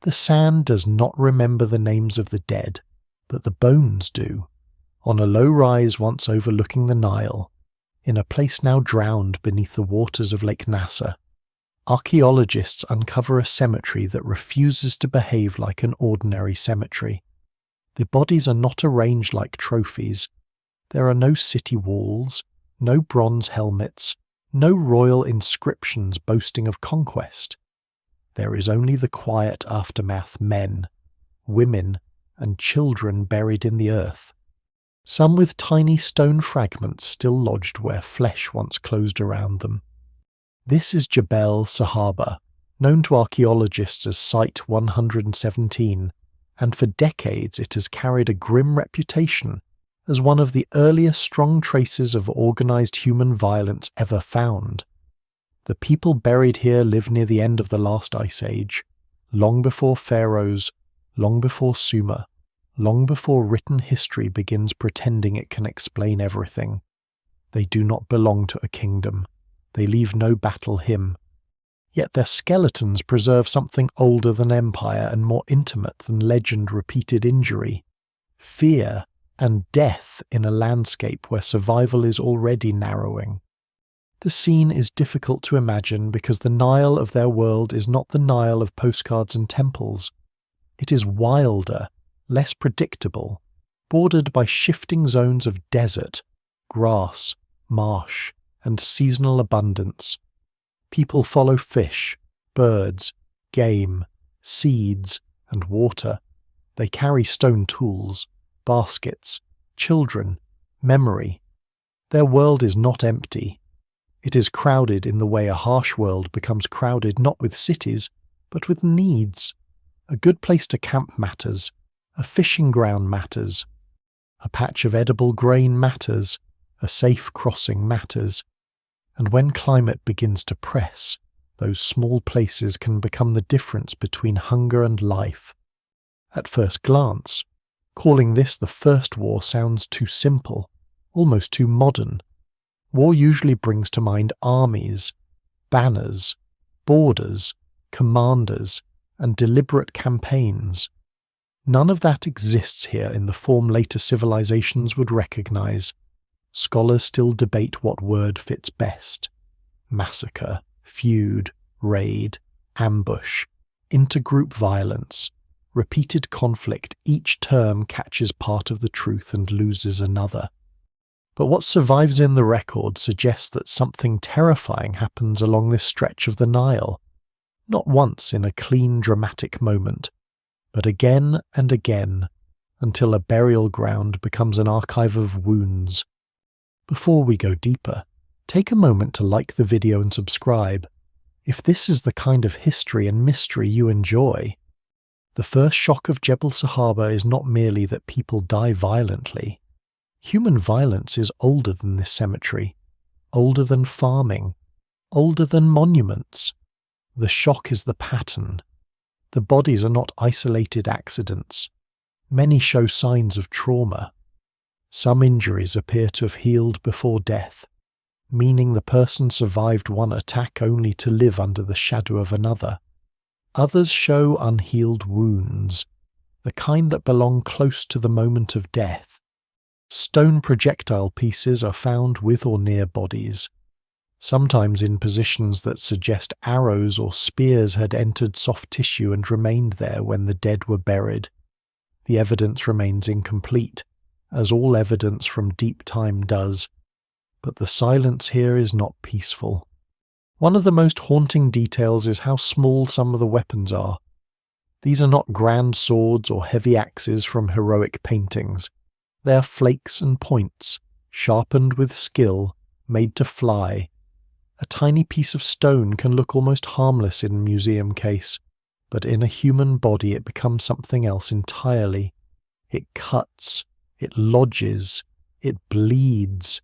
The sand does not remember the names of the dead, but the bones do. On a low rise once overlooking the Nile, in a place now drowned beneath the waters of Lake Nasser, archaeologists uncover a cemetery that refuses to behave like an ordinary cemetery. The bodies are not arranged like trophies. There are no city walls, no bronze helmets, no royal inscriptions boasting of conquest. There is only the quiet aftermath: men, women, and children buried in the earth, some with tiny stone fragments still lodged where flesh once closed around them. This is Jebel Sahaba, known to archaeologists as Site 117, and for decades it has carried a grim reputation as one of the earliest strong traces of organised human violence ever found. The people buried here lived near the end of the last ice age, long before pharaohs, long before Sumer, long before written history begins pretending it can explain everything. They do not belong to a kingdom. They leave no battle hymn. Yet their skeletons preserve something older than empire and more intimate than legend-repeated injury: fear and death in a landscape where survival is already narrowing. The scene is difficult to imagine because the Nile of their world is not the Nile of postcards and temples. It is wilder, less predictable, bordered by shifting zones of desert, grass, marsh, and seasonal abundance. People follow fish, birds, game, seeds, and water. They carry stone tools, baskets, children, memory. Their world is not empty. It is crowded in the way a harsh world becomes crowded not with cities, but with needs. A good place to camp matters. A fishing ground matters. A patch of edible grain matters. A safe crossing matters. And when climate begins to press, those small places can become the difference between hunger and life. At first glance, calling this the First War sounds too simple, almost too modern. War usually brings to mind armies, banners, borders, commanders, and deliberate campaigns. None of that exists here in the form later civilizations would recognize. Scholars still debate what word fits best: massacre, feud, raid, ambush, intergroup violence, repeated conflict. Each term catches part of the truth and loses another. But what survives in the record suggests that something terrifying happens along this stretch of the Nile, not once in a clean, dramatic moment, but again and again, until a burial ground becomes an archive of wounds. Before we go deeper, take a moment to like the video and subscribe, if this is the kind of history and mystery you enjoy. The first shock of Jebel Sahaba is not merely that people die violently. Human violence is older than this cemetery, older than farming, older than monuments. The shock is the pattern. The bodies are not isolated accidents. Many show signs of trauma. Some injuries appear to have healed before death, meaning the person survived one attack only to live under the shadow of another. Others show unhealed wounds, the kind that belong close to the moment of death. Stone projectile pieces are found with or near bodies, sometimes in positions that suggest arrows or spears had entered soft tissue and remained there when the dead were buried. The evidence remains incomplete, as all evidence from deep time does, but the silence here is not peaceful. One of the most haunting details is how small some of the weapons are. These are not grand swords or heavy axes from heroic paintings. They are flakes and points, sharpened with skill, made to fly. A tiny piece of stone can look almost harmless in a museum case, but in a human body it becomes something else entirely. It cuts, it lodges, it bleeds,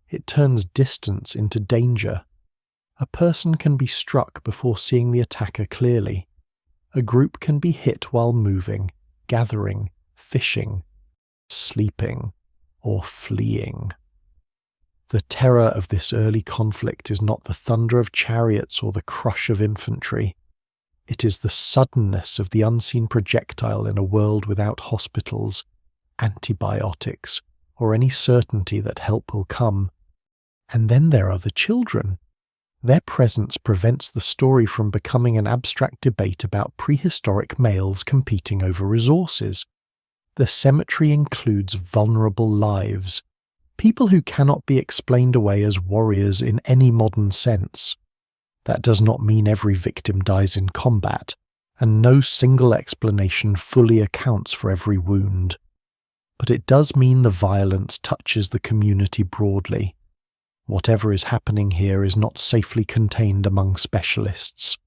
it turns distance into danger. A person can be struck before seeing the attacker clearly. A group can be hit while moving, gathering, fishing, sleeping, or fleeing. The terror of this early conflict is not the thunder of chariots or the crush of infantry. It is the suddenness of the unseen projectile in a world without hospitals, antibiotics, or any certainty that help will come. And then there are the children. Their presence prevents the story from becoming an abstract debate about prehistoric males competing over resources. The cemetery includes vulnerable lives, people who cannot be explained away as warriors in any modern sense. That does not mean every victim dies in combat, and no single explanation fully accounts for every wound. But it does mean the violence touches the community broadly. Whatever is happening here is not safely contained among specialists.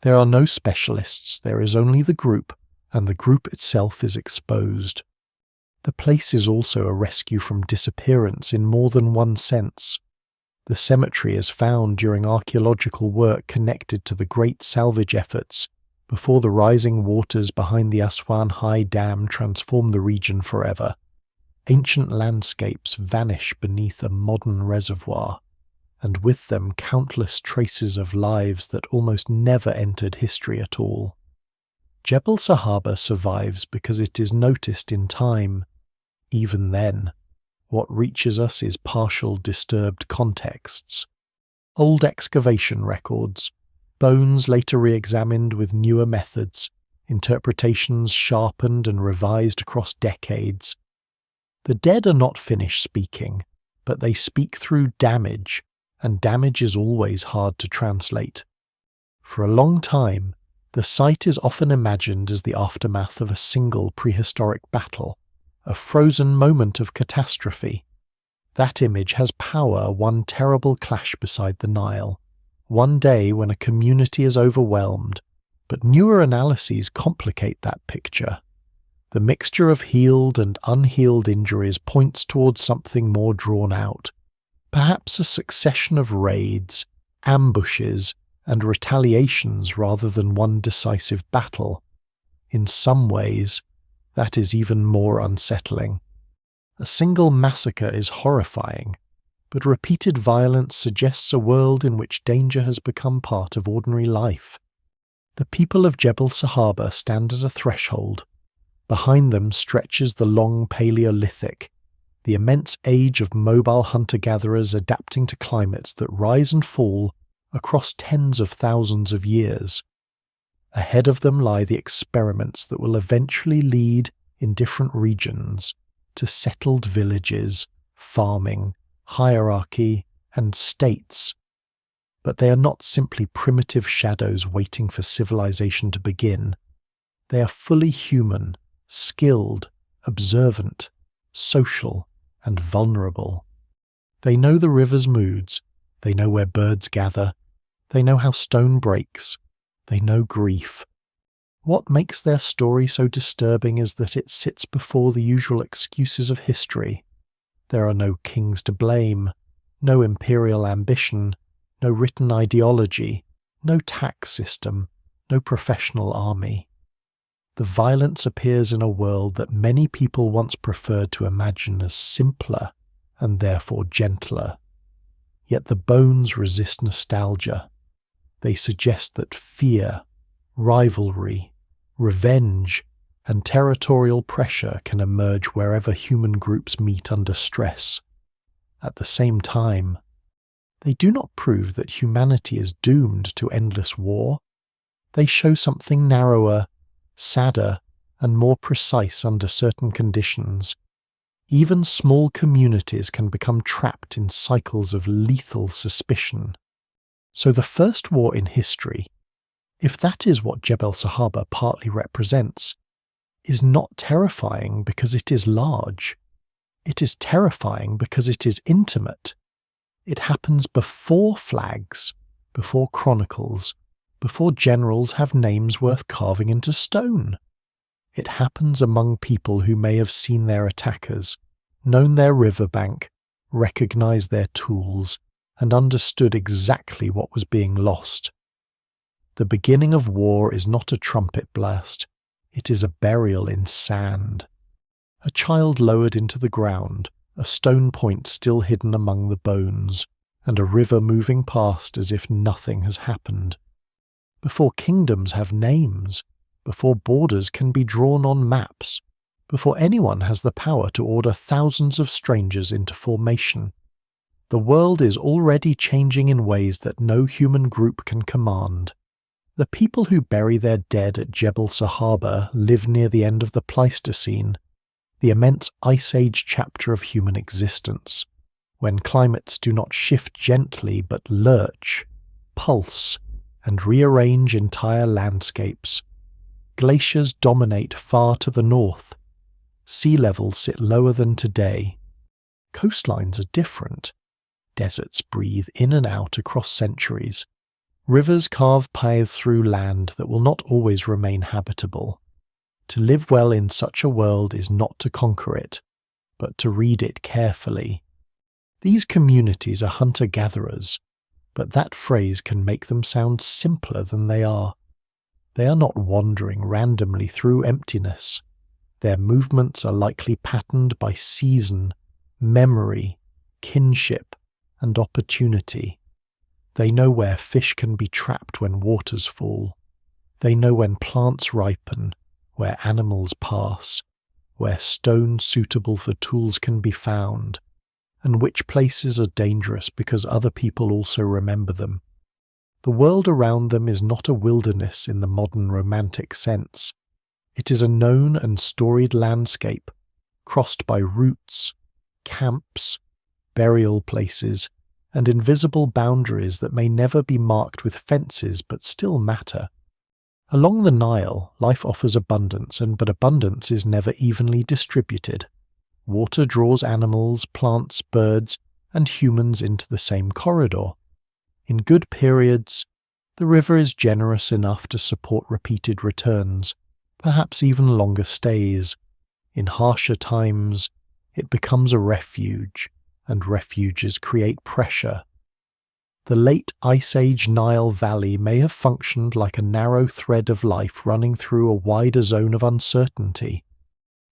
There are no specialists, there is only the group, and the group itself is exposed. The place is also a rescue from disappearance in more than one sense. The cemetery is found during archaeological work connected to the great salvage efforts before the rising waters behind the Aswan High Dam transform the region forever. Ancient landscapes vanish beneath a modern reservoir, and with them countless traces of lives that almost never entered history at all. Jebel Sahaba survives because it is noticed in time. Even then, what reaches us is partial disturbed contexts. Old excavation records, bones later re-examined with newer methods, interpretations sharpened and revised across decades. The dead are not finished speaking, but they speak through damage, and damage is always hard to translate. For a long time, the site is often imagined as the aftermath of a single prehistoric battle, a frozen moment of catastrophe. That image has power, one terrible clash beside the Nile, one day when a community is overwhelmed, but newer analyses complicate that picture. The mixture of healed and unhealed injuries points towards something more drawn out, perhaps a succession of raids, ambushes, and retaliations rather than one decisive battle. In some ways, that is even more unsettling. A single massacre is horrifying, but repeated violence suggests a world in which danger has become part of ordinary life. The people of Jebel Sahaba stand at a threshold. Behind them stretches the long Paleolithic, the immense age of mobile hunter-gatherers adapting to climates that rise and fall across tens of thousands of years. Ahead of them lie the experiments that will eventually lead, in different regions, to settled villages, farming, hierarchy, and states. But they are not simply primitive shadows waiting for civilization to begin. They are fully human, skilled, observant, social, and vulnerable. They know the river's moods, they know where birds gather, they know how stone breaks, they know grief. What makes their story so disturbing is that it sits before the usual excuses of history. There are no kings to blame, no imperial ambition, no written ideology, no tax system, no professional army. The violence appears in a world that many people once preferred to imagine as simpler and therefore gentler. Yet the bones resist nostalgia. They suggest that fear, rivalry, revenge, and territorial pressure can emerge wherever human groups meet under stress. At the same time, they do not prove that humanity is doomed to endless war. They show something narrower, sadder, and more precise under certain conditions. Even small communities can become trapped in cycles of lethal suspicion. So the first war in history, if that is what Jebel Sahaba partly represents, is not terrifying because it is large. It is terrifying because it is intimate. It happens before flags, before chronicles, before generals have names worth carving into stone. It happens among people who may have seen their attackers, known their riverbank, recognized their tools, and understood exactly what was being lost. The beginning of war is not a trumpet blast, it is a burial in sand. A child lowered into the ground, a stone point still hidden among the bones, and a river moving past as if nothing has happened. before kingdoms have names, before borders can be drawn on maps, before anyone has the power to order thousands of strangers into formation. The world is already changing in ways that no human group can command. The people who bury their dead at Jebel Sahaba live near the end of the Pleistocene, the immense Ice Age chapter of human existence, when climates do not shift gently but lurch, pulse, and rearrange entire landscapes. Glaciers dominate far to the north. Sea levels sit lower than today. Coastlines are different. Deserts breathe in and out across centuries. Rivers carve paths through land that will not always remain habitable. To live well in such a world is not to conquer it, but to read it carefully. These communities are hunter-gatherers, but that phrase can make them sound simpler than they are. They are not wandering randomly through emptiness. Their movements are likely patterned by season, memory, kinship, and opportunity. They know where fish can be trapped when waters fall. They know when plants ripen, where animals pass, where stone suitable for tools can be found, and which places are dangerous because other people also remember them. The world around them is not a wilderness in the modern romantic sense. It is a known and storied landscape, crossed by routes, camps, burial places, and invisible boundaries that may never be marked with fences but still matter. Along the Nile, life offers abundance, but abundance is never evenly distributed. Water draws animals, plants, birds, and humans into the same corridor. In good periods, the river is generous enough to support repeated returns, perhaps even longer stays. In harsher times, it becomes a refuge, and refuges create pressure. The late Ice Age Nile Valley may have functioned like a narrow thread of life running through a wider zone of uncertainty.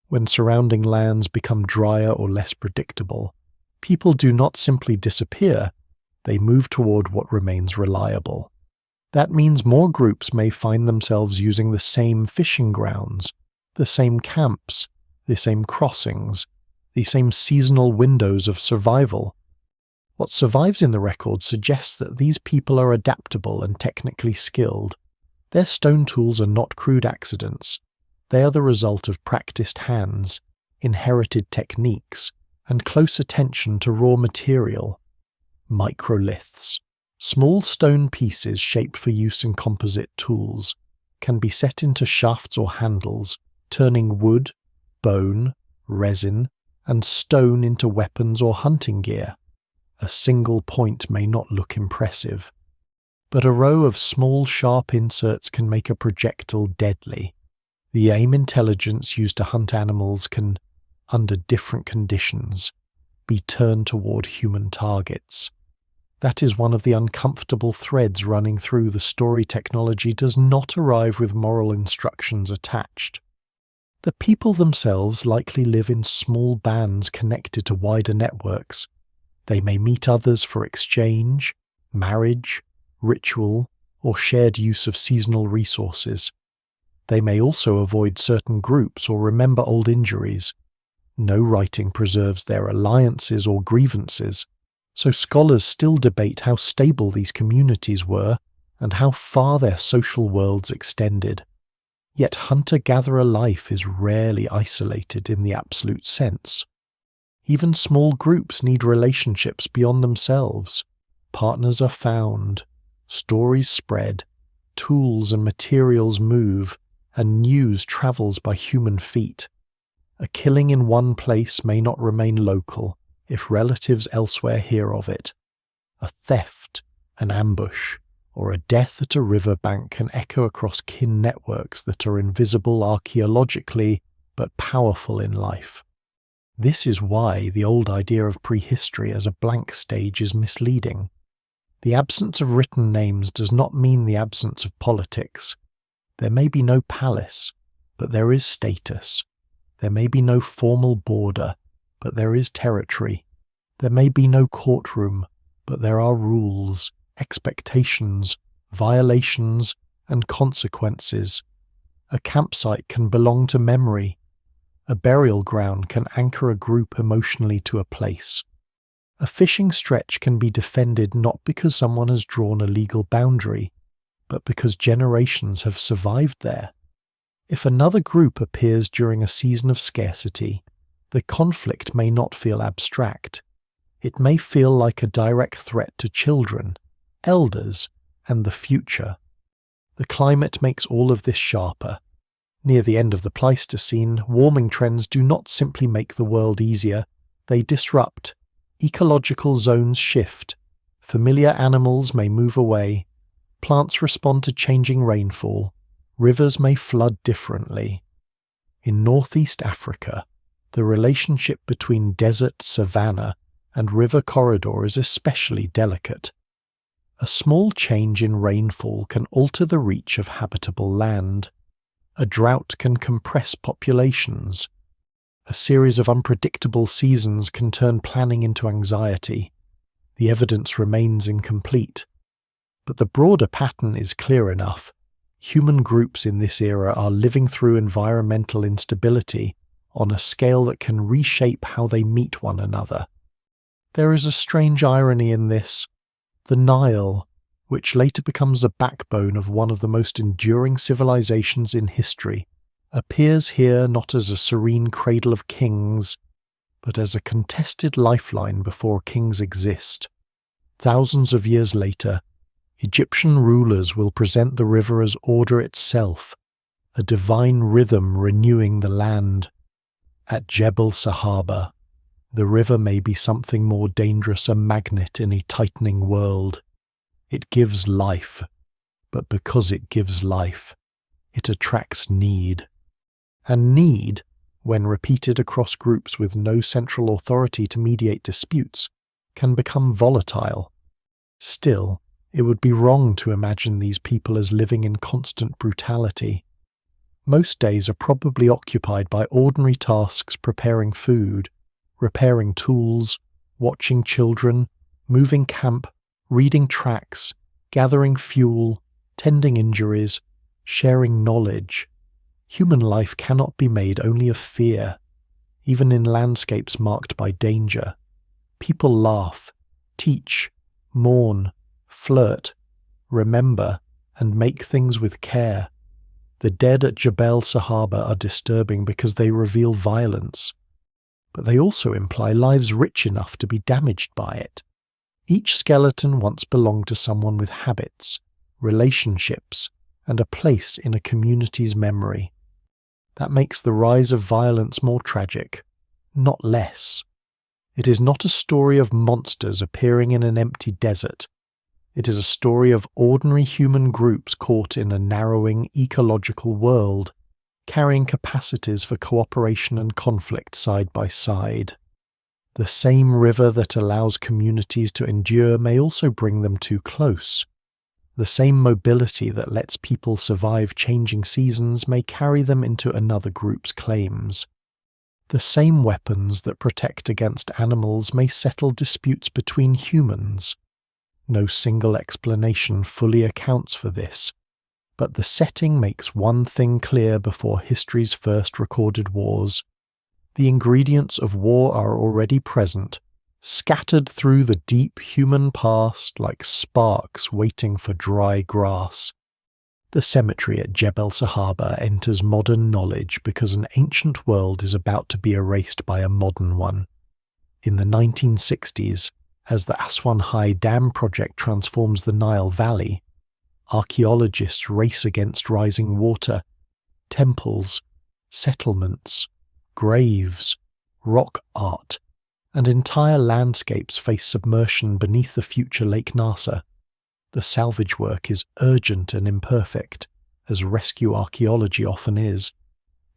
When surrounding lands become drier or less predictable, people do not simply disappear, they move toward what remains reliable. That means more groups may find themselves using the same fishing grounds, the same camps, the same crossings, the same seasonal windows of survival. What survives in the record suggests that these people are adaptable and technically skilled. Their stone tools are not crude accidents. They are the result of practiced hands, inherited techniques, and close attention to raw material. Microliths, small stone pieces shaped for use in composite tools, can be set into shafts or handles, turning wood, bone, resin, and stone into weapons or hunting gear. A single point may not look impressive, but a row of small sharp inserts can make a projectile deadly. The aim intelligence used to hunt animals can, under different conditions, be turned toward human targets. That is one of the uncomfortable threads running through the story. Technology does not arrive with moral instructions attached. The people themselves likely live in small bands connected to wider networks. They may meet others for exchange, marriage, ritual, or shared use of seasonal resources. They may also avoid certain groups or remember old injuries. No writing preserves their alliances or grievances, so scholars still debate how stable these communities were and how far their social worlds extended. Yet hunter-gatherer life is rarely isolated in the absolute sense. Even small groups need relationships beyond themselves. Partners are found, stories spread, tools and materials move, and news travels by human feet. A killing in one place may not remain local if relatives elsewhere hear of it. A theft, an ambush, or a death at a riverbank can echo across kin networks that are invisible archaeologically but powerful in life. This is why the old idea of prehistory as a blank stage is misleading. The absence of written names does not mean the absence of politics. There may be no palace, but there is status. There may be no formal border, but there is territory. There may be no courtroom, but there are rules, expectations, violations, and consequences. A campsite can belong to memory. A burial ground can anchor a group emotionally to a place. A fishing stretch can be defended not because someone has drawn a legal boundary, but because generations have survived there. If another group appears during a season of scarcity, the conflict may not feel abstract. It may feel like a direct threat to children, elders, and the future. The climate makes all of this sharper. Near the end of the Pleistocene, warming trends do not simply make the world easier, they disrupt. Ecological zones shift. Familiar animals may move away. Plants respond to changing rainfall. Rivers may flood differently. In northeast Africa, the relationship between desert, savanna, and river corridor is especially delicate. A small change in rainfall can alter the reach of habitable land. A drought can compress populations. A series of unpredictable seasons can turn planning into anxiety. The evidence remains incomplete. But the broader pattern is clear enough. Human groups in this era are living through environmental instability on a scale that can reshape how they meet one another. There is a strange irony in this. The Nile, which later becomes the backbone of one of the most enduring civilizations in history, appears here not as a serene cradle of kings, but as a contested lifeline before kings exist. Thousands of years later, Egyptian rulers will present the river as order itself, a divine rhythm renewing the land. At Jebel Sahaba, the river may be something more dangerous, a magnet in a tightening world. It gives life, but because it gives life, it attracts need. And need, when repeated across groups with no central authority to mediate disputes, can become volatile. Still, it would be wrong to imagine these people as living in constant brutality. Most days are probably occupied by ordinary tasks: preparing food, repairing tools, watching children, moving camp, reading tracts, gathering fuel, tending injuries, sharing knowledge. Human life cannot be made only of fear, even in landscapes marked by danger. People laugh, teach, mourn, flirt, remember, and make things with care. The dead at Jebel Sahaba are disturbing because they reveal violence, but they also imply lives rich enough to be damaged by it. Each skeleton once belonged to someone with habits, relationships, and a place in a community's memory. That makes the rise of violence more tragic, not less. It is not a story of monsters appearing in an empty desert. It is a story of ordinary human groups caught in a narrowing ecological world, carrying capacities for cooperation and conflict side by side. The same river that allows communities to endure may also bring them too close. The same mobility that lets people survive changing seasons may carry them into another group's claims. The same weapons that protect against animals may settle disputes between humans. No single explanation fully accounts for this, but the setting makes one thing clear before history's first recorded wars. The ingredients of war are already present, scattered through the deep human past like sparks waiting for dry grass. The cemetery at Jebel Sahaba enters modern knowledge because an ancient world is about to be erased by a modern one. In the 1960s, as the Aswan High Dam project transforms the Nile Valley, archaeologists race against rising water. Temples, settlements, graves, rock art, and entire landscapes face submersion beneath the future Lake Nasser. The salvage work is urgent and imperfect, as rescue archaeology often is.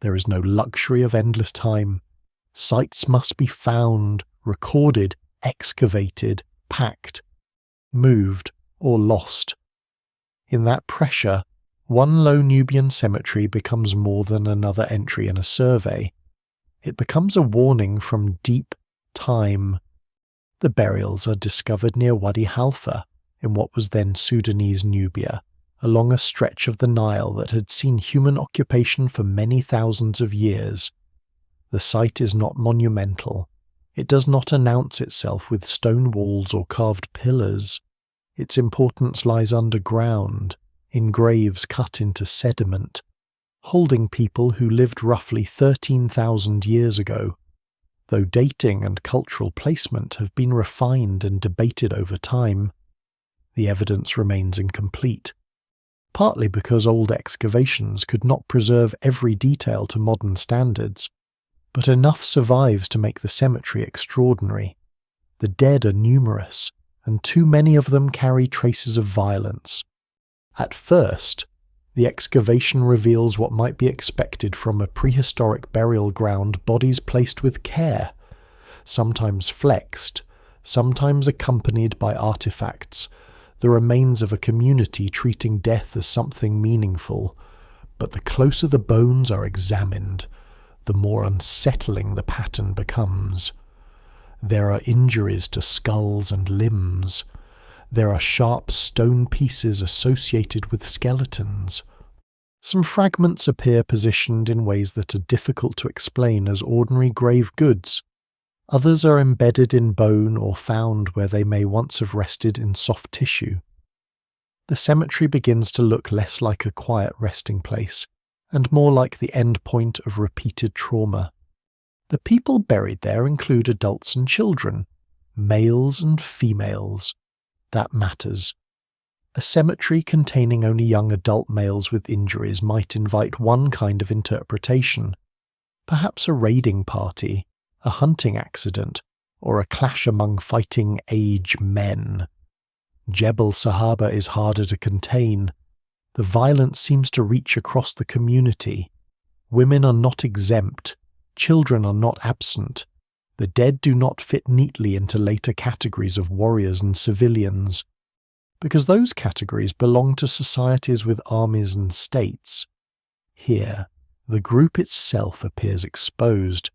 There is no luxury of endless time. Sites must be found, recorded, excavated, packed, moved, or lost. In that pressure, one low Nubian cemetery becomes more than another entry in a survey. It becomes a warning from deep time. The burials are discovered near Wadi Halfa, in what was then Sudanese Nubia, along a stretch of the Nile that had seen human occupation for many thousands of years. The site is not monumental. It does not announce itself with stone walls or carved pillars. Its importance lies underground, in graves cut into sediment, holding people who lived roughly 13,000 years ago. Though dating and cultural placement have been refined and debated over time, the evidence remains incomplete, partly because old excavations could not preserve every detail to modern standards, but enough survives to make the cemetery extraordinary. The dead are numerous, and too many of them carry traces of violence. At first, the excavation reveals what might be expected from a prehistoric burial ground: bodies placed with care, sometimes flexed, sometimes accompanied by artifacts, the remains of a community treating death as something meaningful. But the closer the bones are examined, the more unsettling the pattern becomes. There are injuries to skulls and limbs. There are sharp stone pieces associated with skeletons. Some fragments appear positioned in ways that are difficult to explain as ordinary grave goods. Others are embedded in bone or found where they may once have rested in soft tissue. The cemetery begins to look less like a quiet resting place and more like the end point of repeated trauma. The people buried there include adults and children, males and females. That matters. A cemetery containing only young adult males with injuries might invite one kind of interpretation. Perhaps a raiding party, a hunting accident, or a clash among fighting age men. Jebel Sahaba is harder to contain. The violence seems to reach across the community. Women are not exempt. Children are not absent. The dead do not fit neatly into later categories of warriors and civilians, because those categories belong to societies with armies and states. Here, the group itself appears exposed.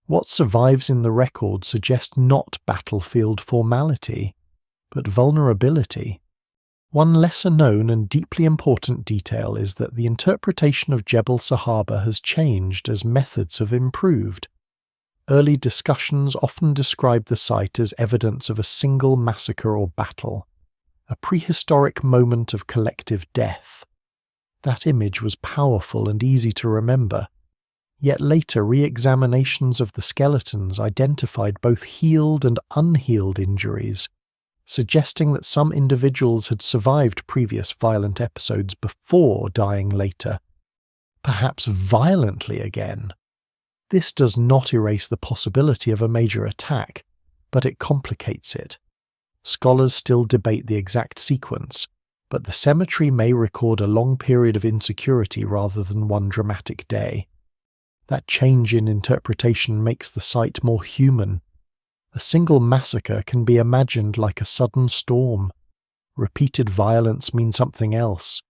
What survives in the record suggests not battlefield formality, but vulnerability. One lesser-known and deeply important detail is that the interpretation of Jebel Sahaba has changed as methods have improved. Early discussions often described the site as evidence of a single massacre or battle, a prehistoric moment of collective death. That image was powerful and easy to remember, yet later re-examinations of the skeletons identified both healed and unhealed injuries, suggesting that some individuals had survived previous violent episodes before dying later, perhaps violently again. This does not erase the possibility of a major attack, but it complicates it. Scholars still debate the exact sequence, but the cemetery may record a long period of insecurity rather than one dramatic day. That change in interpretation makes the site more human. A single massacre can be imagined like a sudden storm. Repeated violence means something else.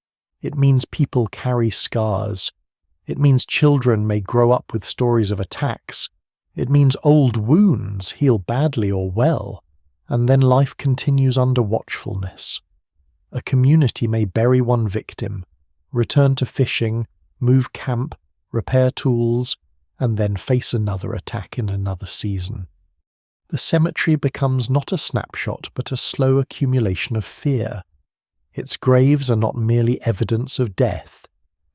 It means people carry scars. It means children may grow up with stories of attacks. It means old wounds heal badly or well, and then life continues under watchfulness. A community may bury one victim, return to fishing, move camp, repair tools, and then face another attack in another season. The cemetery becomes not a snapshot but a slow accumulation of fear. Its graves are not merely evidence of death,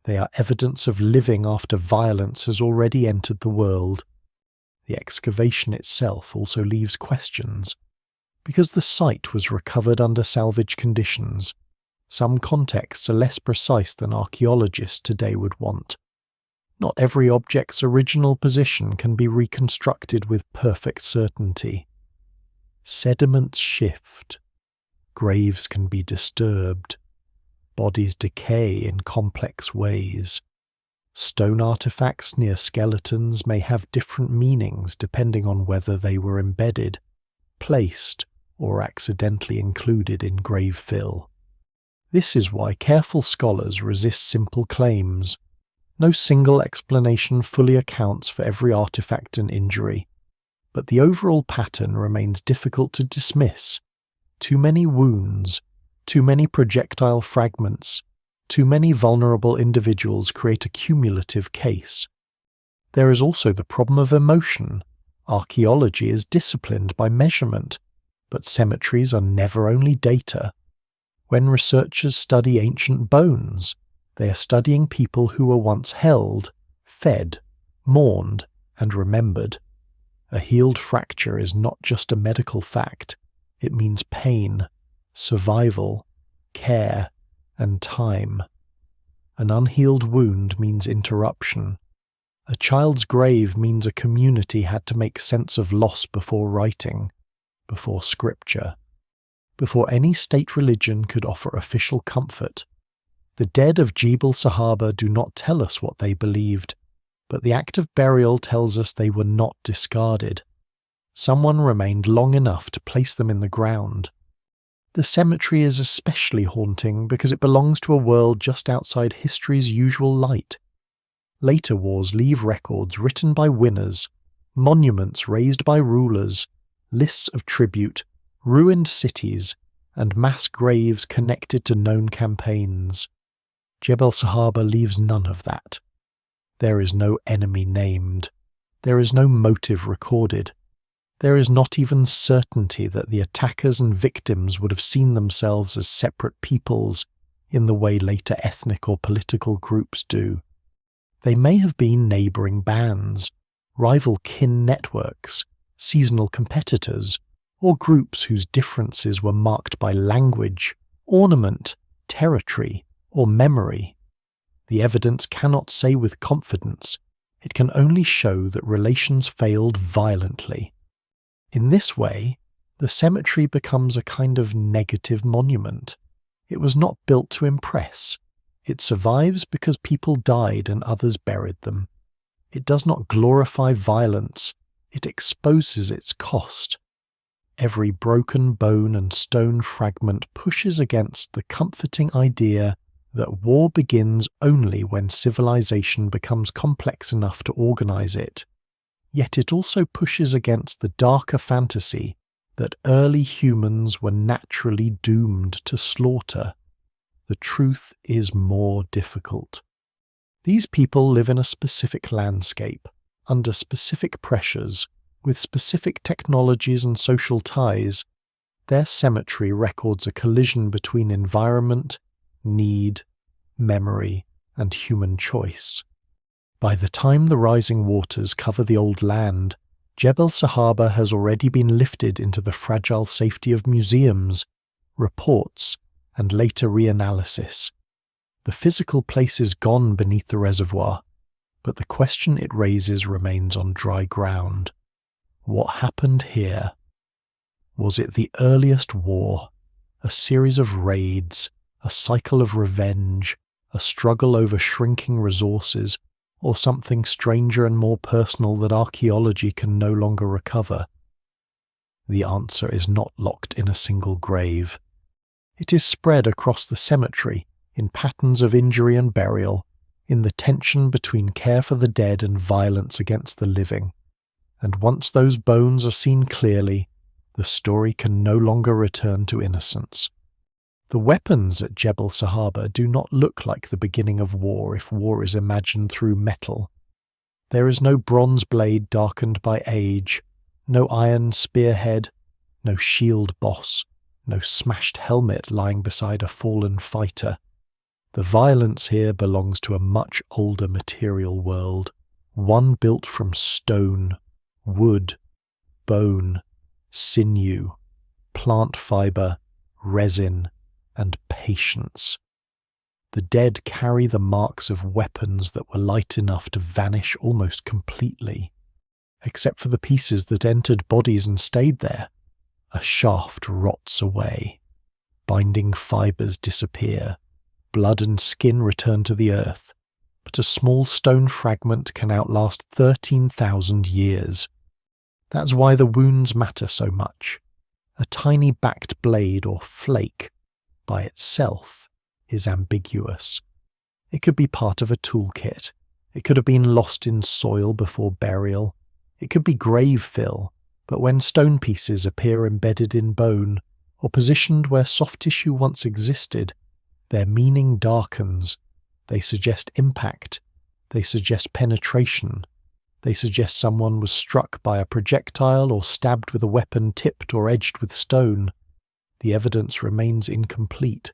they are evidence of living after violence has already entered the world. The excavation itself also leaves questions. Because the site was recovered under salvage conditions, some contexts are less precise than archaeologists today would want. Not every object's original position can be reconstructed with perfect certainty. Sediments shift. Graves can be disturbed. Bodies decay in complex ways. Stone artifacts near skeletons may have different meanings depending on whether they were embedded, placed, or accidentally included in grave fill. This is why careful scholars resist simple claims. No single explanation fully accounts for every artifact and injury, but the overall pattern remains difficult to dismiss. Too many wounds, too many projectile fragments, Too many vulnerable individuals create a cumulative case. There is also the problem of emotion. Archaeology is disciplined by measurement, but cemeteries are never only data. When researchers study ancient bones, they are studying people who were once held, fed, mourned, and remembered. A healed fracture is not just a medical fact, it means pain, survival, care, and time. An unhealed wound means interruption. A child's grave means a community had to make sense of loss before writing, before scripture, before any state religion could offer official comfort. The dead of Jebel Sahaba do not tell us what they believed, but the act of burial tells us they were not discarded. Someone remained long enough to place them in the ground. The cemetery is especially haunting because it belongs to a world just outside history's usual light. Later wars leave records written by winners, monuments raised by rulers, lists of tribute, ruined cities, and mass graves connected to known campaigns. Jebel Sahaba leaves none of that. There is no enemy named. There is no motive recorded. There is not even certainty that the attackers and victims would have seen themselves as separate peoples in the way later ethnic or political groups do. They may have been neighbouring bands, rival kin networks, seasonal competitors, or groups whose differences were marked by language, ornament, territory, or memory. The evidence cannot say with confidence. It can only show that relations failed violently. In this way, the cemetery becomes a kind of negative monument. It was not built to impress. It survives because people died and others buried them. It does not glorify violence. It exposes its cost. Every broken bone and stone fragment pushes against the comforting idea that war begins only when civilization becomes complex enough to organize it. Yet it also pushes against the darker fantasy that early humans were naturally doomed to slaughter. The truth is more difficult. These people live in a specific landscape, under specific pressures, with specific technologies and social ties. Their cemetery records a collision between environment, need, memory, and human choice. By the time the rising waters cover the old land, Jebel Sahaba has already been lifted into the fragile safety of museums, reports, and later reanalysis. The physical place is gone beneath the reservoir, but the question it raises remains on dry ground. What happened here? Was it the earliest war, a series of raids, a cycle of revenge, a struggle over shrinking resources, or something stranger and more personal that archaeology can no longer recover? The answer is not locked in a single grave. It is spread across the cemetery in patterns of injury and burial, in the tension between care for the dead and violence against the living. And once those bones are seen clearly, the story can no longer return to innocence. The weapons at Jebel Sahaba do not look like the beginning of war if war is imagined through metal. There is no bronze blade darkened by age, no iron spearhead, no shield boss, no smashed helmet lying beside a fallen fighter. The violence here belongs to a much older material world, one built from stone, wood, bone, sinew, plant fibre, resin, and patience. The dead carry the marks of weapons that were light enough to vanish almost completely. Except for the pieces that entered bodies and stayed there, a shaft rots away. Binding fibres disappear, blood and skin return to the earth, but a small stone fragment can outlast 13,000 years. That's why the wounds matter so much. A tiny backed blade or flake by itself is ambiguous. It could be part of a toolkit. It could have been lost in soil before burial. It could be grave fill, but when stone pieces appear embedded in bone, or positioned where soft tissue once existed, Their meaning darkens. They suggest impact. They suggest penetration. They suggest someone was struck by a projectile or stabbed with a weapon tipped or edged with stone. The evidence remains incomplete,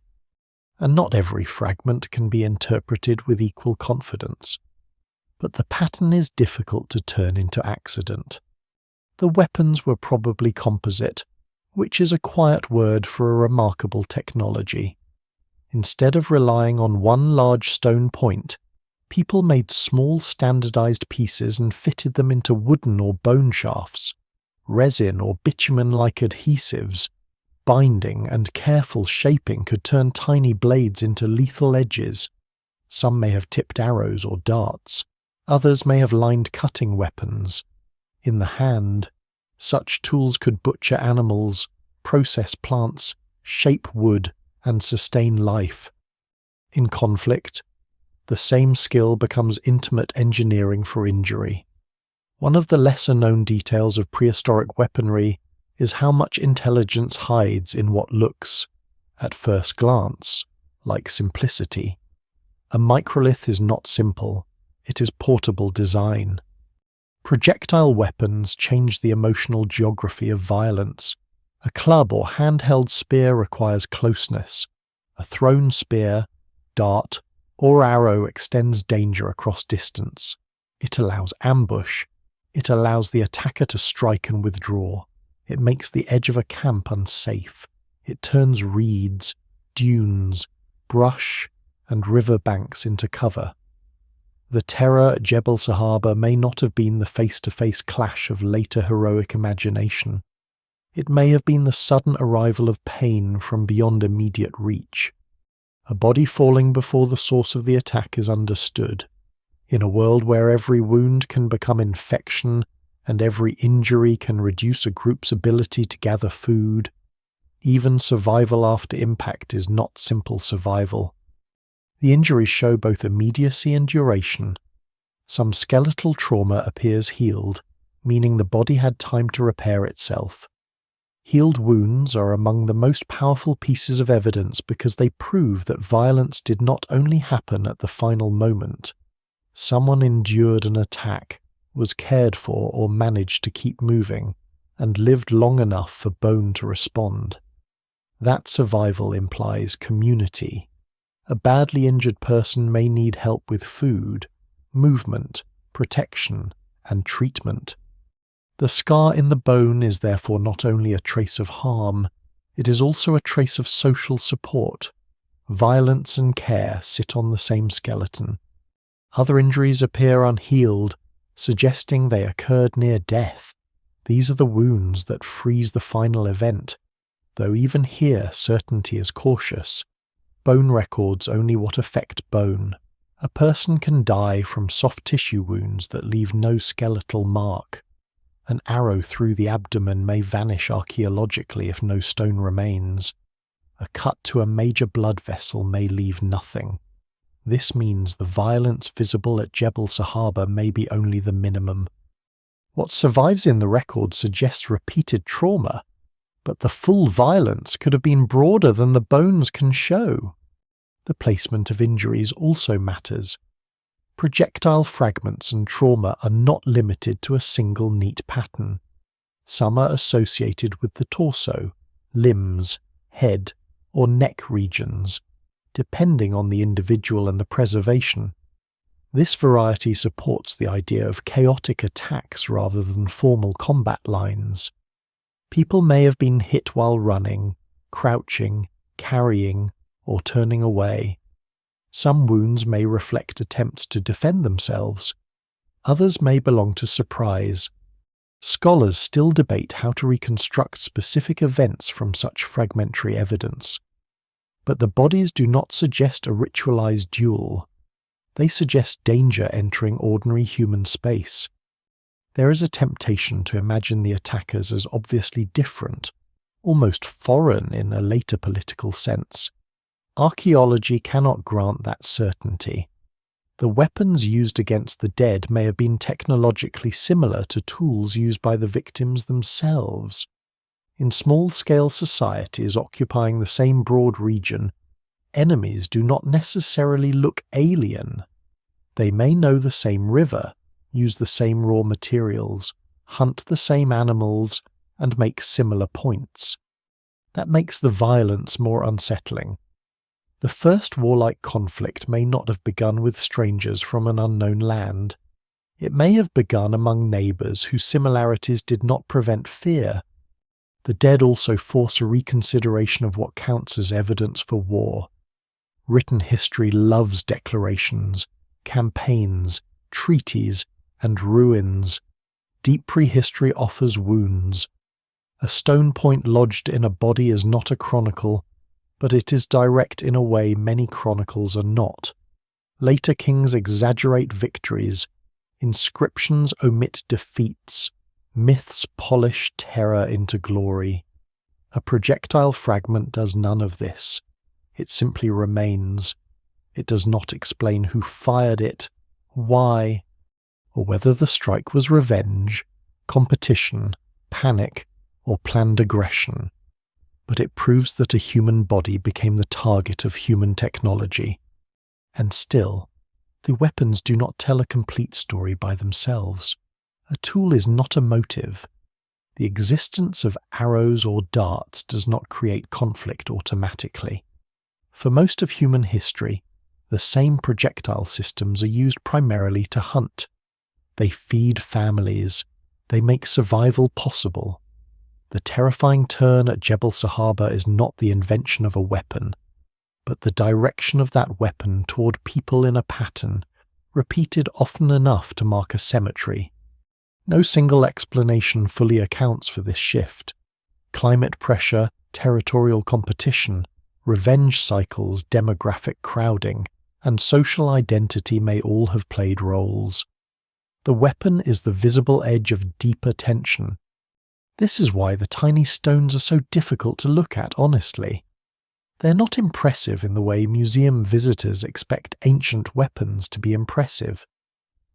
and not every fragment can be interpreted with equal confidence. But the pattern is difficult to turn into accident. The weapons were probably composite, which is a quiet word for a remarkable technology. Instead of relying on one large stone point, people made small standardized pieces and fitted them into wooden or bone shafts. Resin or bitumen-like adhesives, binding and careful shaping could turn tiny blades into lethal edges. Some may have tipped arrows or darts. Others may have lined cutting weapons. In the hand, such tools could butcher animals, process plants, shape wood, and sustain life. In conflict, the same skill becomes intimate engineering for injury. One of the lesser-known details of prehistoric weaponry is how much intelligence hides in what looks, at first glance, like simplicity. A microlith is not simple. It is portable design. Projectile weapons change the emotional geography of violence. A club or handheld spear requires closeness. A thrown spear, dart, or arrow extends danger across distance. It allows ambush. It allows the attacker to strike and withdraw. It makes the edge of a camp unsafe. It turns reeds, dunes, brush, and river banks into cover. The terror at Jebel Sahaba may not have been the face-to-face clash of later heroic imagination. It may have been the sudden arrival of pain from beyond immediate reach. A body falling before the source of the attack is understood. In a world where every wound can become infection and every injury can reduce a group's ability to gather food, even survival after impact is not simple survival. The injuries show both immediacy and duration. Some skeletal trauma appears healed, meaning the body had time to repair itself. Healed wounds are among the most powerful pieces of evidence because they prove that violence did not only happen at the final moment. Someone endured an attack, was cared for or managed to keep moving, and lived long enough for bone to respond. That survival implies community. A badly injured person may need help with food, movement, protection, and treatment. The scar in the bone is therefore not only a trace of harm, it is also a trace of social support. Violence and care sit on the same skeleton. Other injuries appear unhealed, suggesting they occurred near death. These are the wounds that freeze the final event, though even here certainty is cautious. Bone records only what affect bone. A person can die from soft tissue wounds that leave no skeletal mark. An arrow through the abdomen may vanish archaeologically if no stone remains. A cut to a major blood vessel may leave nothing. This means the violence visible at Jebel Sahaba may be only the minimum. What survives in the record suggests repeated trauma, but the full violence could have been broader than the bones can show. The placement of injuries also matters. Projectile fragments and trauma are not limited to a single neat pattern. Some are associated with the torso, limbs, head, or neck regions, depending on the individual and the preservation. This variety supports the idea of chaotic attacks rather than formal combat lines. People may have been hit while running, crouching, carrying, or turning away. Some wounds may reflect attempts to defend themselves. Others may belong to surprise. Scholars still debate how to reconstruct specific events from such fragmentary evidence. But the bodies do not suggest a ritualized duel. They suggest danger entering ordinary human space. There is a temptation to imagine the attackers as obviously different, almost foreign in a later political sense. Archaeology cannot grant that certainty. The weapons used against the dead may have been technologically similar to tools used by the victims themselves. In small-scale societies occupying the same broad region, enemies do not necessarily look alien. They may know the same river, use the same raw materials, hunt the same animals, and make similar points. That makes the violence more unsettling. The first warlike conflict may not have begun with strangers from an unknown land. It may have begun among neighbours whose similarities did not prevent fear. The dead also force a reconsideration of what counts as evidence for war. Written history loves declarations, campaigns, treaties, and ruins. Deep prehistory offers wounds. A stone point lodged in a body is not a chronicle, but it is direct in a way many chronicles are not. Later kings exaggerate victories. Inscriptions omit defeats. Myths polish terror into glory. A projectile fragment does none of this. It simply remains. It does not explain who fired it, why, or whether the strike was revenge, competition, panic, or planned aggression. But it proves that a human body became the target of human technology. And still, the weapons do not tell a complete story by themselves. A tool is not a motive. The existence of arrows or darts does not create conflict automatically. For most of human history, the same projectile systems are used primarily to hunt. They feed families. They make survival possible. The terrifying turn at Jebel Sahaba is not the invention of a weapon, but the direction of that weapon toward people in a pattern, repeated often enough to mark a cemetery. No single explanation fully accounts for this shift. Climate pressure, territorial competition, revenge cycles, demographic crowding, and social identity may all have played roles. The weapon is the visible edge of deeper tension. This is why the tiny stones are so difficult to look at honestly. They're not impressive in the way museum visitors expect ancient weapons to be impressive.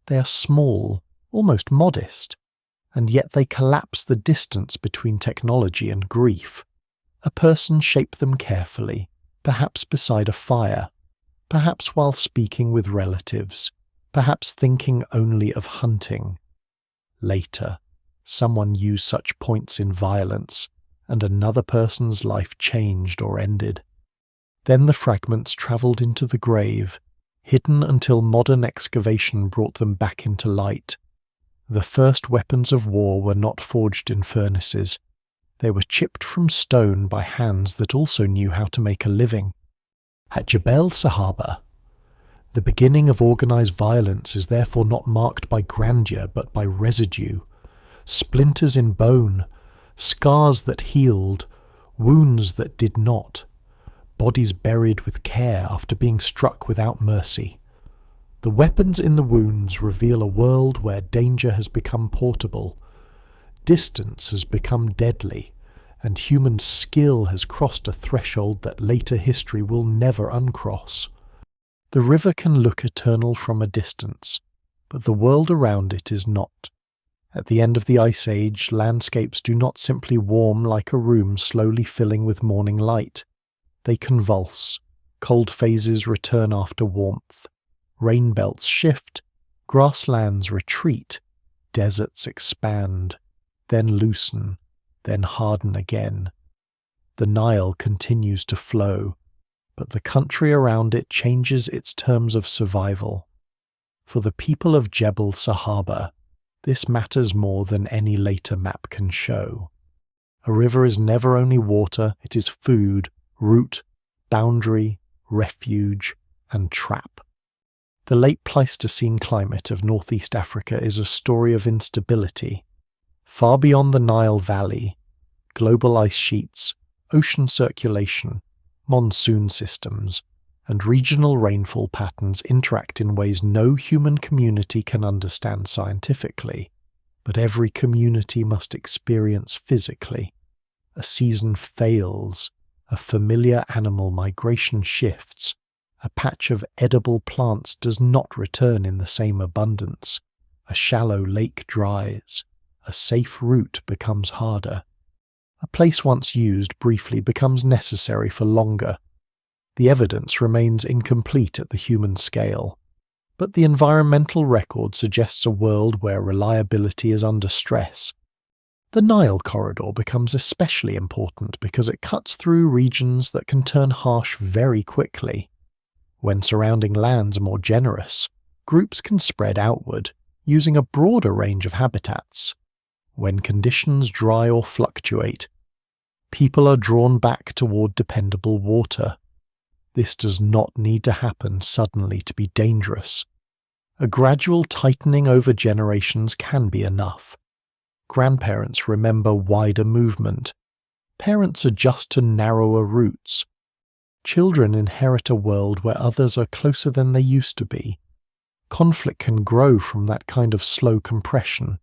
They are small, almost modest, and yet they collapse the distance between technology and grief. A person shaped them carefully, perhaps beside a fire, perhaps while speaking with relatives, perhaps thinking only of hunting. Later, someone used such points in violence, and another person's life changed or ended. Then the fragments travelled into the grave, hidden until modern excavation brought them back into light. The first weapons of war were not forged in furnaces. They were chipped from stone by hands that also knew how to make a living. At Jebel Sahaba, the beginning of organised violence is therefore not marked by grandeur but by residue. Splinters in bone, scars that healed, wounds that did not, bodies buried with care after being struck without mercy. The weapons in the wounds reveal a world where danger has become portable, distance has become deadly, and human skill has crossed a threshold that later history will never uncross. The river can look eternal from a distance, but the world around it is not. At the end of the Ice Age, landscapes do not simply warm like a room slowly filling with morning light. They convulse, cold phases return after warmth, rain belts shift, grasslands retreat, deserts expand, then loosen, then harden again. The Nile continues to flow, but the country around it changes its terms of survival. For the people of Jebel Sahaba, this matters more than any later map can show. A river is never only water, it is food, route, boundary, refuge, and trap. The late Pleistocene climate of northeast Africa is a story of instability. Far beyond the Nile Valley, global ice sheets, ocean circulation, monsoon systems, and regional rainfall patterns interact in ways no human community can understand scientifically, but every community must experience physically. A season fails, a familiar animal migration shifts, a patch of edible plants does not return in the same abundance, a shallow lake dries, a safe route becomes harder. A place once used briefly becomes necessary for longer. The evidence remains incomplete at the human scale, but the environmental record suggests a world where reliability is under stress. The Nile corridor becomes especially important because it cuts through regions that can turn harsh very quickly. When surrounding lands are more generous, groups can spread outward, using a broader range of habitats. When conditions dry or fluctuate, people are drawn back toward dependable water. This does not need to happen suddenly to be dangerous. A gradual tightening over generations can be enough. Grandparents remember wider movement. Parents adjust to narrower routes. Children inherit a world where others are closer than they used to be. Conflict can grow from that kind of slow compression,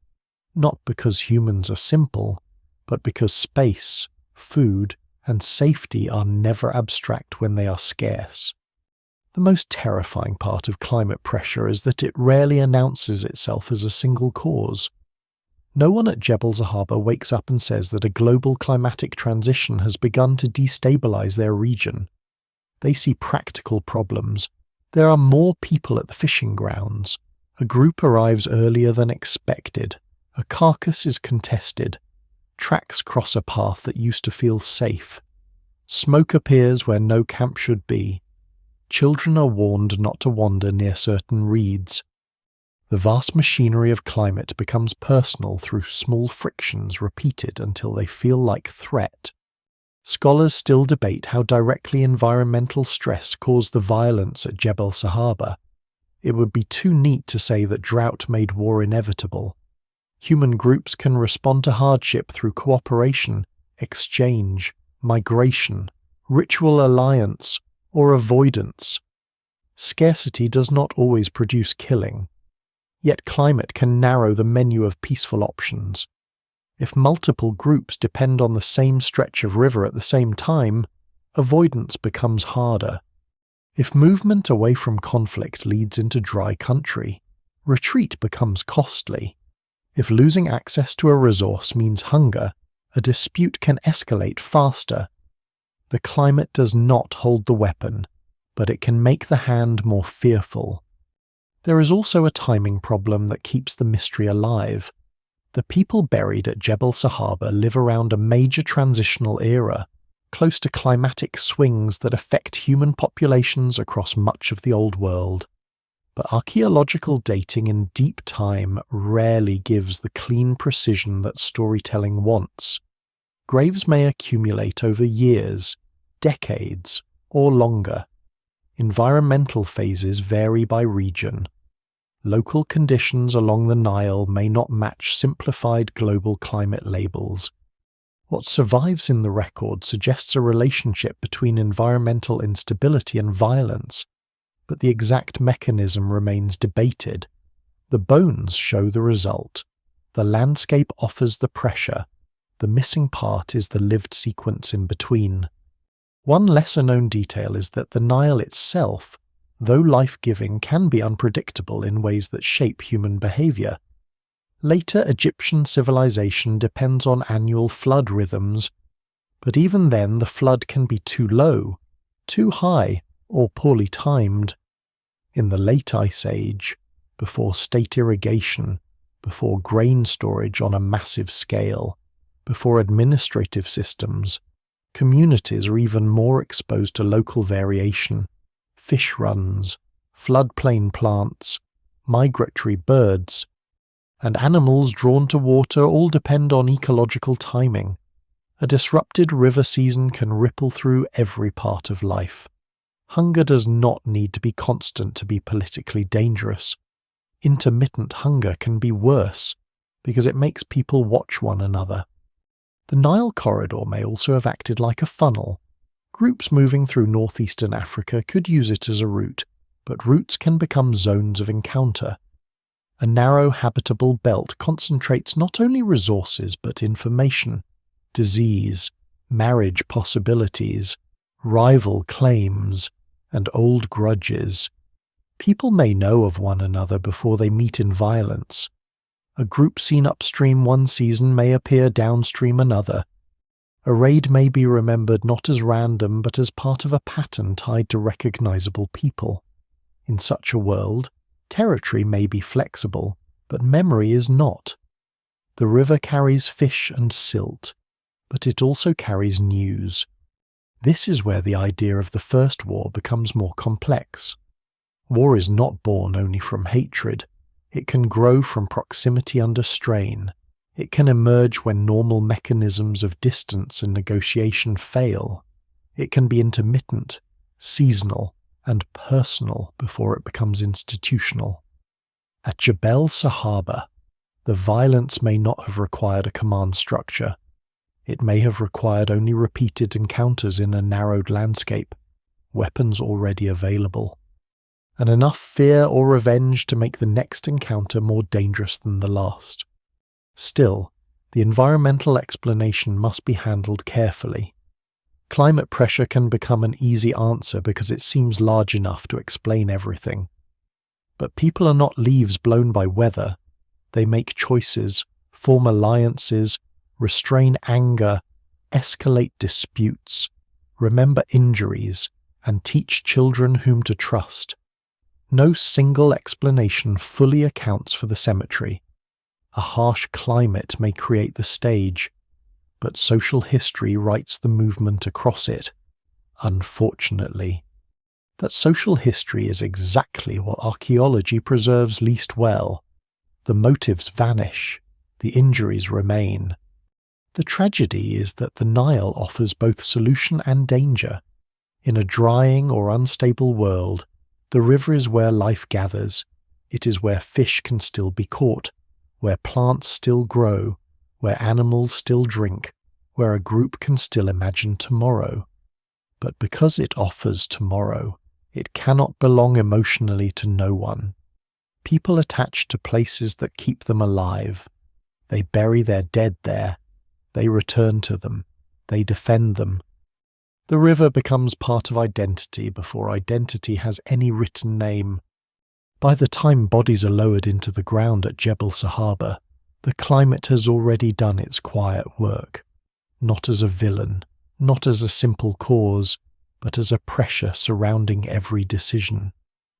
not because humans are simple, but because space, food, and safety are never abstract when they are scarce. The most terrifying part of climate pressure is that it rarely announces itself as a single cause. No one at Jebel Zahaba wakes up and says that a global climatic transition has begun to destabilize their region. They see practical problems. There are more people at the fishing grounds. A group arrives earlier than expected. A carcass is contested. Tracks cross a path that used to feel safe. Smoke appears where no camp should be. Children are warned not to wander near certain reeds. The vast machinery of climate becomes personal through small frictions repeated until they feel like threat. Scholars still debate how directly environmental stress caused the violence at Jebel Sahaba. It would be too neat to say that drought made war inevitable. Human groups can respond to hardship through cooperation, exchange, migration, ritual alliance, or avoidance. Scarcity does not always produce killing. Yet climate can narrow the menu of peaceful options. If multiple groups depend on the same stretch of river at the same time, avoidance becomes harder. If movement away from conflict leads into dry country, retreat becomes costly. If losing access to a resource means hunger, a dispute can escalate faster. The climate does not hold the weapon, but it can make the hand more fearful. There is also a timing problem that keeps the mystery alive. The people buried at Jebel Sahaba live around a major transitional era, close to climatic swings that affect human populations across much of the Old World. But archaeological dating in deep time rarely gives the clean precision that storytelling wants. Graves may accumulate over years, decades, or longer. Environmental phases vary by region. Local conditions along the Nile may not match simplified global climate labels. What survives in the record suggests a relationship between environmental instability and violence, but the exact mechanism remains debated. The bones show the result. The landscape offers the pressure. The missing part is the lived sequence in between. One lesser-known detail is that the Nile itself, though life-giving, can be unpredictable in ways that shape human behavior. Later Egyptian civilization depends on annual flood rhythms, but even then the flood can be too low, too high, or poorly timed. In the late Ice Age, before state irrigation, before grain storage on a massive scale, before administrative systems, communities are even more exposed to local variation. Fish runs, floodplain plants, migratory birds, and animals drawn to water all depend on ecological timing. A disrupted river season can ripple through every part of life. Hunger does not need to be constant to be politically dangerous. Intermittent hunger can be worse because it makes people watch one another. The Nile corridor may also have acted like a funnel. Groups moving through northeastern Africa could use it as a route, but routes can become zones of encounter. A narrow habitable belt concentrates not only resources but information, disease, marriage possibilities, rival claims, and old grudges. People may know of one another before they meet in violence. A group seen upstream one season may appear downstream another. A raid may be remembered not as random but as part of a pattern tied to recognizable people. In such a world, territory may be flexible, but memory is not. The river carries fish and silt, but it also carries news. This is where the idea of the First War becomes more complex. War is not born only from hatred. It can grow from proximity under strain. It can emerge when normal mechanisms of distance and negotiation fail. It can be intermittent, seasonal, and personal before it becomes institutional. At Jebel Sahaba, the violence may not have required a command structure. It may have required only repeated encounters in a narrowed landscape, weapons already available, and enough fear or revenge to make the next encounter more dangerous than the last. Still, the environmental explanation must be handled carefully. Climate pressure can become an easy answer because it seems large enough to explain everything. But people are not leaves blown by weather. They make choices, form alliances, restrain anger, escalate disputes, remember injuries, and teach children whom to trust. No single explanation fully accounts for the cemetery. A harsh climate may create the stage, but social history writes the movement across it, unfortunately. That social history is exactly what archaeology preserves least well. The motives vanish, the injuries remain. The tragedy is that the Nile offers both solution and danger. In a drying or unstable world, the river is where life gathers. It is where fish can still be caught, where plants still grow, where animals still drink, where a group can still imagine tomorrow. But because it offers tomorrow, it cannot belong emotionally to no one. People attach to places that keep them alive. They bury their dead there. They return to them. They defend them. The river becomes part of identity before identity has any written name. By the time bodies are lowered into the ground at Jebel Sahaba, the climate has already done its quiet work, not as a villain, not as a simple cause, but as a pressure surrounding every decision.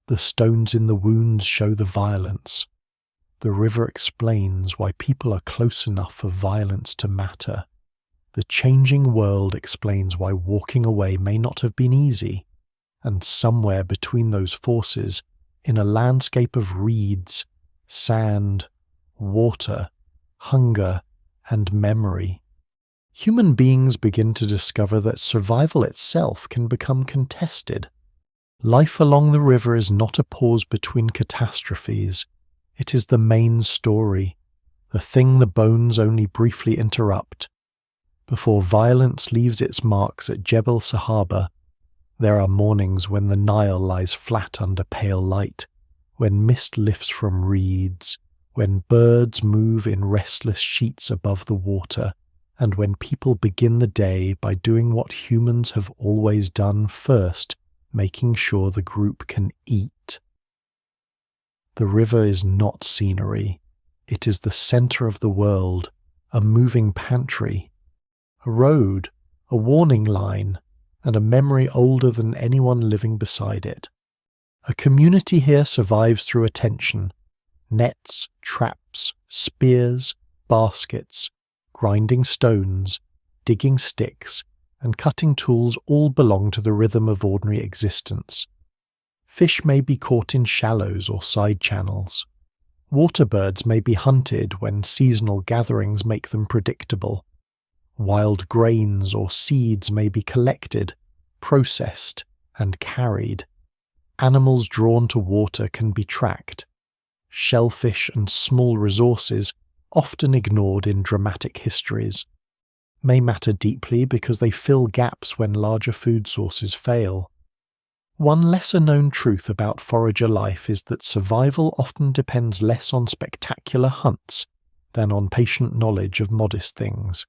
The stones in the wounds show the violence. The river explains why people are close enough for violence to matter. The changing world explains why walking away may not have been easy, and somewhere between those forces, in a landscape of reeds, sand, water, hunger, and memory, human beings begin to discover that survival itself can become contested. Life along the river is not a pause between catastrophes. It is the main story, the thing the bones only briefly interrupt. Before violence leaves its marks at Jebel Sahaba, there are mornings when the Nile lies flat under pale light, when mist lifts from reeds, when birds move in restless sheets above the water, and when people begin the day by doing what humans have always done first, making sure the group can eat. The river is not scenery. It is the center of the world, a moving pantry, a road, a warning line, and a memory older than anyone living beside it. A community here survives through attention. Nets, traps, spears, baskets, grinding stones, digging sticks, and cutting tools all belong to the rhythm of ordinary existence. Fish may be caught in shallows or side channels. Water birds may be hunted when seasonal gatherings make them predictable. Wild grains or seeds may be collected, processed, and carried. Animals drawn to water can be tracked. Shellfish and small resources, often ignored in dramatic histories, may matter deeply because they fill gaps when larger food sources fail. One lesser-known truth about forager life is that survival often depends less on spectacular hunts than on patient knowledge of modest things.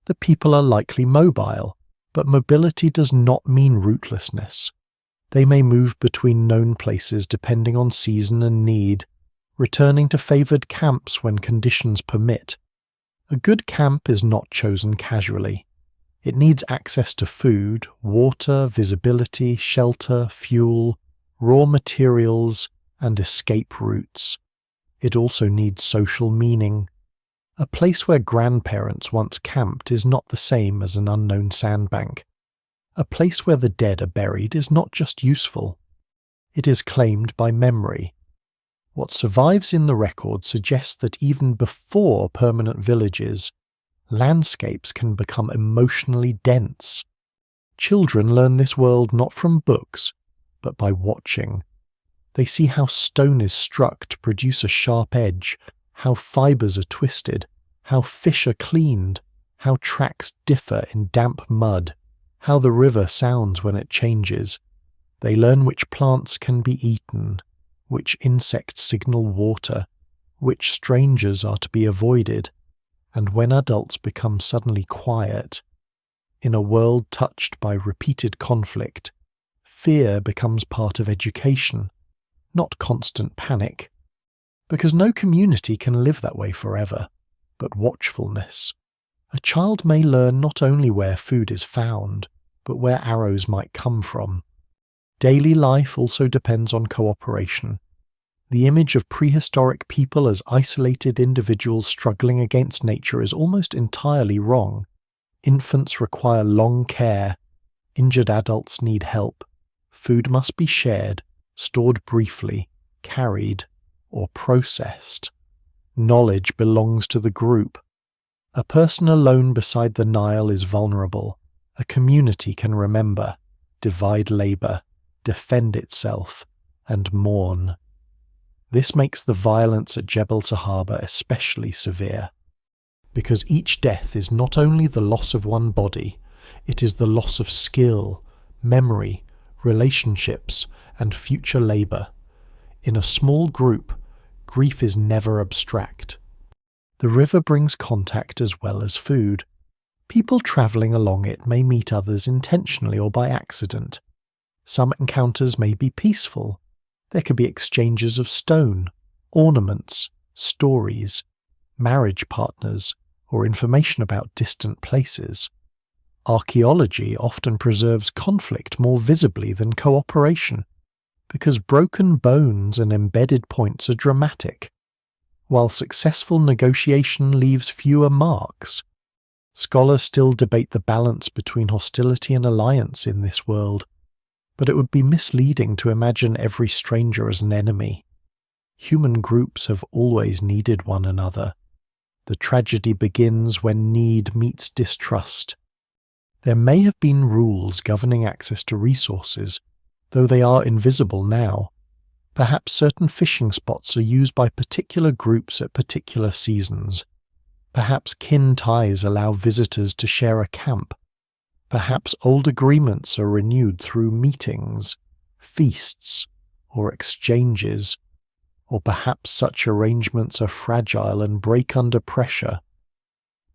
The people are likely mobile, but mobility does not mean rootlessness. They may move between known places depending on season and need, returning to favoured camps when conditions permit. A good camp is not chosen casually. It needs access to food, water, visibility, shelter, fuel, raw materials, and escape routes. It also needs social meaning. A place where grandparents once camped is not the same as an unknown sandbank. A place where the dead are buried is not just useful. It is claimed by memory. What survives in the record suggests that even before permanent villages, landscapes can become emotionally dense. Children learn this world not from books, but by watching. They see how stone is struck to produce a sharp edge, how fibres are twisted, how fish are cleaned, how tracks differ in damp mud, how the river sounds when it changes. They learn which plants can be eaten, which insects signal water, which strangers are to be avoided, and when adults become suddenly quiet, in a world touched by repeated conflict, fear becomes part of education, not constant panic, because no community can live that way forever, but watchfulness. A child may learn not only where food is found, but where arrows might come from. Daily life also depends on cooperation. The image of prehistoric people as isolated individuals struggling against nature is almost entirely wrong. Infants require long care. Injured adults need help. Food must be shared, stored briefly, carried, or processed. Knowledge belongs to the group. A person alone beside the Nile is vulnerable. A community can remember, divide labour, defend itself, and mourn. This makes the violence at Jebel Sahaba especially severe, because each death is not only the loss of one body, it is the loss of skill, memory, relationships, and future labour. In a small group, grief is never abstract. The river brings contact as well as food. People travelling along it may meet others intentionally or by accident. Some encounters may be peaceful. There could be exchanges of stone, ornaments, stories, marriage partners, or information about distant places. Archaeology often preserves conflict more visibly than cooperation, because broken bones and embedded points are dramatic, while successful negotiation leaves fewer marks. Scholars still debate the balance between hostility and alliance in this world, but it would be misleading to imagine every stranger as an enemy. Human groups have always needed one another. The tragedy begins when need meets distrust. There may have been rules governing access to resources, though they are invisible now. Perhaps certain fishing spots are used by particular groups at particular seasons. Perhaps kin ties allow visitors to share a camp. Perhaps old agreements are renewed through meetings, feasts, or exchanges, or perhaps such arrangements are fragile and break under pressure.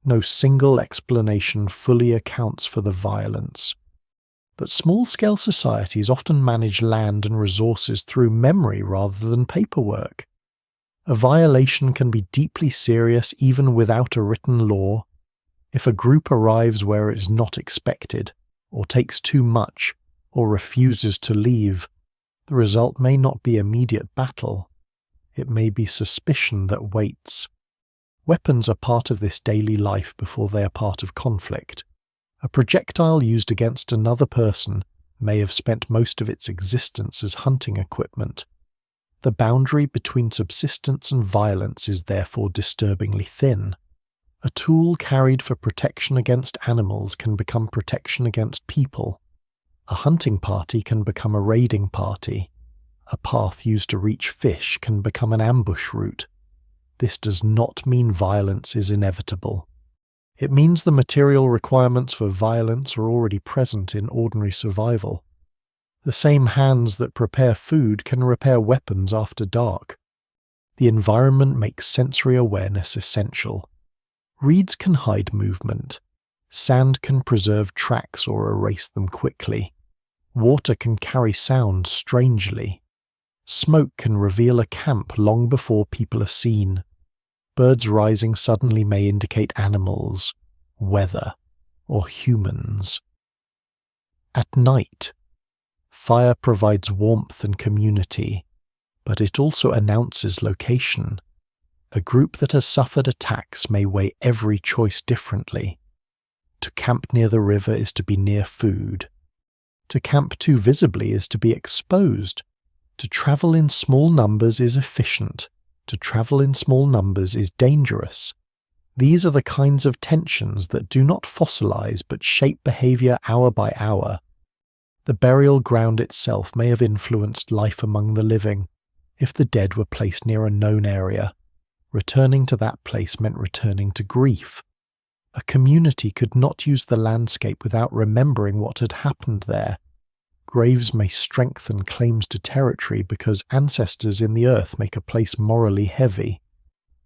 No single explanation fully accounts for the violence. But small-scale societies often manage land and resources through memory rather than paperwork. A violation can be deeply serious even without a written law. If a group arrives where it is not expected, or takes too much, or refuses to leave, the result may not be immediate battle. It may be suspicion that waits. Weapons are part of this daily life before they are part of conflict. A projectile used against another person may have spent most of its existence as hunting equipment. The boundary between subsistence and violence is therefore disturbingly thin. A tool carried for protection against animals can become protection against people. A hunting party can become a raiding party. A path used to reach fish can become an ambush route. This does not mean violence is inevitable. It means the material requirements for violence are already present in ordinary survival. The same hands that prepare food can repair weapons after dark. The environment makes sensory awareness essential. Reeds can hide movement. Sand can preserve tracks or erase them quickly. Water can carry sound strangely. Smoke can reveal a camp long before people are seen. Birds rising suddenly may indicate animals, weather, or humans. At night, fire provides warmth and community, but it also announces location. A group that has suffered attacks may weigh every choice differently. To camp near the river is to be near food. To camp too visibly is to be exposed. To travel in small numbers is efficient. To travel in small numbers is dangerous. These are the kinds of tensions that do not fossilize but shape behavior hour by hour. The burial ground itself may have influenced life among the living. If the dead were placed near a known area, returning to that place meant returning to grief. A community could not use the landscape without remembering what had happened there. Graves may strengthen claims to territory because ancestors in the earth make a place morally heavy.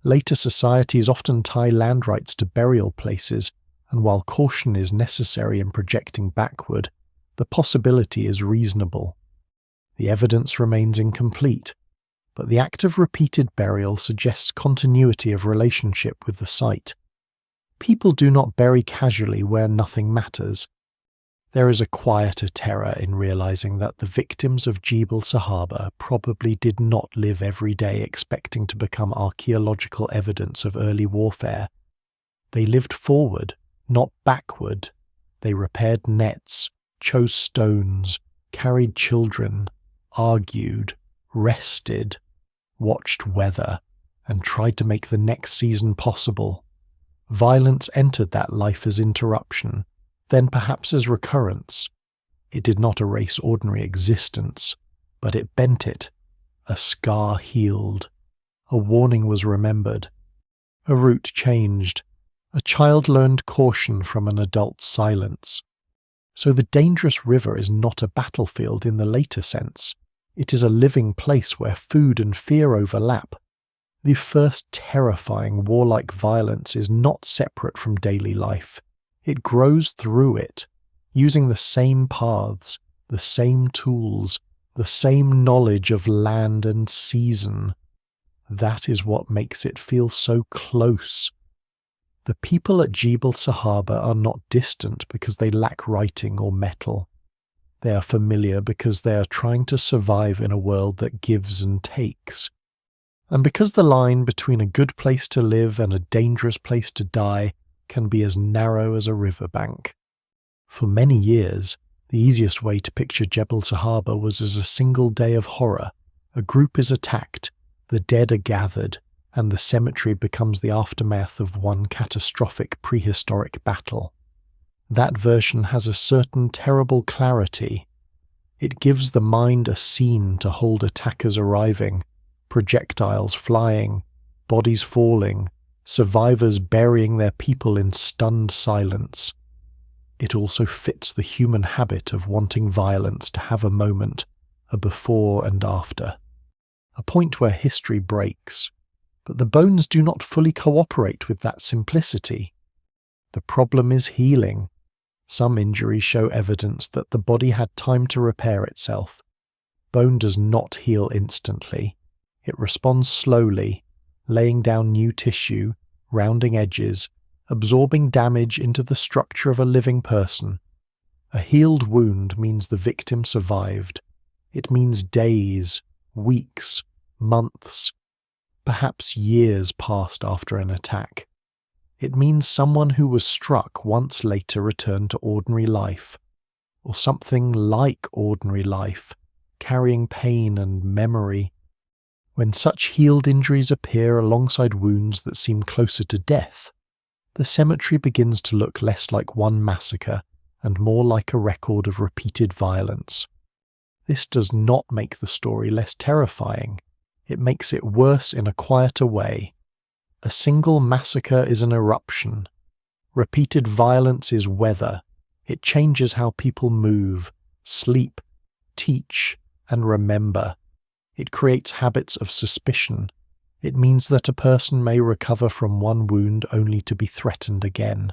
Later societies often tie land rights to burial places, and while caution is necessary in projecting backward, the possibility is reasonable. The evidence remains incomplete, but the act of repeated burial suggests continuity of relationship with the site. People do not bury casually where nothing matters. There is a quieter terror in realizing that the victims of Jebel Sahaba probably did not live every day expecting to become archaeological evidence of early warfare. They lived forward, not backward. They repaired nets, chose stones, carried children, argued, rested, watched weather, and tried to make the next season possible. Violence entered that life as interruption, then perhaps as recurrence. It did not erase ordinary existence, but it bent it. A scar healed. A warning was remembered. A route changed. A child learned caution from an adult's silence. So the dangerous river is not a battlefield in the later sense. It is a living place where food and fear overlap. The first terrifying warlike violence is not separate from daily life. It grows through it, using the same paths, the same tools, the same knowledge of land and season. That is what makes it feel so close. The people at Jebel Sahaba are not distant because they lack writing or metal. They are familiar because they are trying to survive in a world that gives and takes. And because the line between a good place to live and a dangerous place to die can be as narrow as a riverbank. For many years, the easiest way to picture Jebel Sahaba was as a single day of horror. A group is attacked, the dead are gathered, and the cemetery becomes the aftermath of one catastrophic prehistoric battle. That version has a certain terrible clarity. It gives the mind a scene to hold attackers arriving, projectiles flying, bodies falling, survivors burying their people in stunned silence. It also fits the human habit of wanting violence to have a moment, a before and after, a point where history breaks. But the bones do not fully cooperate with that simplicity. The problem is healing. Some injuries show evidence that the body had time to repair itself. Bone does not heal instantly. It responds slowly, laying down new tissue, rounding edges, absorbing damage into the structure of a living person. A healed wound means the victim survived. It means days, weeks, months, perhaps years passed after an attack. It means someone who was struck once later returned to ordinary life, or something like ordinary life, carrying pain and memory. When such healed injuries appear alongside wounds that seem closer to death, the cemetery begins to look less like one massacre and more like a record of repeated violence. This does not make the story less terrifying. It makes it worse in a quieter way. A single massacre is an eruption. Repeated violence is weather. It changes how people move, sleep, teach, and remember. It creates habits of suspicion. It means that a person may recover from one wound only to be threatened again.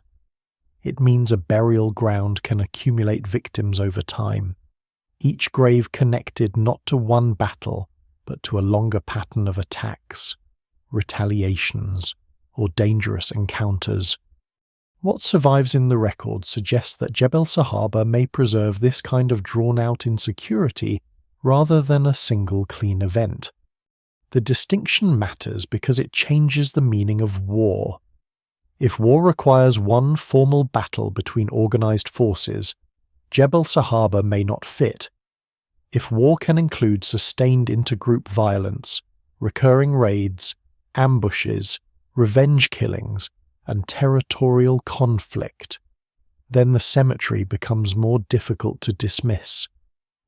It means a burial ground can accumulate victims over time, each grave connected not to one battle, but to a longer pattern of attacks, retaliations, or dangerous encounters. What survives in the record suggests that Jebel Sahaba may preserve this kind of drawn-out insecurity rather than a single clean event. The distinction matters because it changes the meaning of war. If war requires one formal battle between organized forces, Jebel Sahaba may not fit. If war can include sustained intergroup violence, recurring raids, ambushes, revenge killings, and territorial conflict, then the cemetery becomes more difficult to dismiss.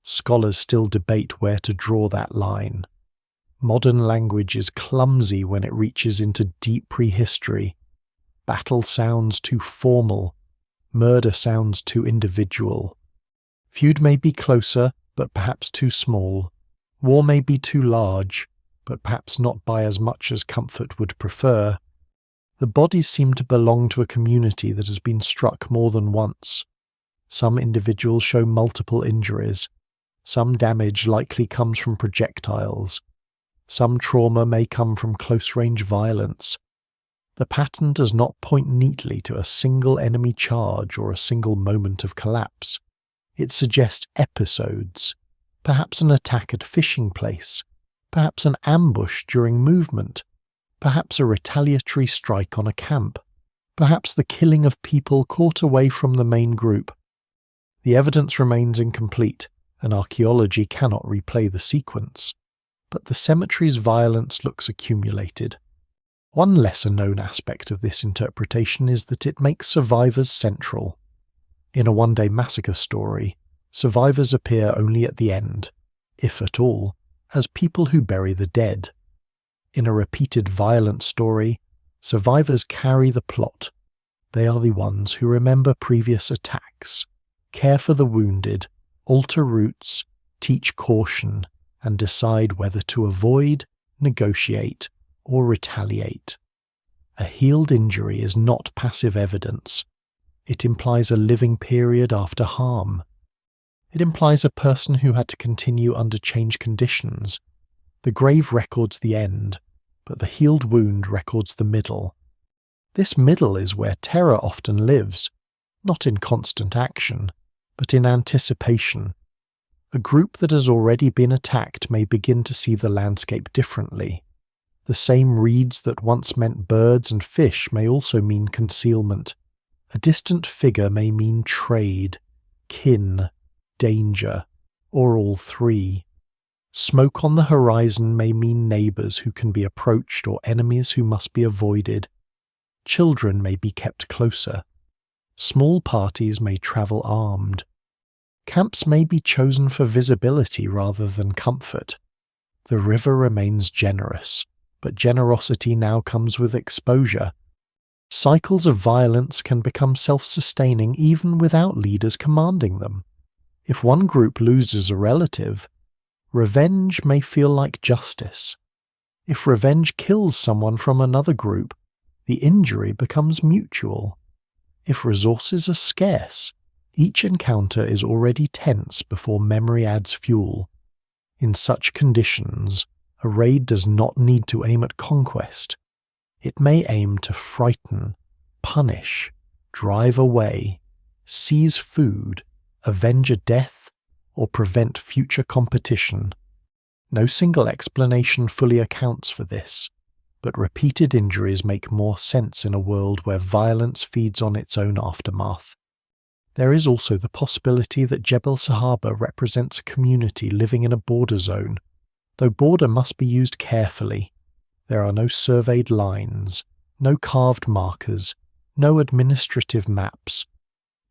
Scholars still debate where to draw that line. Modern language is clumsy when it reaches into deep prehistory. Battle sounds too formal. Murder sounds too individual. Feud may be closer, but perhaps too small. War may be too large, but perhaps not by as much as comfort would prefer. The bodies seem to belong to a community that has been struck more than once. Some individuals show multiple injuries. Some damage likely comes from projectiles. Some trauma may come from close-range violence. The pattern does not point neatly to a single enemy charge or a single moment of collapse. It suggests episodes, perhaps an attack at a fishing place, perhaps an ambush during movement, perhaps a retaliatory strike on a camp, perhaps the killing of people caught away from the main group. The evidence remains incomplete, and archaeology cannot replay the sequence. But the cemetery's violence looks accumulated. One lesser-known aspect of this interpretation is that it makes survivors central. In a one-day massacre story, survivors appear only at the end, if at all, as people who bury the dead. In a repeated violent story, survivors carry the plot. They are the ones who remember previous attacks, care for the wounded, alter routes, teach caution, and decide whether to avoid, negotiate, or retaliate. A healed injury is not passive evidence. It implies a living period after harm. It implies a person who had to continue under changed conditions. The grave records the end, but the healed wound records the middle. This middle is where terror often lives, not in constant action, but in anticipation. A group that has already been attacked may begin to see the landscape differently. The same reeds that once meant birds and fish may also mean concealment. A distant figure may mean trade, kin, danger, or all three. Smoke on the horizon may mean neighbours who can be approached or enemies who must be avoided. Children may be kept closer. Small parties may travel armed. Camps may be chosen for visibility rather than comfort. The river remains generous, but generosity now comes with exposure. Cycles of violence can become self-sustaining even without leaders commanding them. If one group loses a relative, revenge may feel like justice. If revenge kills someone from another group, the injury becomes mutual. If resources are scarce, each encounter is already tense before memory adds fuel. In such conditions, a raid does not need to aim at conquest. It may aim to frighten, punish, drive away, seize food, avenge a death, or prevent future competition. No single explanation fully accounts for this, but repeated injuries make more sense in a world where violence feeds on its own aftermath. There is also the possibility that Jebel Sahaba represents a community living in a border zone, though border must be used carefully. There are no surveyed lines, no carved markers, no administrative maps,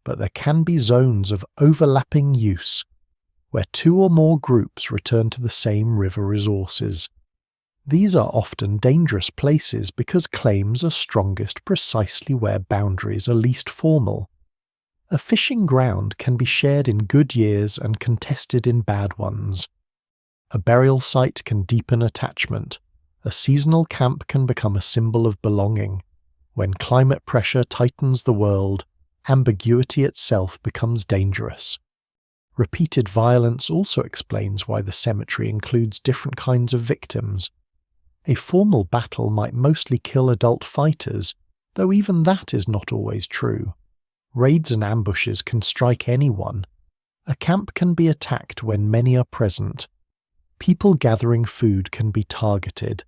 but there can be zones of overlapping use, where two or more groups return to the same river resources. These are often dangerous places because claims are strongest precisely where boundaries are least formal. A fishing ground can be shared in good years and contested in bad ones. A burial site can deepen attachment. A seasonal camp can become a symbol of belonging. When climate pressure tightens the world, ambiguity itself becomes dangerous. Repeated violence also explains why the cemetery includes different kinds of victims. A formal battle might mostly kill adult fighters, though even that is not always true. Raids and ambushes can strike anyone. A camp can be attacked when many are present. People gathering food can be targeted.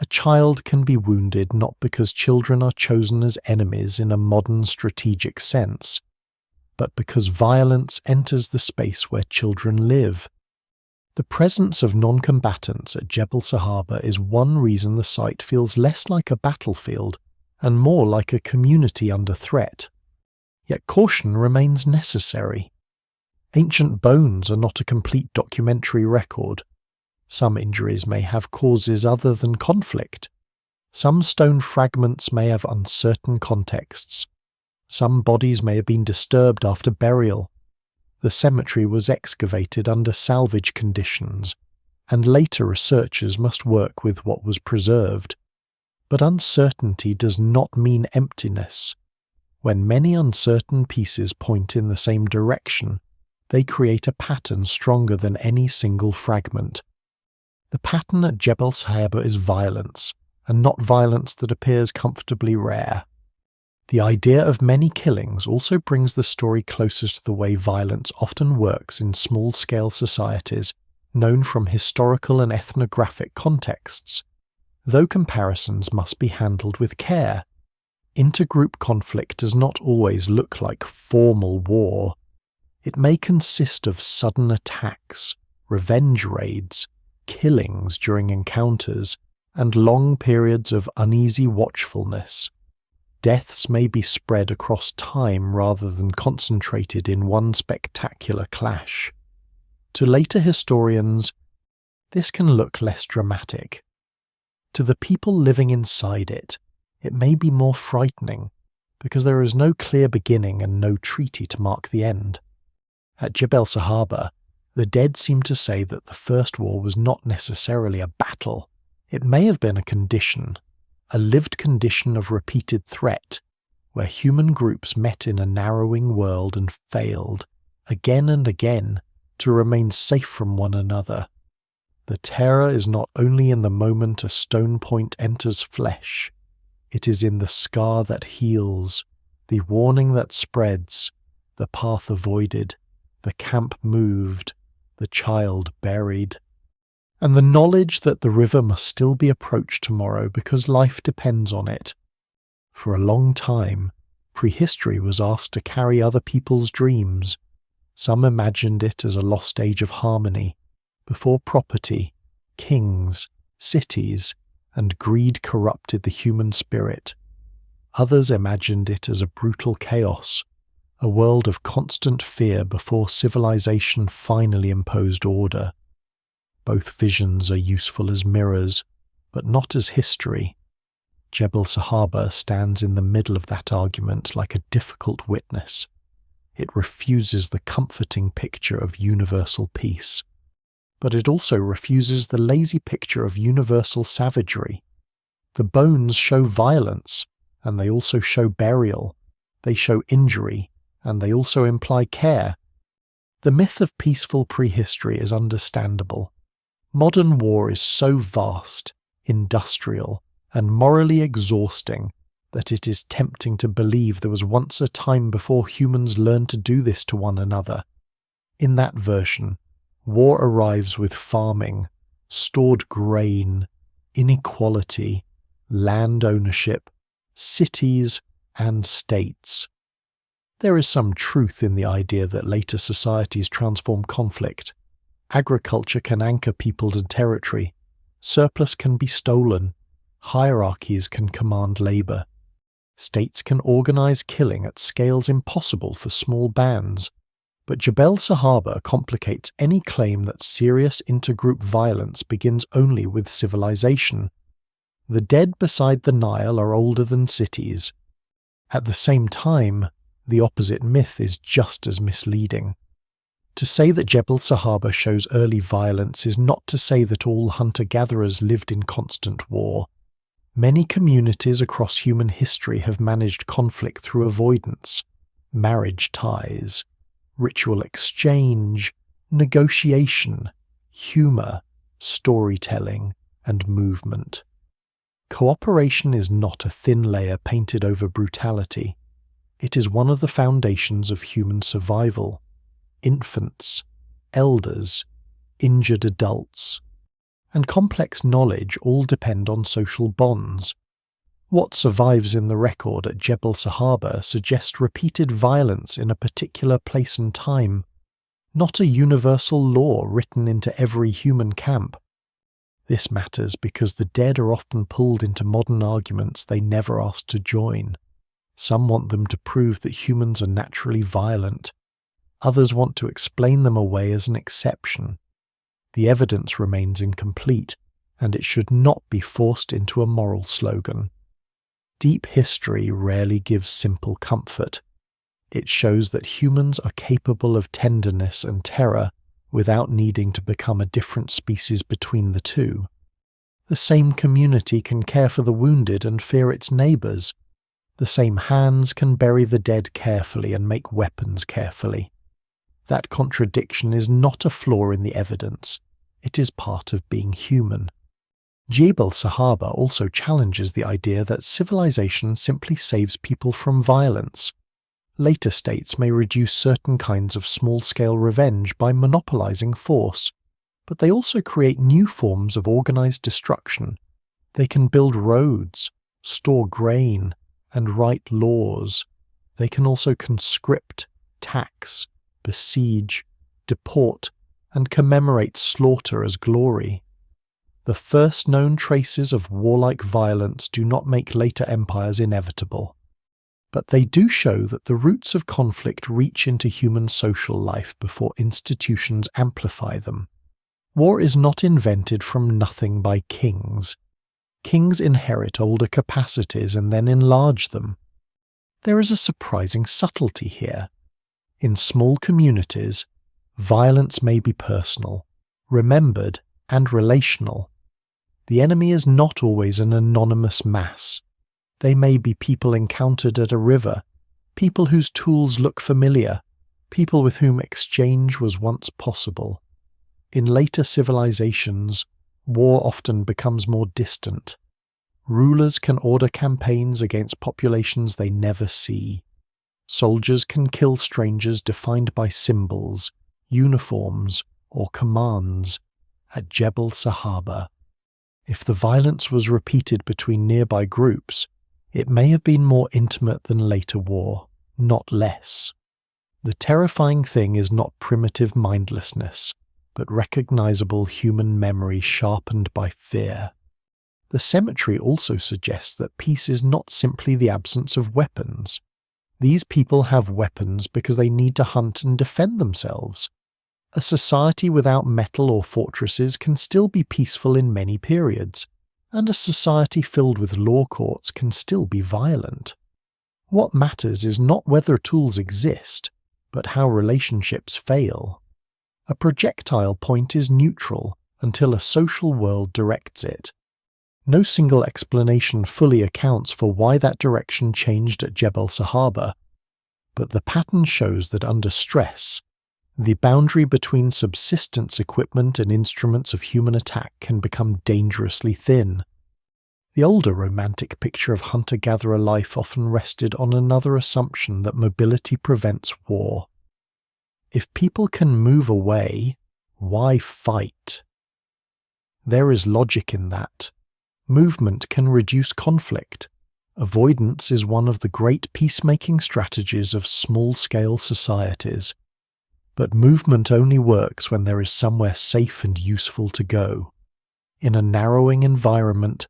A child can be wounded not because children are chosen as enemies in a modern strategic sense, but because violence enters the space where children live. The presence of non-combatants at Jebel Sahaba is one reason the site feels less like a battlefield and more like a community under threat. Yet caution remains necessary. Ancient bones are not a complete documentary record. Some injuries may have causes other than conflict. Some stone fragments may have uncertain contexts. Some bodies may have been disturbed after burial. The cemetery was excavated under salvage conditions, and later researchers must work with what was preserved. But uncertainty does not mean emptiness. When many uncertain pieces point in the same direction, they create a pattern stronger than any single fragment. The pattern at Jebel Sahaba is violence, and not violence that appears comfortably rare. The idea of many killings also brings the story closer to the way violence often works in small-scale societies, known from historical and ethnographic contexts, though comparisons must be handled with care. Intergroup conflict does not always look like formal war. It may consist of sudden attacks, revenge raids, killings during encounters, and long periods of uneasy watchfulness. Deaths may be spread across time rather than concentrated in one spectacular clash. To later historians, this can look less dramatic. To the people living inside it, it may be more frightening, because there is no clear beginning and no treaty to mark the end. At Jebel Sahaba, the dead seem to say that the First War was not necessarily a battle. It may have been a condition, a lived condition of repeated threat, where human groups met in a narrowing world and failed, again and again, to remain safe from one another. The terror is not only in the moment a stone point enters flesh, it is in the scar that heals, the warning that spreads, the path avoided, the camp moved, the child buried, and the knowledge that the river must still be approached tomorrow because life depends on it. For a long time, prehistory was asked to carry other people's dreams. Some imagined it as a lost age of harmony, before property, kings, cities, and greed corrupted the human spirit. Others imagined it as a brutal chaos, a world of constant fear before civilization finally imposed order. Both visions are useful as mirrors, but not as history. Jebel Sahaba stands in the middle of that argument like a difficult witness. It refuses the comforting picture of universal peace, but it also refuses the lazy picture of universal savagery. The bones show violence, and they also show burial. They show injury, and they also imply care. The myth of peaceful prehistory is understandable. Modern war is so vast, industrial, and morally exhausting that it is tempting to believe there was once a time before humans learned to do this to one another. In that version, war arrives with farming, stored grain, inequality, land ownership, cities, and states. There is some truth in the idea that later societies transform conflict. Agriculture can anchor people to territory, surplus can be stolen, hierarchies can command labor. States can organize killing at scales impossible for small bands, but Jebel Sahaba complicates any claim that serious intergroup violence begins only with civilization. The dead beside the Nile are older than cities. At the same time, the opposite myth is just as misleading. To say that Jebel Sahaba shows early violence is not to say that all hunter-gatherers lived in constant war. Many communities across human history have managed conflict through avoidance, marriage ties, ritual exchange, negotiation, humor, storytelling, and movement. Cooperation is not a thin layer painted over brutality. It is one of the foundations of human survival. Infants, elders, injured adults, and complex knowledge all depend on social bonds. What survives in the record at Jebel Sahaba suggests repeated violence in a particular place and time, not a universal law written into every human camp. This matters because the dead are often pulled into modern arguments they never asked to join. Some want them to prove that humans are naturally violent. Others want to explain them away as an exception. The evidence remains incomplete, and it should not be forced into a moral slogan. Deep history rarely gives simple comfort. It shows that humans are capable of tenderness and terror without needing to become a different species between the two. The same community can care for the wounded and fear its neighbours. The same hands can bury the dead carefully and make weapons carefully. That contradiction is not a flaw in the evidence. It is part of being human. Jebel Sahaba also challenges the idea that civilization simply saves people from violence. Later states may reduce certain kinds of small-scale revenge by monopolizing force, but they also create new forms of organized destruction. They can build roads, store grain, and write laws. They can also conscript, tax, besiege, deport, and commemorate slaughter as glory. The first known traces of warlike violence do not make later empires inevitable, but they do show that the roots of conflict reach into human social life before institutions amplify them. War is not invented from nothing by kings. Kings inherit older capacities and then enlarge them. There is a surprising subtlety here. In small communities, violence may be personal, remembered, and relational. The enemy is not always an anonymous mass. They may be people encountered at a river, people whose tools look familiar, people with whom exchange was once possible. In later civilizations, war often becomes more distant. Rulers can order campaigns against populations they never see. Soldiers can kill strangers defined by symbols, uniforms, or commands. At Jebel Sahaba, if the violence was repeated between nearby groups, it may have been more intimate than later war, not less. The terrifying thing is not primitive mindlessness, but recognizable human memory sharpened by fear. The cemetery also suggests that peace is not simply the absence of weapons. These people have weapons because they need to hunt and defend themselves. A society without metal or fortresses can still be peaceful in many periods, and a society filled with law courts can still be violent. What matters is not whether tools exist, but how relationships fail. A projectile point is neutral until a social world directs it. No single explanation fully accounts for why that direction changed at Jebel Sahaba, but the pattern shows that under stress, the boundary between subsistence equipment and instruments of human attack can become dangerously thin. The older romantic picture of hunter-gatherer life often rested on another assumption that mobility prevents war. If people can move away, why fight? There is logic in that. Movement can reduce conflict. Avoidance is one of the great peacemaking strategies of small-scale societies. But movement only works when there is somewhere safe and useful to go. In a narrowing environment,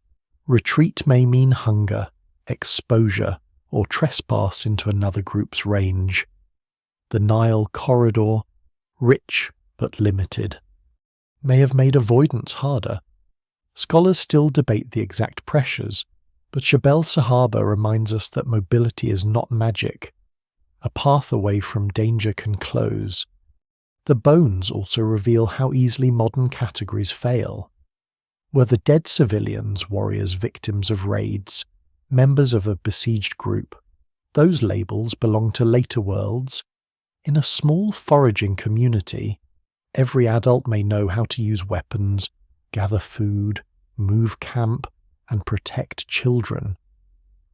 retreat may mean hunger, exposure, or trespass into another group's range. The Nile corridor, rich but limited, may have made avoidance harder. Scholars still debate the exact pressures, but Jebel Sahaba reminds us that mobility is not magic. A path away from danger can close. The bones also reveal how easily modern categories fail. Were the dead civilians warriors victims of raids, members of a besieged group? Those labels belong to later worlds. In a small foraging community, every adult may know how to use weapons, gather food, move camp, and protect children.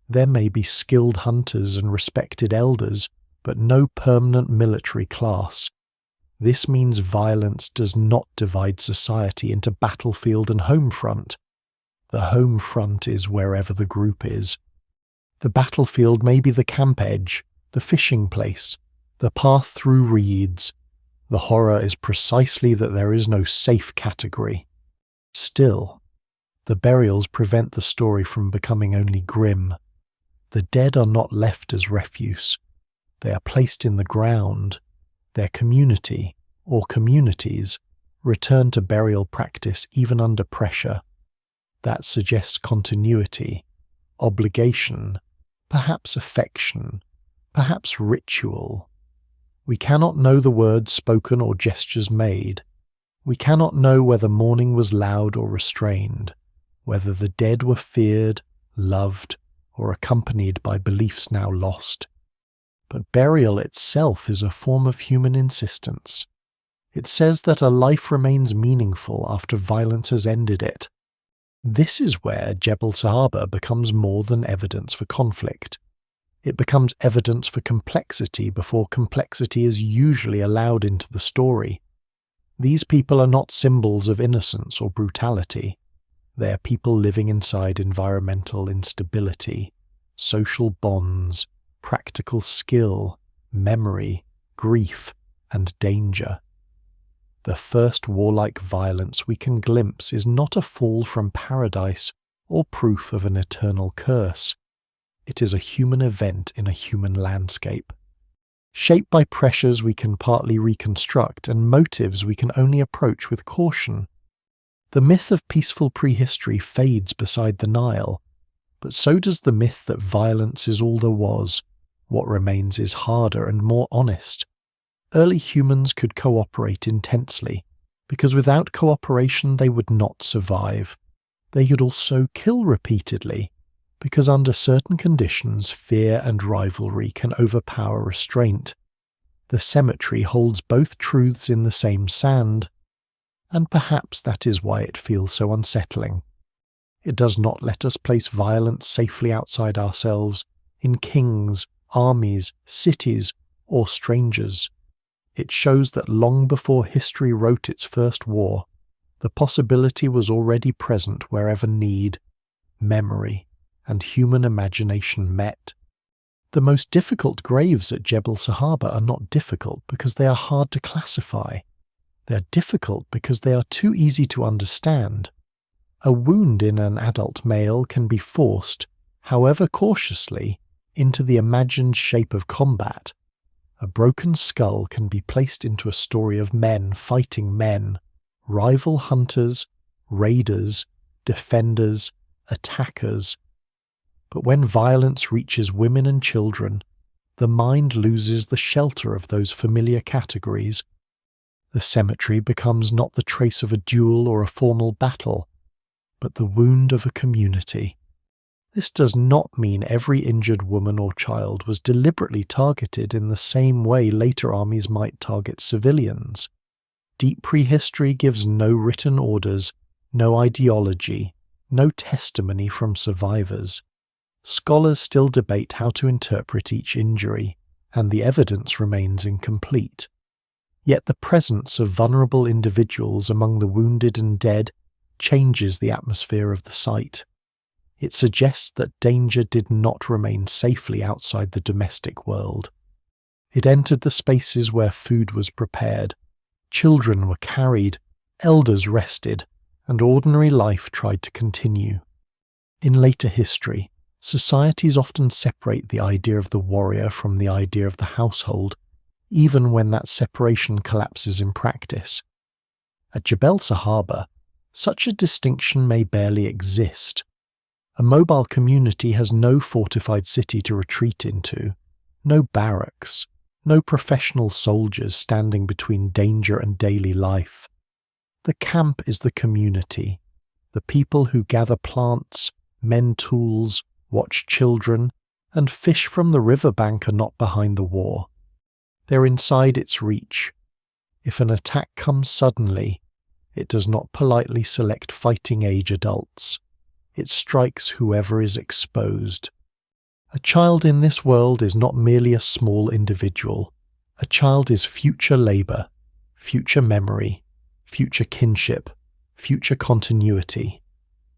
There may be skilled hunters and respected elders, but no permanent military class. This means violence does not divide society into battlefield and home front. The home front is wherever the group is. The battlefield may be the camp edge, the fishing place, the path through reeds. The horror is precisely that there is no safe category. Still, the burials prevent the story from becoming only grim. The dead are not left as refuse. They are placed in the ground. Their community, or communities, return to burial practice even under pressure. That suggests continuity, obligation, perhaps affection, perhaps ritual. We cannot know the words spoken or gestures made. We cannot know whether mourning was loud or restrained, whether the dead were feared, loved, or accompanied by beliefs now lost. But burial itself is a form of human insistence. It says that a life remains meaningful after violence has ended it. This is where Jebel Sahaba becomes more than evidence for conflict. It becomes evidence for complexity before complexity is usually allowed into the story. These people are not symbols of innocence or brutality. They are people living inside environmental instability, social bonds, practical skill, memory, grief, and danger. The first warlike violence we can glimpse is not a fall from paradise or proof of an eternal curse. It is a human event in a human landscape, shaped by pressures we can partly reconstruct and motives we can only approach with caution. The myth of peaceful prehistory fades beside the Nile, but so does the myth that violence is all there was. What remains is harder and more honest. Early humans could cooperate intensely, because without cooperation they would not survive. They could also kill repeatedly, because under certain conditions fear and rivalry can overpower restraint. The cemetery holds both truths in the same sand, and perhaps that is why it feels so unsettling. It does not let us place violence safely outside ourselves, in kings, armies, cities, or strangers. It shows that long before history wrote its first war, the possibility was already present wherever need, memory, and human imagination met. The most difficult graves at Jebel Sahaba are not difficult because they are hard to classify. They are difficult because they are too easy to understand. A wound in an adult male can be forced, however cautiously, into the imagined shape of combat. A broken skull can be placed into a story of men fighting men, rival hunters, raiders, defenders, attackers. But when violence reaches women and children, the mind loses the shelter of those familiar categories. The cemetery becomes not the trace of a duel or a formal battle, but the wound of a community. This does not mean every injured woman or child was deliberately targeted in the same way later armies might target civilians. Deep prehistory gives no written orders, no ideology, no testimony from survivors. Scholars still debate how to interpret each injury, and the evidence remains incomplete. Yet the presence of vulnerable individuals among the wounded and dead changes the atmosphere of the site. It suggests that danger did not remain safely outside the domestic world. It entered the spaces where food was prepared, children were carried, elders rested, and ordinary life tried to continue. In later history, societies often separate the idea of the warrior from the idea of the household, even when that separation collapses in practice. At Jebel Sahaba, such a distinction may barely exist. A mobile community has no fortified city to retreat into, no barracks, no professional soldiers standing between danger and daily life. The camp is the community, the people who gather plants, mend tools, watch children, and fish from the riverbank are not behind the war. They're inside its reach. If an attack comes suddenly, it does not politely select fighting-age adults. it strikes whoever is exposed. A child in this world is not merely a small individual. A child is future labour, future memory, future kinship, future continuity.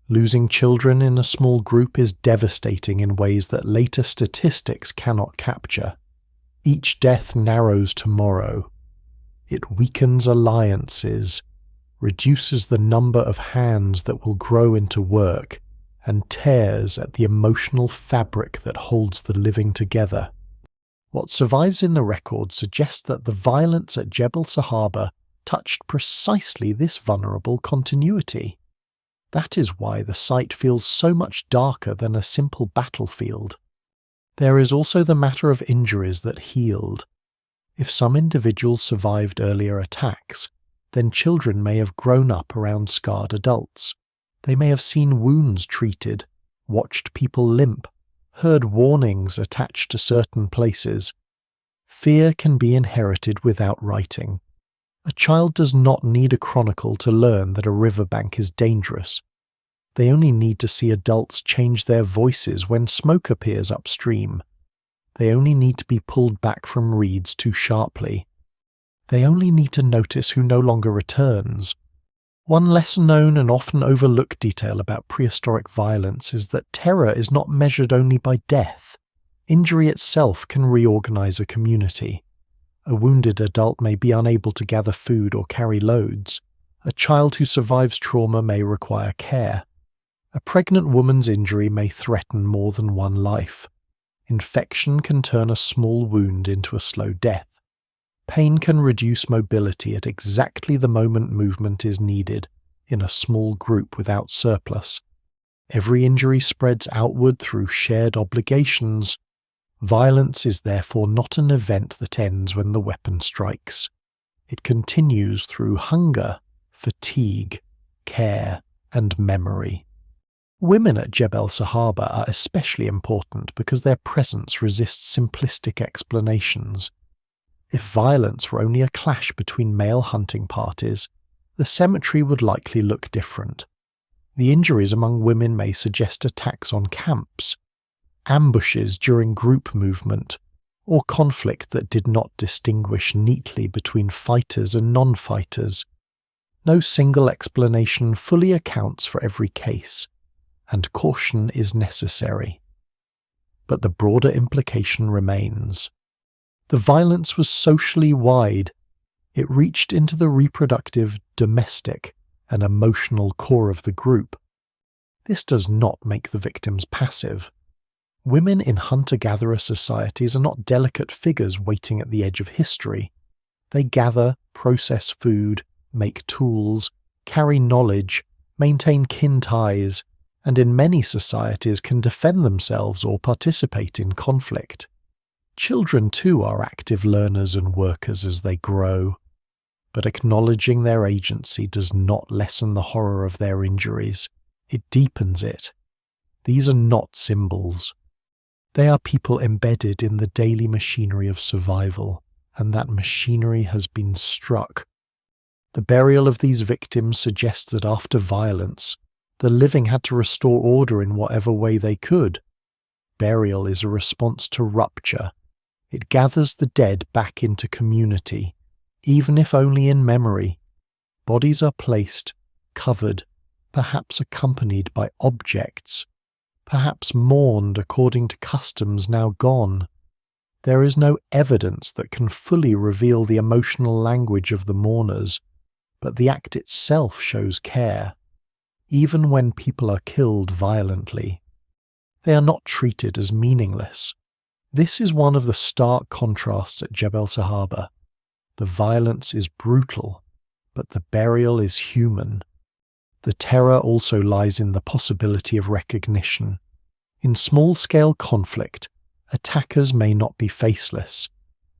Losing children in a small group is devastating in ways that later statistics cannot capture. Each death narrows tomorrow. It weakens alliances, reduces the number of hands that will grow into work, and tears at the emotional fabric that holds the living together. What survives in the record suggests that the violence at Jebel Sahaba touched precisely this vulnerable continuity. That is why the site feels so much darker than a simple battlefield. There is also the matter of injuries that healed. If some individuals survived earlier attacks, then children may have grown up around scarred adults. They may have seen wounds treated, watched people limp, heard warnings attached to certain places. Fear can be inherited without writing. A child does not need a chronicle to learn that a riverbank is dangerous. They only need to see adults change their voices when smoke appears upstream. They only need to be pulled back from reeds too sharply. They only need to notice who no longer returns. One lesser-known and often overlooked detail about prehistoric violence is that terror is not measured only by death. Injury itself can reorganize a community. A wounded adult may be unable to gather food or carry loads. A child who survives trauma may require care. A pregnant woman's injury may threaten more than one life. Infection can turn a small wound into a slow death. Pain can reduce mobility at exactly the moment movement is needed in a small group without surplus. Every injury spreads outward through shared obligations. Violence is therefore not an event that ends when the weapon strikes. It continues through hunger, fatigue, care, and memory. Women at Jebel Sahaba are especially important because their presence resists simplistic explanations. If violence were only a clash between male hunting parties, the cemetery would likely look different. The injuries among women may suggest attacks on camps, ambushes during group movement, or conflict that did not distinguish neatly between fighters and non-fighters. No single explanation fully accounts for every case, and caution is necessary. But the broader implication remains. The violence was socially wide. It reached into the reproductive, domestic, and emotional core of the group. This does not make the victims passive. Women in hunter-gatherer societies are not delicate figures waiting at the edge of history. They gather, process food, make tools, carry knowledge, maintain kin ties, and in many societies can defend themselves or participate in conflict. Children too are active learners and workers as they grow, but acknowledging their agency does not lessen the horror of their injuries. It deepens it. These are not symbols. They are people embedded in the daily machinery of survival, and that machinery has been struck. The burial of these victims suggests that after violence, the living had to restore order in whatever way they could. Burial is a response to rupture. It gathers the dead back into community, even if only in memory. Bodies are placed, covered, perhaps accompanied by objects, perhaps mourned according to customs now gone. There is no evidence that can fully reveal the emotional language of the mourners, but the act itself shows care, even when people are killed violently. They are not treated as meaningless. This is one of the stark contrasts at Jebel Sahaba. The violence is brutal, but the burial is human. The terror also lies in the possibility of recognition. In small-scale conflict, attackers may not be faceless.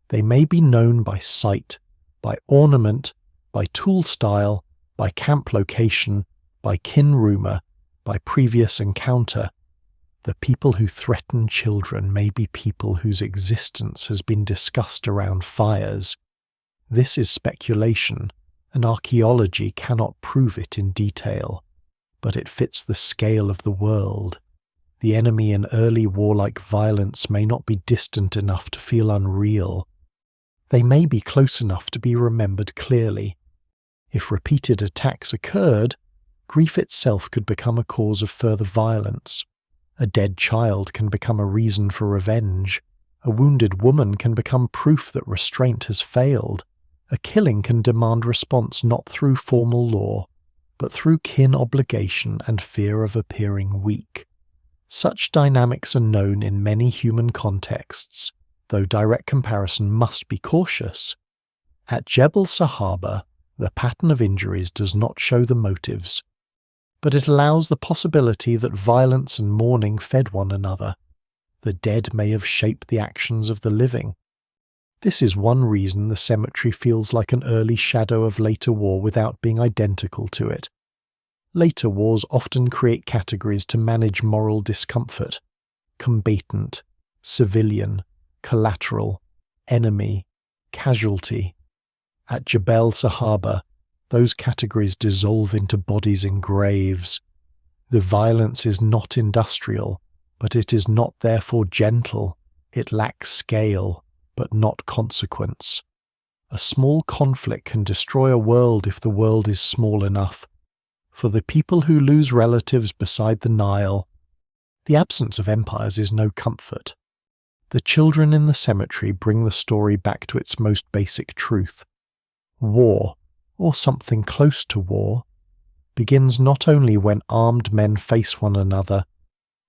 They may be known by sight, by ornament, by tool style, by camp location, by kin rumour, by previous encounter. The people who threaten children may be people whose existence has been discussed around fires. This is speculation, and archaeology cannot prove it in detail. but it fits the scale of the world. The enemy in early warlike violence may not be distant enough to feel unreal. They may be close enough to be remembered clearly. If repeated attacks occurred, grief itself could become a cause of further violence. A dead child can become a reason for revenge. A wounded woman can become proof that restraint has failed. A killing can demand response not through formal law, but through kin obligation and fear of appearing weak. Such dynamics are known in many human contexts, though direct comparison must be cautious. At Jebel Sahaba, the pattern of injuries does not show the motives, but it allows the possibility that violence and mourning fed one another. The dead may have shaped the actions of the living. This is one reason the cemetery feels like an early shadow of later war without being identical to it. Later wars often create categories to manage moral discomfort: combatant, civilian, collateral, enemy, casualty. At Jebel Sahaba, those categories dissolve into bodies in graves. The violence is not industrial, but it is not therefore gentle. It lacks scale, but not consequence. A small conflict can destroy a world if the world is small enough. For the people who lose relatives beside the Nile, the absence of empires is no comfort. The children in the cemetery bring the story back to its most basic truth. War, or something close to war, begins not only when armed men face one another,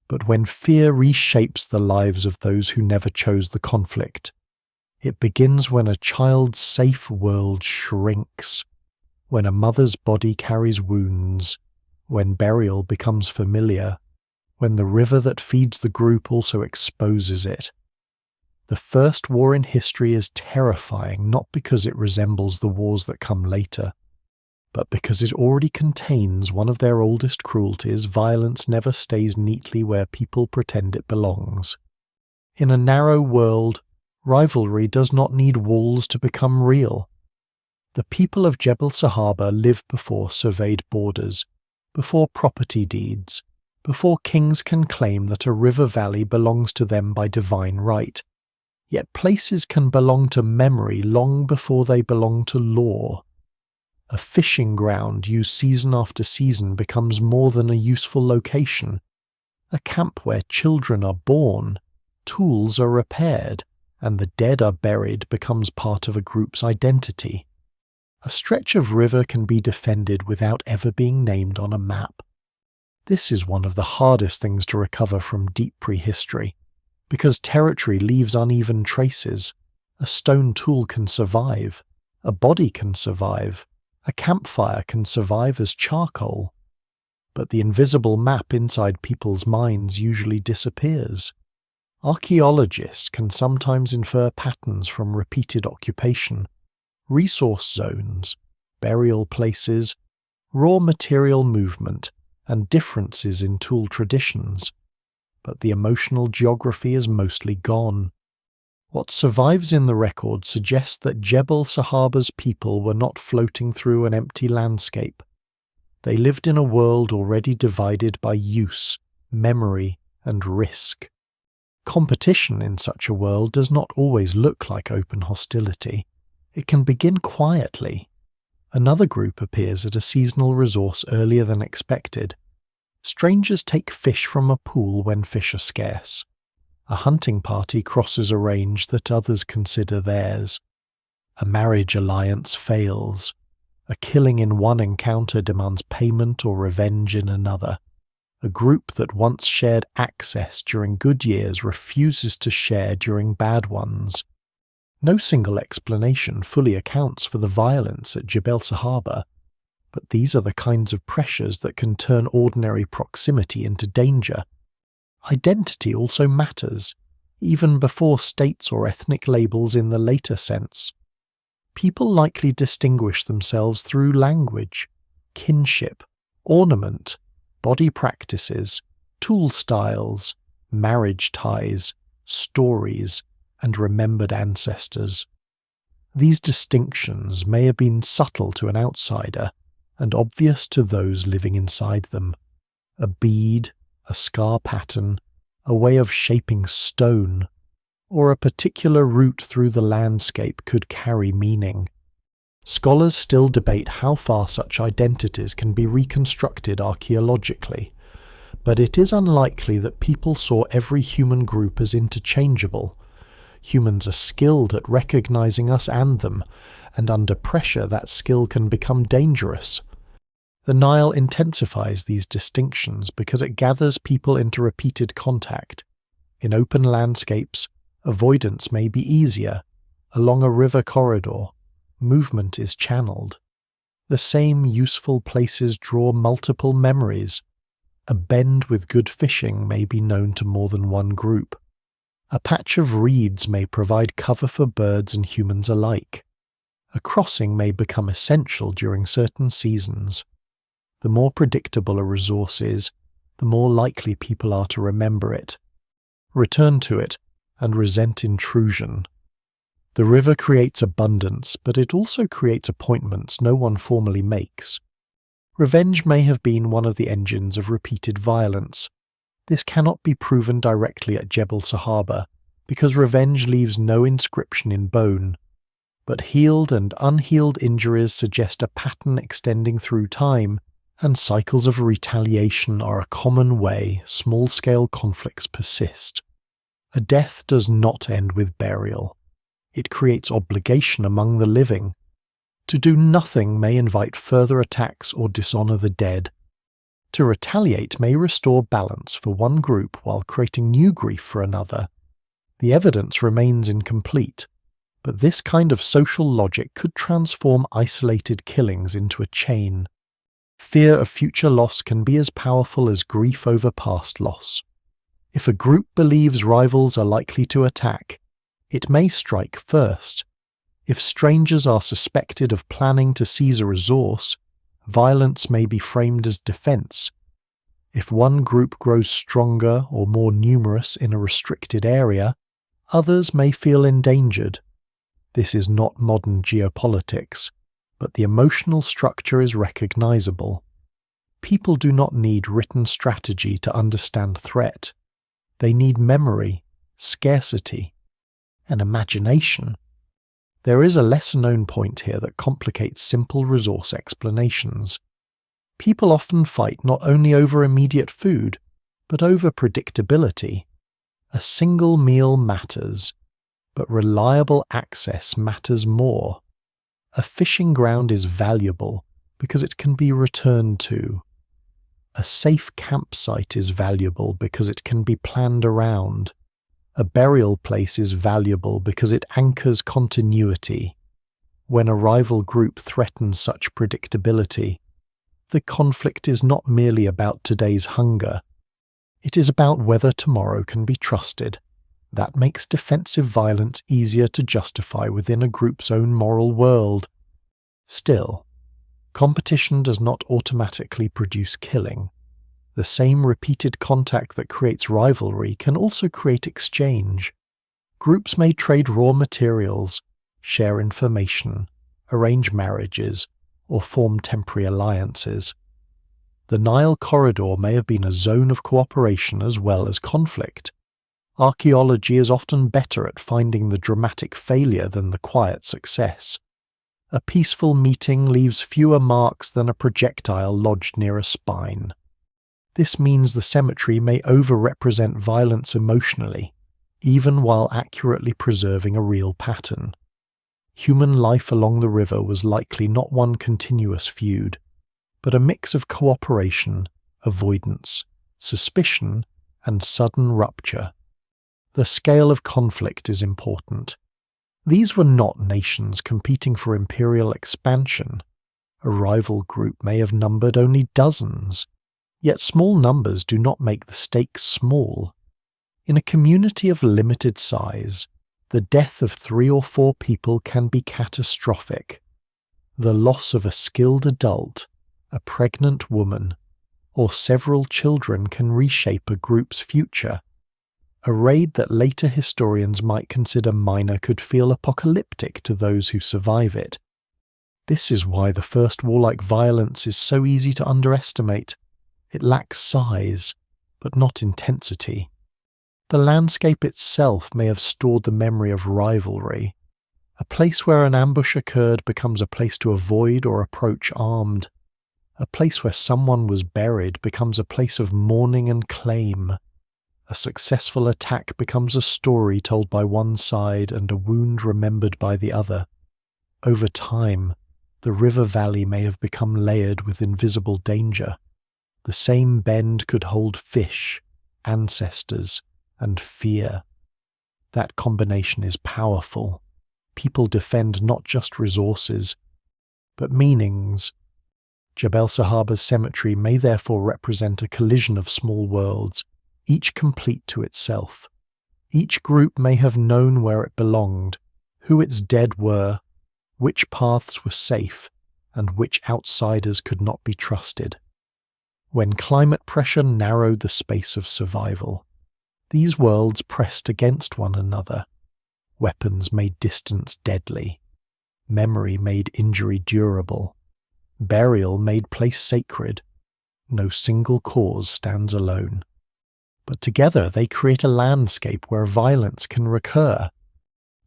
but when fear reshapes the lives of those who never chose the conflict. It begins when a child's safe world shrinks, when a mother's body carries wounds, when burial becomes familiar, when the river that feeds the group also exposes it. The first war in history is terrifying not because it resembles the wars that come later, but because it already contains one of their oldest cruelties: violence never stays neatly where people pretend it belongs. In a narrow world, rivalry does not need walls to become real. The people of Jebel Sahaba live before surveyed borders, before property deeds, before kings can claim that a river valley belongs to them by divine right. Yet places can belong to memory long before they belong to law. A fishing ground used season after season becomes more than a useful location. A camp where children are born, tools are repaired, and the dead are buried becomes part of a group's identity. A stretch of river can be defended without ever being named on a map. This is one of the hardest things to recover from deep prehistory, because territory leaves uneven traces. A stone tool can survive, a body can survive, a campfire can survive as charcoal, but the invisible map inside people's minds usually disappears. Archaeologists can sometimes infer patterns from repeated occupation, resource zones, burial places, raw material movement, and differences in tool traditions, but the emotional geography is mostly gone. What survives in the record suggests that Jebel Sahaba's people were not floating through an empty landscape. They lived in a world already divided by use, memory, and risk. Competition in such a world does not always look like open hostility. It can begin quietly. Another group appears at a seasonal resource earlier than expected. Strangers take fish from a pool when fish are scarce. A hunting party crosses a range that others consider theirs. A marriage alliance fails. A killing in one encounter demands payment or revenge in another. A group that once shared access during good years refuses to share during bad ones. No single explanation fully accounts for the violence at Jebel Sahaba, but these are the kinds of pressures that can turn ordinary proximity into danger. Identity also matters, even before states or ethnic labels in the later sense. People likely distinguish themselves through language, kinship, ornament, body practices, tool styles, marriage ties, stories, and remembered ancestors. These distinctions may have been subtle to an outsider and obvious to those living inside them. A bead, a scar pattern, a way of shaping stone, or a particular route through the landscape could carry meaning. Scholars still debate how far such identities can be reconstructed archaeologically, but it is unlikely that people saw every human group as interchangeable. Humans are skilled at recognizing us and them, and under pressure that skill can become dangerous. The Nile intensifies these distinctions because it gathers people into repeated contact. In open landscapes, avoidance may be easier. Along a river corridor, movement is channeled. The same useful places draw multiple memories. A bend with good fishing may be known to more than one group. A patch of reeds may provide cover for birds and humans alike. A crossing may become essential during certain seasons. The more predictable a resource is, the more likely people are to remember it, return to it, and resent intrusion. The river creates abundance, but it also creates appointments no one formally makes. Revenge may have been one of the engines of repeated violence. This cannot be proven directly at Jebel Sahaba, because revenge leaves no inscription in bone. But healed and unhealed injuries suggest a pattern extending through time, and cycles of retaliation are a common way small-scale conflicts persist. A death does not end with burial. It creates obligation among the living. To do nothing may invite further attacks or dishonor the dead. To retaliate may restore balance for one group while creating new grief for another. The evidence remains incomplete, but this kind of social logic could transform isolated killings into a chain. Fear of future loss can be as powerful as grief over past loss. If a group believes rivals are likely to attack, it may strike first. If strangers are suspected of planning to seize a resource, violence may be framed as defense. If one group grows stronger or more numerous in a restricted area, others may feel endangered. This is not modern geopolitics, but the emotional structure is recognizable. People do not need written strategy to understand threat. They need memory, scarcity, and imagination. There is a lesser-known point here that complicates simple resource explanations. People often fight not only over immediate food, but over predictability. A single meal matters, but reliable access matters more. A fishing ground is valuable because it can be returned to. A safe campsite is valuable because it can be planned around. A burial place is valuable because it anchors continuity. When a rival group threatens such predictability, the conflict is not merely about today's hunger. It is about whether tomorrow can be trusted. That makes defensive violence easier to justify within a group's own moral world. Still, competition does not automatically produce killing. The same repeated contact that creates rivalry can also create exchange. Groups may trade raw materials, share information, arrange marriages, or form temporary alliances. The Nile corridor may have been a zone of cooperation as well as conflict. Archaeology is often better at finding the dramatic failure than the quiet success. A peaceful meeting leaves fewer marks than a projectile lodged near a spine. This means the cemetery may over-represent violence emotionally, even while accurately preserving a real pattern. Human life along the river was likely not one continuous feud, but a mix of cooperation, avoidance, suspicion, and sudden rupture. The scale of conflict is important. These were not nations competing for imperial expansion. A rival group may have numbered only dozens, yet small numbers do not make the stakes small. In a community of limited size, the death of 3 or 4 people can be catastrophic. The loss of a skilled adult, a pregnant woman, or several children can reshape a group's future. A raid that later historians might consider minor could feel apocalyptic to those who survive it. This is why the first warlike violence is so easy to underestimate. It lacks size, but not intensity. The landscape itself may have stored the memory of rivalry. A place where an ambush occurred becomes a place to avoid or approach armed. A place where someone was buried becomes a place of mourning and claim. A successful attack becomes a story told by one side and a wound remembered by the other. Over time, the river valley may have become layered with invisible danger. The same bend could hold fish, ancestors, and fear. That combination is powerful. People defend not just resources, but meanings. Jebel Sahaba's cemetery may therefore represent a collision of small worlds, each complete to itself. Each group may have known where it belonged, who its dead were, which paths were safe, and which outsiders could not be trusted. When climate pressure narrowed the space of survival, these worlds pressed against one another. Weapons made distance deadly. Memory made injury durable. Burial made place sacred. No single cause stands alone. But together they create a landscape where violence can recur.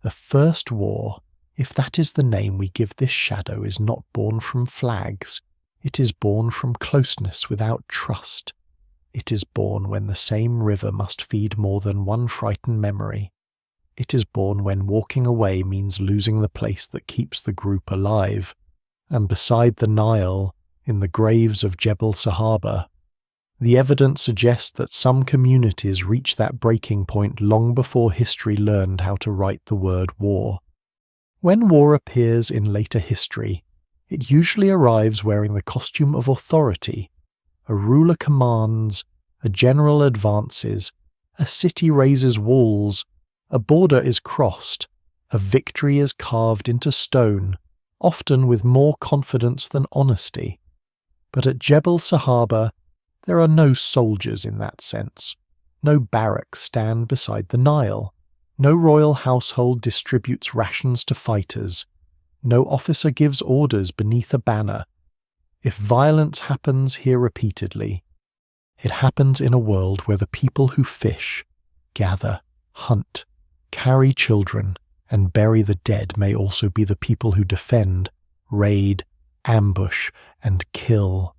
The first war, if that is the name we give this shadow, is not born from flags. It is born from closeness without trust. It is born when the same river must feed more than one frightened memory. It is born when walking away means losing the place that keeps the group alive. And beside the Nile, in the graves of Jebel Sahaba, the evidence suggests that some communities reached that breaking point long before history learned how to write the word war. When war appears in later history, it usually arrives wearing the costume of authority. A ruler commands, a general advances, a city raises walls, a border is crossed, a victory is carved into stone, often with more confidence than honesty. But at Jebel Sahaba, there are no soldiers in that sense. No barracks stand beside the Nile. No royal household distributes rations to fighters. No officer gives orders beneath a banner. If violence happens here repeatedly, it happens in a world where the people who fish, gather, hunt, carry children, and bury the dead may also be the people who defend, raid, ambush, and kill.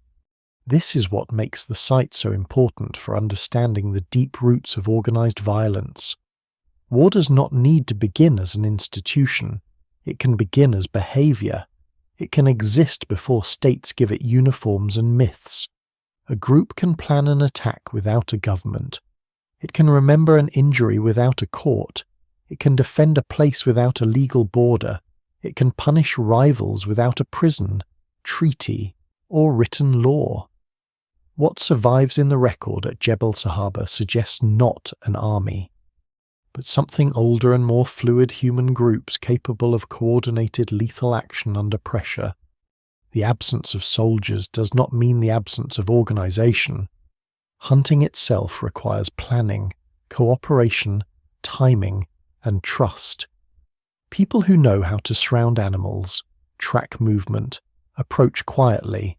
This is what makes the site so important for understanding the deep roots of organized violence. War does not need to begin as an institution. It can begin as behavior. It can exist before states give it uniforms and myths. A group can plan an attack without a government. It can remember an injury without a court. It can defend a place without a legal border. It can punish rivals without a prison, treaty, or written law. What survives in the record at Jebel Sahaba suggests not an army, but something older and more fluid human groups capable of coordinated lethal action under pressure. The absence of soldiers does not mean the absence of organization. Hunting itself requires planning, cooperation, timing, and trust. People who know how to surround animals, track movement, approach quietly,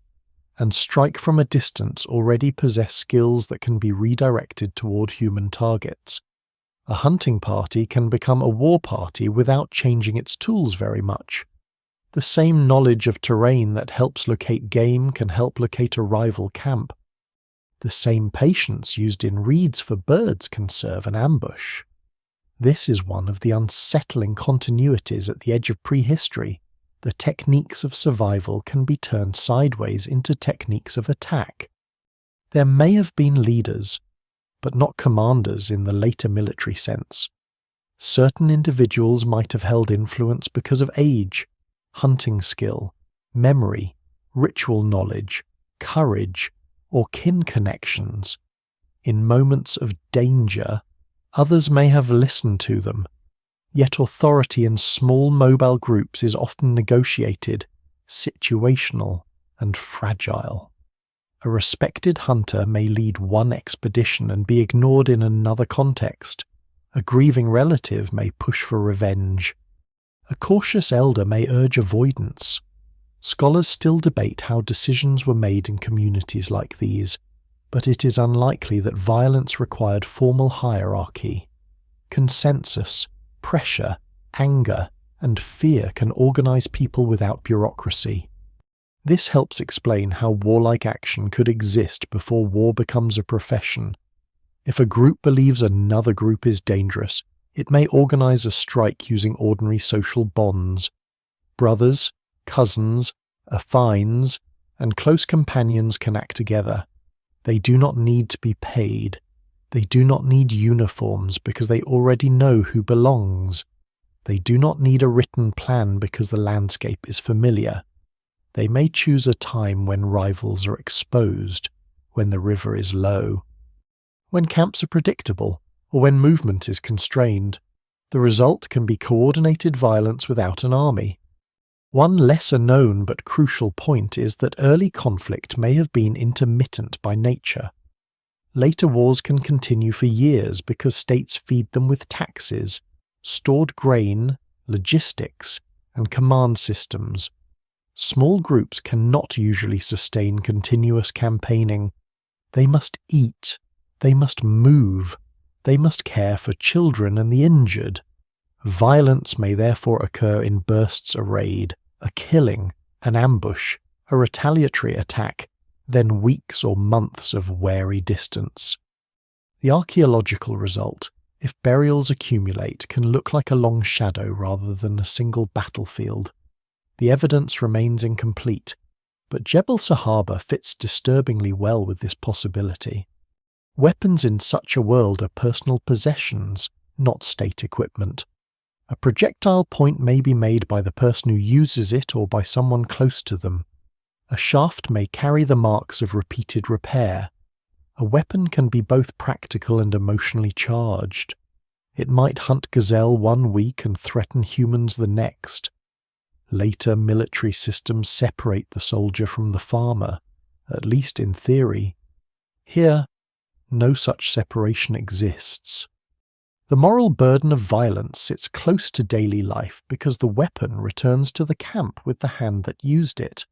and strike from a distance already possess skills that can be redirected toward human targets. A hunting party can become a war party without changing its tools very much. The same knowledge of terrain that helps locate game can help locate a rival camp. The same patience used in reeds for birds can serve an ambush. This is one of the unsettling continuities at the edge of prehistory. The techniques of survival can be turned sideways into techniques of attack. There may have been leaders, but not commanders in the later military sense. Certain individuals might have held influence because of age, hunting skill, memory, ritual knowledge, courage, or kin connections. In moments of danger, others may have listened to them. Yet authority in small mobile groups is often negotiated, situational, and fragile. A respected hunter may lead one expedition and be ignored in another context. A grieving relative may push for revenge. A cautious elder may urge avoidance. Scholars still debate how decisions were made in communities like these. but it is unlikely that violence required formal hierarchy. Consensus, pressure, anger, and fear can organize people without bureaucracy. This helps explain how warlike action could exist before war becomes a profession. If a group believes another group is dangerous, it may organize a strike using ordinary social bonds. Brothers, cousins, affines, and close companions can act together. They do not need to be paid. They do not need uniforms because they already know who belongs. They do not need a written plan because the landscape is familiar. They may choose a time when rivals are exposed, when the river is low, when camps are predictable, or when movement is constrained. The result can be coordinated violence without an army. One lesser known but crucial point is that early conflict may have been intermittent by nature. Later wars can continue for years because states feed them with taxes, stored grain, logistics, and command systems. Small groups cannot usually sustain continuous campaigning. They must eat, they must move, they must care for children and the injured. Violence may therefore occur in bursts: a raid, a killing, an ambush, a retaliatory attack, then weeks or months of wary distance. The archaeological result, if burials accumulate, can look like a long shadow rather than a single battlefield. The evidence remains incomplete, but Jebel Sahaba fits disturbingly well with this possibility. Weapons in such a world are personal possessions, not state equipment. A projectile point may be made by the person who uses it or by someone close to them. A shaft may carry the marks of repeated repair. A weapon can be both practical and emotionally charged. It might hunt gazelle one week and threaten humans the next. Later military systems separate the soldier from the farmer, at least in theory. Here, no such separation exists. The moral burden of violence sits close to daily life because the weapon returns to the camp with the hand that used it.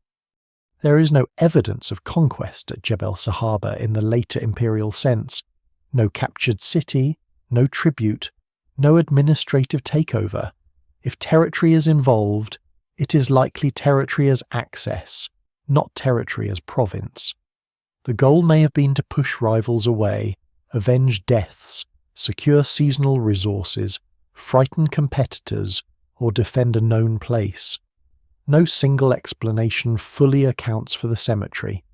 There is no evidence of conquest at Jebel Sahaba in the later imperial sense. No captured city, no tribute, no administrative takeover. If territory is involved, it is likely territory as access, not territory as province. The goal may have been to push rivals away, avenge deaths, secure seasonal resources, frighten competitors, or defend a known place. No single explanation fully accounts for the cemetery,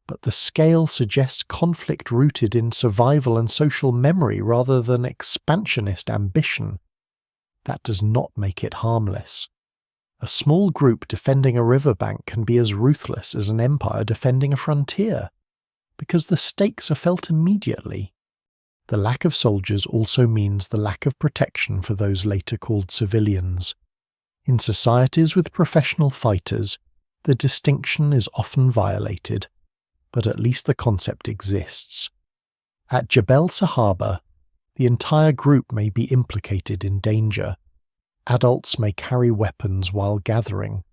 but the scale suggests conflict rooted in survival and social memory rather than expansionist ambition. That does not make it harmless. A small group defending a riverbank can be as ruthless as an empire defending a frontier, because the stakes are felt immediately. The lack of soldiers also means the lack of protection for those later called civilians. In societies with professional fighters, the distinction is often violated, but at least the concept exists. At Jebel Sahaba, the entire group may be implicated in danger. Adults may carry weapons while gathering.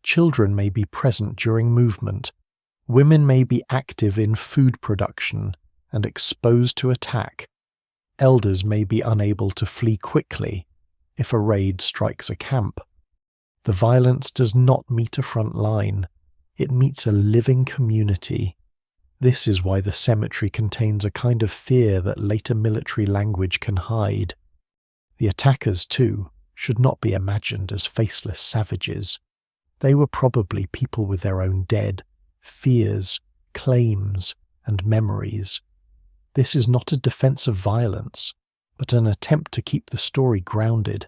Children may be present during movement. Women may be active in food production and exposed to attack. Elders may be unable to flee quickly if a raid strikes a camp. The violence does not meet a front line. It meets a living community. This is why the cemetery contains a kind of fear that later military language can hide. The attackers, too, should not be imagined as faceless savages. They were probably people with their own dead, fears, claims, and memories. This is not a defense of violence, but an attempt to keep the story grounded.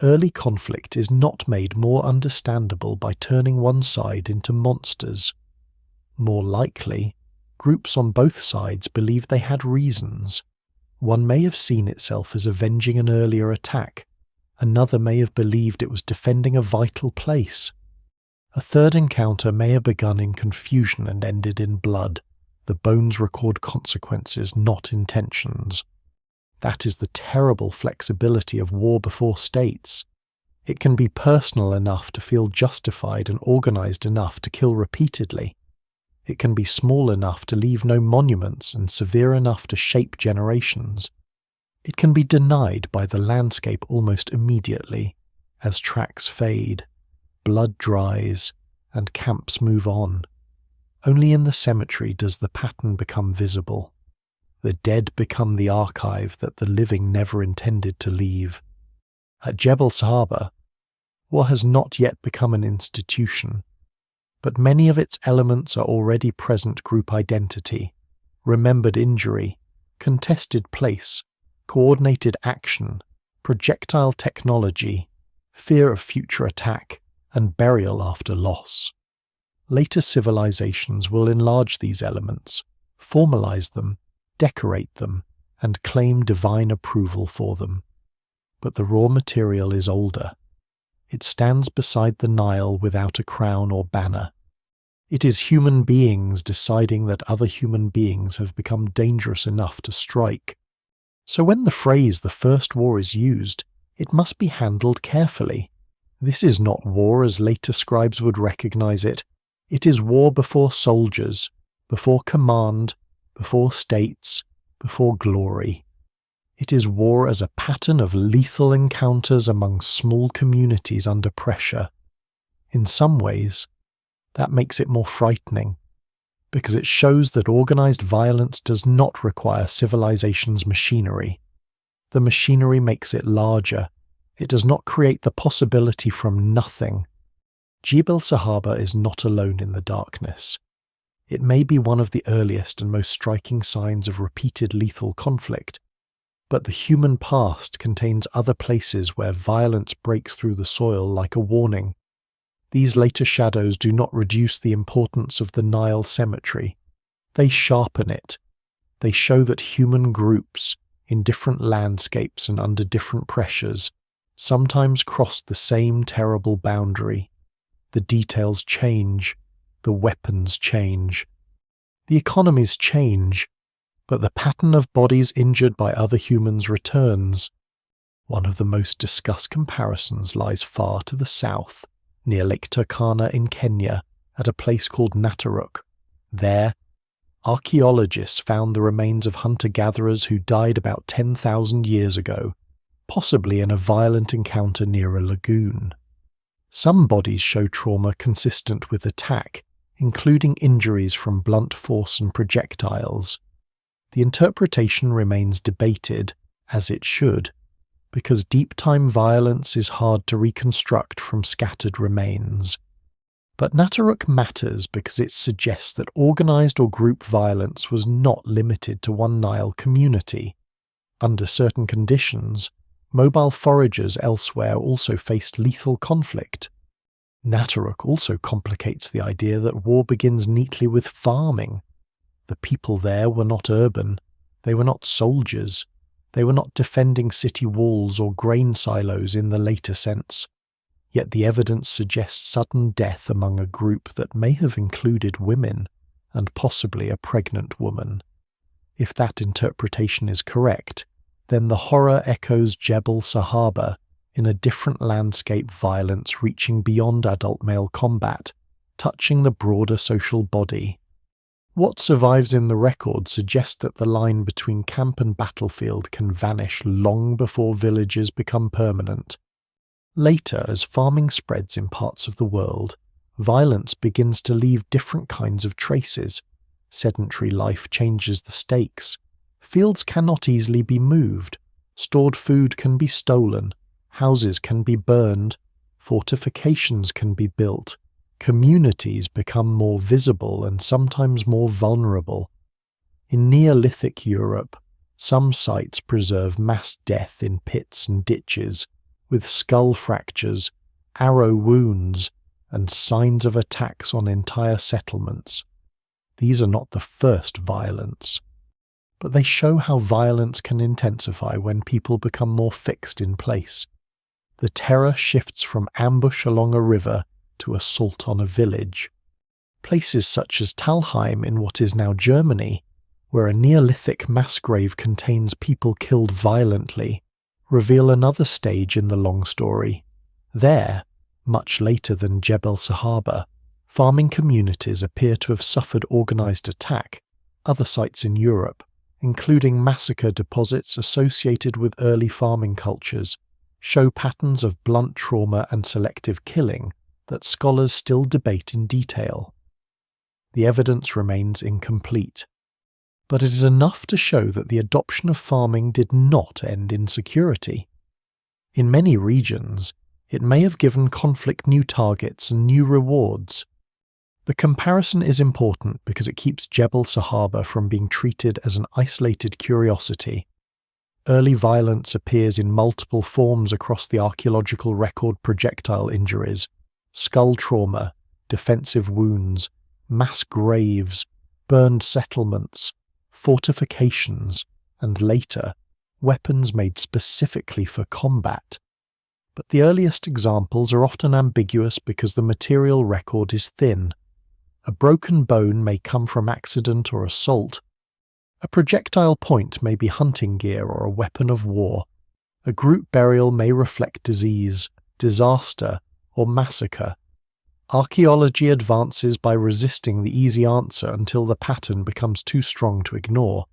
Early conflict is not made more understandable by turning one side into monsters. More likely, groups on both sides believed they had reasons. One may have seen itself as avenging an earlier attack. Another may have believed it was defending a vital place. A third encounter may have begun in confusion and ended in blood. The bones record consequences, not intentions. That is the terrible flexibility of war before states. It can be personal enough to feel justified and organized enough to kill repeatedly. It can be small enough to leave no monuments and severe enough to shape generations. It can be denied by the landscape almost immediately, as tracks fade, blood dries, and camps move on. Only in the cemetery does the pattern become visible. The dead become the archive that the living never intended to leave. At Jebel Sahaba, war has not yet become an institution, but many of its elements are already present group identity, remembered injury, contested place, coordinated action, projectile technology, fear of future attack, and burial after loss. Later civilizations will enlarge these elements, formalize them, decorate them, and claim divine approval for them. But the raw material is older. It stands beside the Nile without a crown or banner. It is human beings deciding that other human beings have become dangerous enough to strike. So when the phrase "the first war" is used, it must be handled carefully. This is not war as later scribes would recognize it. It is war before soldiers, before command, before states, before glory. It is war as a pattern of lethal encounters among small communities under pressure. In some ways, that makes it more frightening, because it shows that organized violence does not require civilization's machinery. The machinery makes it larger. It does not create the possibility from nothing. Jebel Sahaba is not alone in the darkness. It may be one of the earliest and most striking signs of repeated lethal conflict, but the human past contains other places where violence breaks through the soil like a warning. These later shadows do not reduce the importance of the Nile cemetery. They sharpen it. They show that human groups, in different landscapes and under different pressures, sometimes cross the same terrible boundary. The details change. The weapons change. The economies change, but the pattern of bodies injured by other humans returns. One of the most discussed comparisons lies far to the south, near Lake Turkana in Kenya, at a place called Nataruk. There, archaeologists found the remains of hunter-gatherers who died about 10,000 years ago, possibly in a violent encounter near a lagoon. Some bodies show trauma consistent with attack, including injuries from blunt force and projectiles. The interpretation remains debated, as it should, because deep-time violence is hard to reconstruct from scattered remains. But Nataruk matters because it suggests that organized or group violence was not limited to one Nile community. Under certain conditions, mobile foragers elsewhere also faced lethal conflict. Nataruk also complicates the idea that war begins neatly with farming. The people there were not urban. They were not soldiers. They were not defending city walls or grain silos in the later sense. Yet the evidence suggests sudden death among a group that may have included women, and possibly a pregnant woman. If that interpretation is correct, then the horror echoes Jebel Sahaba in a different landscape, violence reaching beyond adult male combat, touching the broader social body. What survives in the record suggests that the line between camp and battlefield can vanish long before villages become permanent. Later, as farming spreads in parts of the world, violence begins to leave different kinds of traces. Sedentary life changes the stakes. Fields cannot easily be moved. Stored food can be stolen. Houses can be burned. Fortifications can be built. Communities become more visible and sometimes more vulnerable. In Neolithic Europe, some sites preserve mass death in pits and ditches, with skull fractures, arrow wounds, and signs of attacks on entire settlements. These are not the first violence, but they show how violence can intensify when people become more fixed in place. The terror shifts from ambush along a river to assault on a village. Places such as Talheim in what is now Germany, where a Neolithic mass grave contains people killed violently, reveal another stage in the long story. There, much later than Jebel Sahaba, farming communities appear to have suffered organised attack. Other sites in Europe, including massacre deposits associated with early farming cultures, show patterns of blunt trauma and selective killing that scholars still debate in detail. The evidence remains incomplete, but it is enough to show that the adoption of farming did not end in security. In many regions, it may have given conflict new targets and new rewards. The comparison is important because it keeps Jebel Sahaba from being treated as an isolated curiosity. Early violence appears in multiple forms across the archaeological record: projectile injuries, skull trauma, defensive wounds, mass graves, burned settlements, fortifications, and later, weapons made specifically for combat. But the earliest examples are often ambiguous because the material record is thin. A broken bone may come from accident or assault. A projectile point may be hunting gear or a weapon of war. A group burial may reflect disease, disaster, or massacre. Archaeology advances by resisting the easy answer until the pattern becomes too strong to ignore.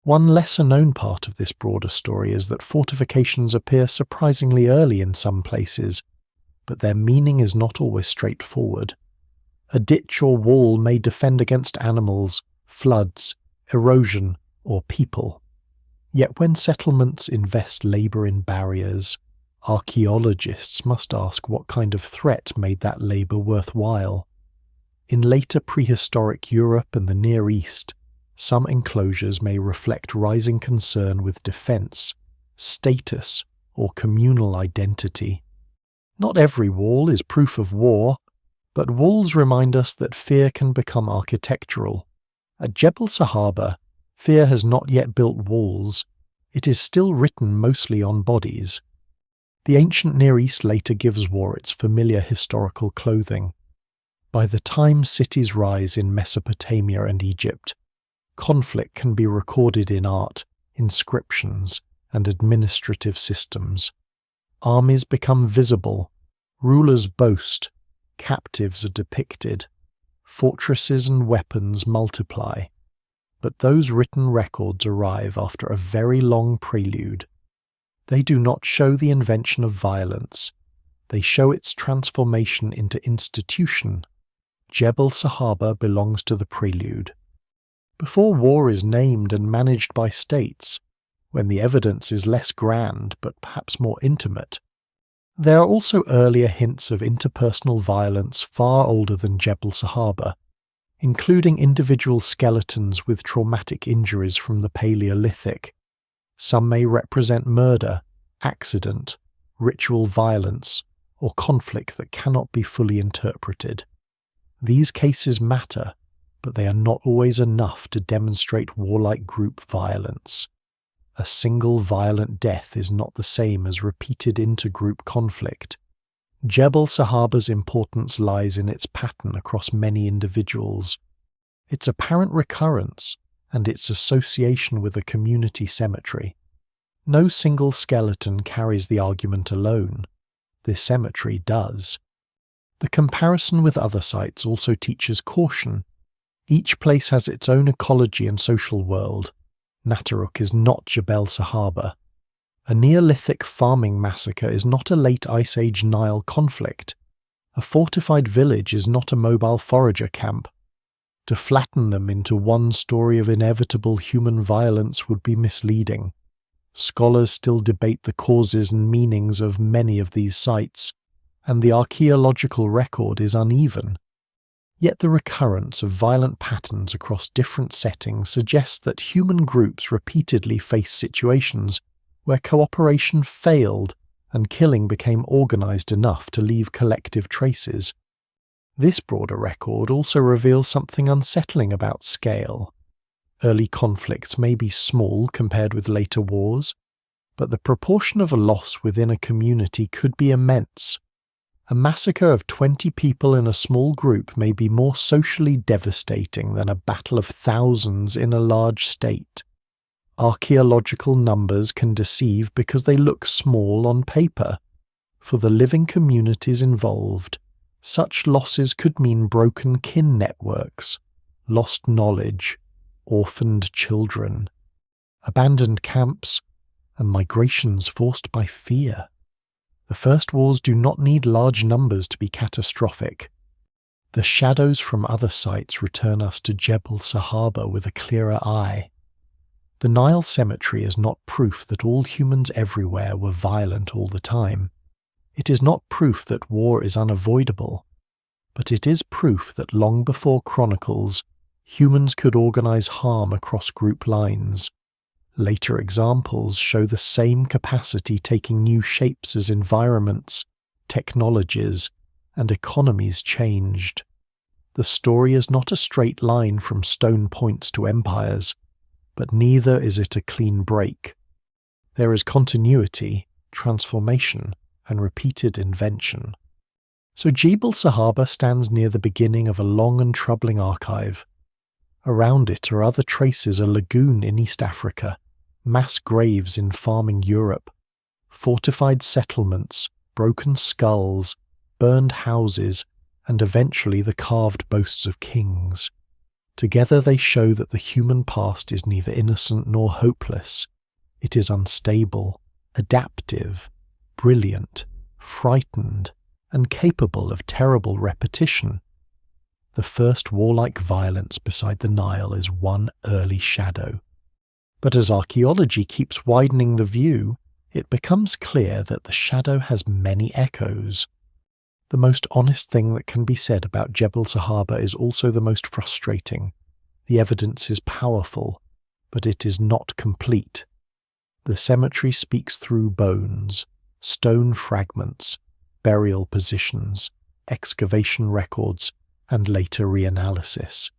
One lesser-known part of this broader story is that fortifications appear surprisingly early in some places, but their meaning is not always straightforward. A ditch or wall may defend against animals, floods, erosion, or people. Yet when settlements invest labour in barriers, archaeologists must ask what kind of threat made that labour worthwhile. In later prehistoric Europe and the Near East, some enclosures may reflect rising concern with defence, status, or communal identity. Not every wall is proof of war, but walls remind us that fear can become architectural. At Jebel Sahaba, fear has not yet built walls. It is still written mostly on bodies. The ancient Near East later gives war its familiar historical clothing. By the time cities rise in Mesopotamia and Egypt, conflict can be recorded in art, inscriptions, and administrative systems. Armies become visible, rulers boast, captives are depicted, fortresses and weapons multiply. But those written records arrive after a very long prelude. They do not show the invention of violence, they show its transformation into institution. Jebel Sahaba belongs to the prelude. Before war is named and managed by states, when the evidence is less grand but perhaps more intimate, there are also earlier hints of interpersonal violence far older than Jebel Sahaba, including individual skeletons with traumatic injuries from the Paleolithic. Some may represent murder, accident, ritual violence, or conflict that cannot be fully interpreted. These cases matter, but they are not always enough to demonstrate warlike group violence. A single violent death is not the same as repeated intergroup conflict. Jebel Sahaba's importance lies in its pattern across many individuals, its apparent recurrence, and its association with a community cemetery. No single skeleton carries the argument alone. This cemetery does. The comparison with other sites also teaches caution. Each place has its own ecology and social world. Nataruk is not Jebel Sahaba. A Neolithic farming massacre is not a late Ice Age Nile conflict. A fortified village is not a mobile forager camp. To flatten them into one story of inevitable human violence would be misleading. Scholars still debate the causes and meanings of many of these sites, and the archaeological record is uneven. Yet the recurrence of violent patterns across different settings suggests that human groups repeatedly face situations where cooperation failed and killing became organized enough to leave collective traces. This broader record also reveals something unsettling about scale. Early conflicts may be small compared with later wars, but the proportion of a loss within a community could be immense. A massacre of 20 people in a small group may be more socially devastating than a battle of thousands in a large state. Archaeological numbers can deceive because they look small on paper. For the living communities involved, Such losses could mean broken kin networks, lost knowledge, orphaned children, abandoned camps, and migrations forced by fear. The first wars do not need large numbers to be catastrophic. The shadows from other sites return us to Jebel Sahaba with a clearer eye. The Nile cemetery is not proof that all humans everywhere were violent all the time. It is not proof that war is unavoidable, but it is proof that long before chronicles, humans could organize harm across group lines. Later examples show the same capacity taking new shapes as environments, technologies, and economies changed. The story is not a straight line from stone points to empires, but neither is it a clean break. There is continuity, transformation, and repeated invention. So Jebel Sahaba stands near the beginning of a long and troubling archive. Around it are other traces: a lagoon in East Africa, mass graves in farming Europe, fortified settlements, broken skulls, burned houses, and eventually the carved boasts of kings. Together they show that the human past is neither innocent nor hopeless. It is unstable, adaptive, brilliant, frightened, and capable of terrible repetition. The first warlike violence beside the Nile is one early shadow. But as archaeology keeps widening the view, it becomes clear that the shadow has many echoes. The most honest thing that can be said about Jebel Sahaba is also the most frustrating. The evidence is powerful, but it is not complete. The cemetery speaks through bones, stone fragments, burial positions, excavation records, and later reanalysis.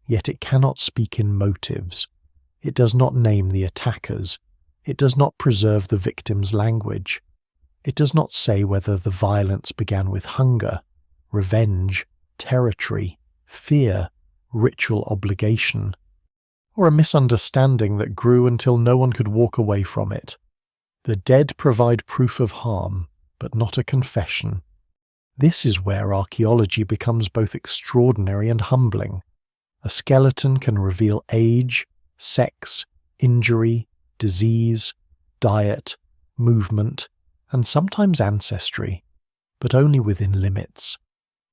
Yet it cannot speak in motives. It does not name the attackers. It does not preserve the victim's language. It does not say whether the violence began with hunger, revenge, territory, fear, ritual obligation, or a misunderstanding that grew until no one could walk away from it. The dead provide proof of harm, but not a confession. This is where archaeology becomes both extraordinary and humbling. A skeleton can reveal age, sex, injury, disease, diet, movement, and sometimes ancestry, but only within limits.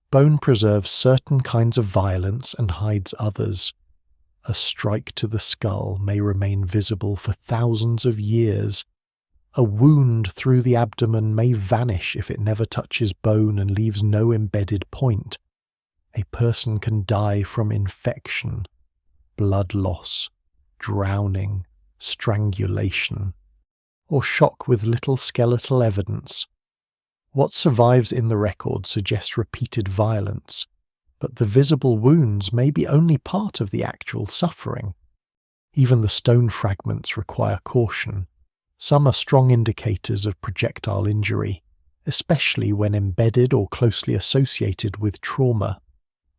Bone preserves certain kinds of violence and hides others. A strike to the skull may remain visible for thousands of years. A wound through the abdomen may vanish if it never touches bone and leaves no embedded point. A person can die from infection, blood loss, drowning, strangulation, or shock with little skeletal evidence. What survives in the record suggests repeated violence, but the visible wounds may be only part of the actual suffering. Even the stone fragments require caution. Some are strong indicators of projectile injury, especially when embedded or closely associated with trauma.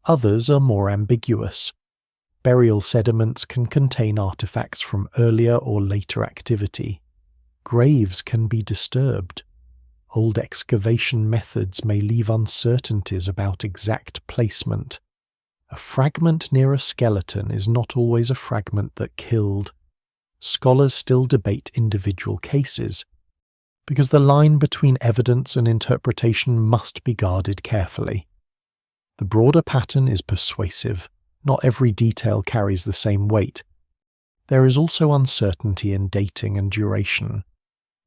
Others are more ambiguous. Burial sediments can contain artifacts from earlier or later activity. Graves can be disturbed. Old excavation methods may leave uncertainties about exact placement. A fragment near a skeleton is not always a fragment that killed. Scholars still debate individual cases, because the line between evidence and interpretation must be guarded carefully. The broader pattern is persuasive. Not every detail carries the same weight. There is also uncertainty in dating and duration.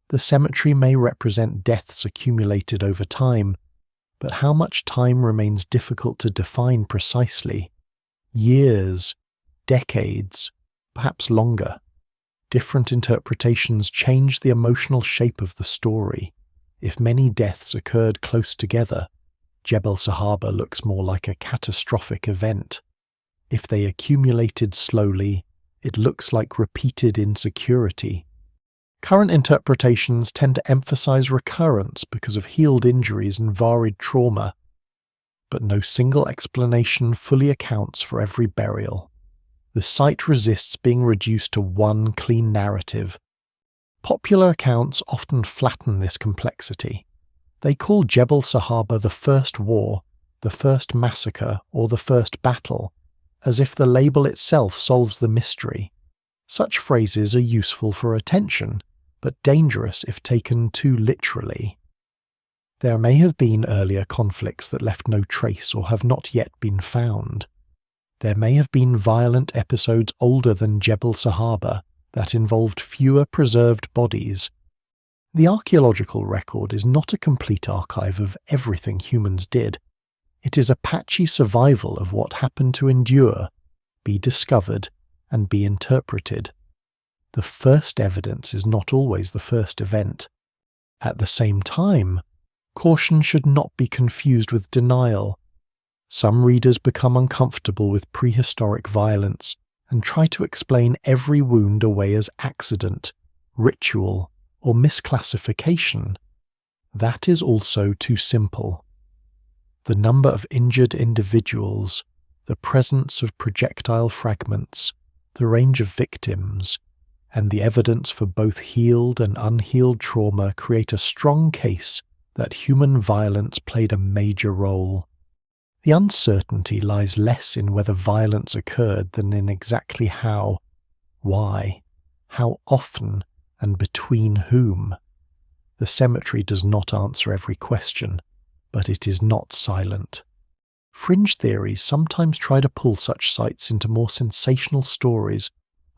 The cemetery may represent deaths accumulated over time, but how much time remains difficult to define precisely. Years, decades, perhaps longer. Different interpretations change the emotional shape of the story. If many deaths occurred close together, Jebel Sahaba looks more like a catastrophic event. If they accumulated slowly, it looks like repeated insecurity. Current interpretations tend to emphasize recurrence because of healed injuries and varied trauma, but no single explanation fully accounts for every burial. The site resists being reduced to one clean narrative. Popular accounts often flatten this complexity. They call Jebel Sahaba the First War, the first massacre, or the first battle, as if the label itself solves the mystery. Such phrases are useful for attention, but dangerous if taken too literally. There may have been earlier conflicts that left no trace or have not yet been found. There may have been violent episodes older than Jebel Sahaba that involved fewer preserved bodies. The archaeological record is not a complete archive of everything humans did. It is a patchy survival of what happened to endure, be discovered, and be interpreted. The first evidence is not always the first event. At the same time, caution should not be confused with denial. Some readers become uncomfortable with prehistoric violence and try to explain every wound away as accident, ritual, or misclassification. That is also too simple. The number of injured individuals, the presence of projectile fragments, the range of victims, and the evidence for both healed and unhealed trauma create a strong case that human violence played a major role. The uncertainty lies less in whether violence occurred than in exactly how, why, how often, and between whom. The cemetery does not answer every question, but it is not silent. Fringe theories sometimes try to pull such sites into more sensational stories,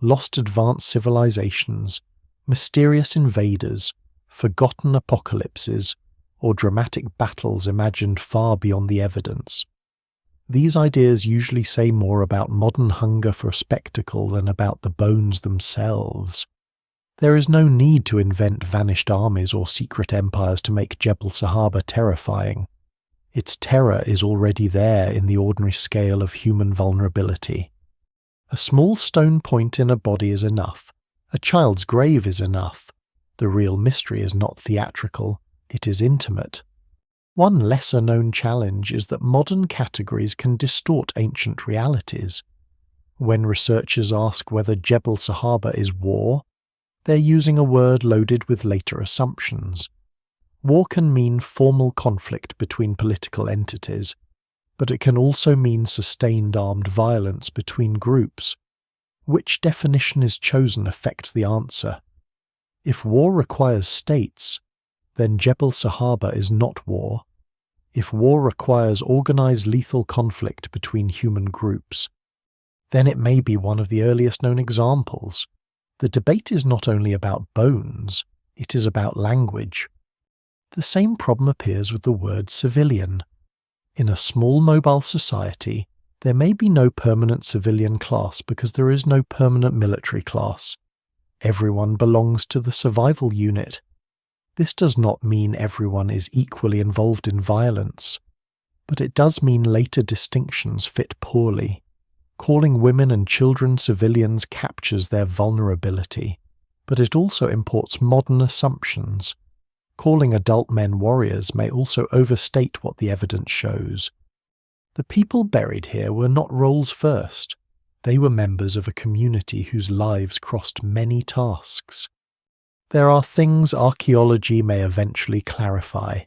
lost advanced civilizations, mysterious invaders, forgotten apocalypses, or dramatic battles imagined far beyond the evidence. These ideas usually say more about modern hunger for spectacle than about the bones themselves. There is no need to invent vanished armies or secret empires to make Jebel Sahaba terrifying. Its terror is already there in the ordinary scale of human vulnerability. A small stone point in a body is enough. A child's grave is enough. The real mystery is not theatrical, it is intimate. One lesser-known challenge is that modern categories can distort ancient realities. When researchers ask whether Jebel Sahaba is war, they're using a word loaded with later assumptions. War can mean formal conflict between political entities, but it can also mean sustained armed violence between groups. Which definition is chosen affects the answer. If war requires states, then Jebel Sahaba is not war. If war requires organized lethal conflict between human groups, then it may be one of the earliest known examples. The debate is not only about bones, it is about language. The same problem appears with the word civilian. In a small mobile society, there may be no permanent civilian class because there is no permanent military class. Everyone belongs to the survival unit. This does not mean everyone is equally involved in violence, but it does mean later distinctions fit poorly. Calling women and children civilians captures their vulnerability, but it also imports modern assumptions. Calling adult men warriors may also overstate what the evidence shows. The people buried here were not roles first. They were members of a community whose lives crossed many tasks. There are things archaeology may eventually clarify: